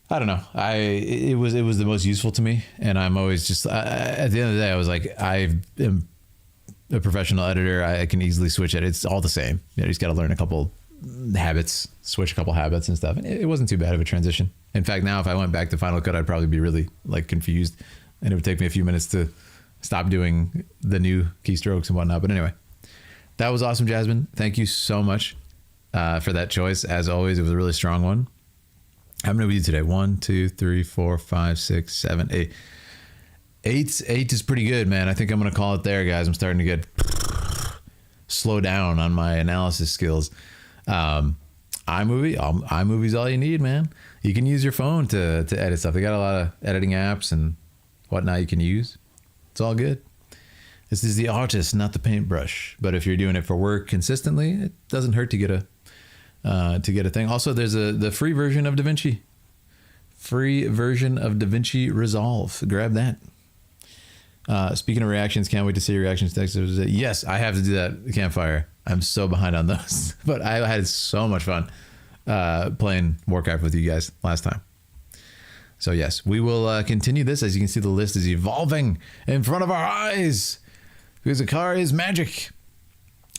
don't know. It was the most useful to me, and I'm always just at the end of the day, I was like, I am a professional editor. I can easily switch it. It's all the same. You just got to learn a couple habits, switch a couple habits and stuff, and it wasn't too bad of a transition. In fact, now if I went back to Final Cut, I'd probably be really like confused, and it would take me a few minutes to stop doing the new keystrokes and whatnot. But anyway, that was awesome, Jasmine. Thank you so much for that choice. As always, it was a really strong one. How many we do today? 1, 2, 3, 4, 5, 6, 7, 8. Eight is pretty good, man. I think I'm gonna call it there, guys. I'm starting to get slow down on my analysis skills. iMovie's all you need, man. You can use your phone to edit stuff. They got a lot of editing apps and whatnot you can use. It's all good. This is the artist, not the paintbrush. But if you're doing it for work consistently, it doesn't hurt to get a thing. Also, there's the free version of DaVinci. Free version of DaVinci Resolve. Grab that. Speaking of reactions, can't wait to see your reactions next. Yes, I have to do that campfire. I'm so behind on those, but I had so much fun playing Warcraft with you guys last time. So yes, we will continue this. As you can see, the list is evolving in front of our eyes because the car is magic.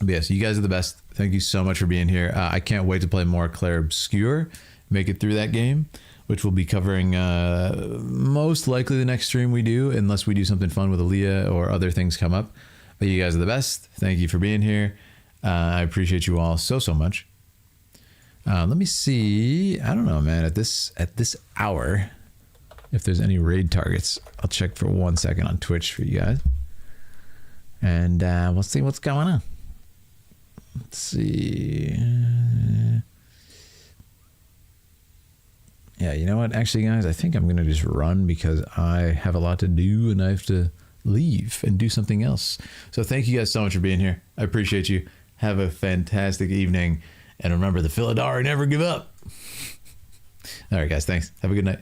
But yes, you guys are the best. Thank you so much for being here. I can't wait to play more Clair Obscur, make it through that game, which we'll be covering most likely the next stream we do, unless we do something fun with Aaliyah or other things come up. But you guys are the best. Thank you for being here. I appreciate you all so much. Let me see. I don't know, man. At this hour, if there's any raid targets, I'll check for 1 second on Twitch for you guys, and we'll see what's going on. Let's see. Yeah, you know what? Actually, guys, I think I'm going to just run because I have a lot to do and I have to leave and do something else. So thank you guys so much for being here. I appreciate you. Have a fantastic evening. And remember, the Philidari never give up. All right, guys. Thanks. Have a good night.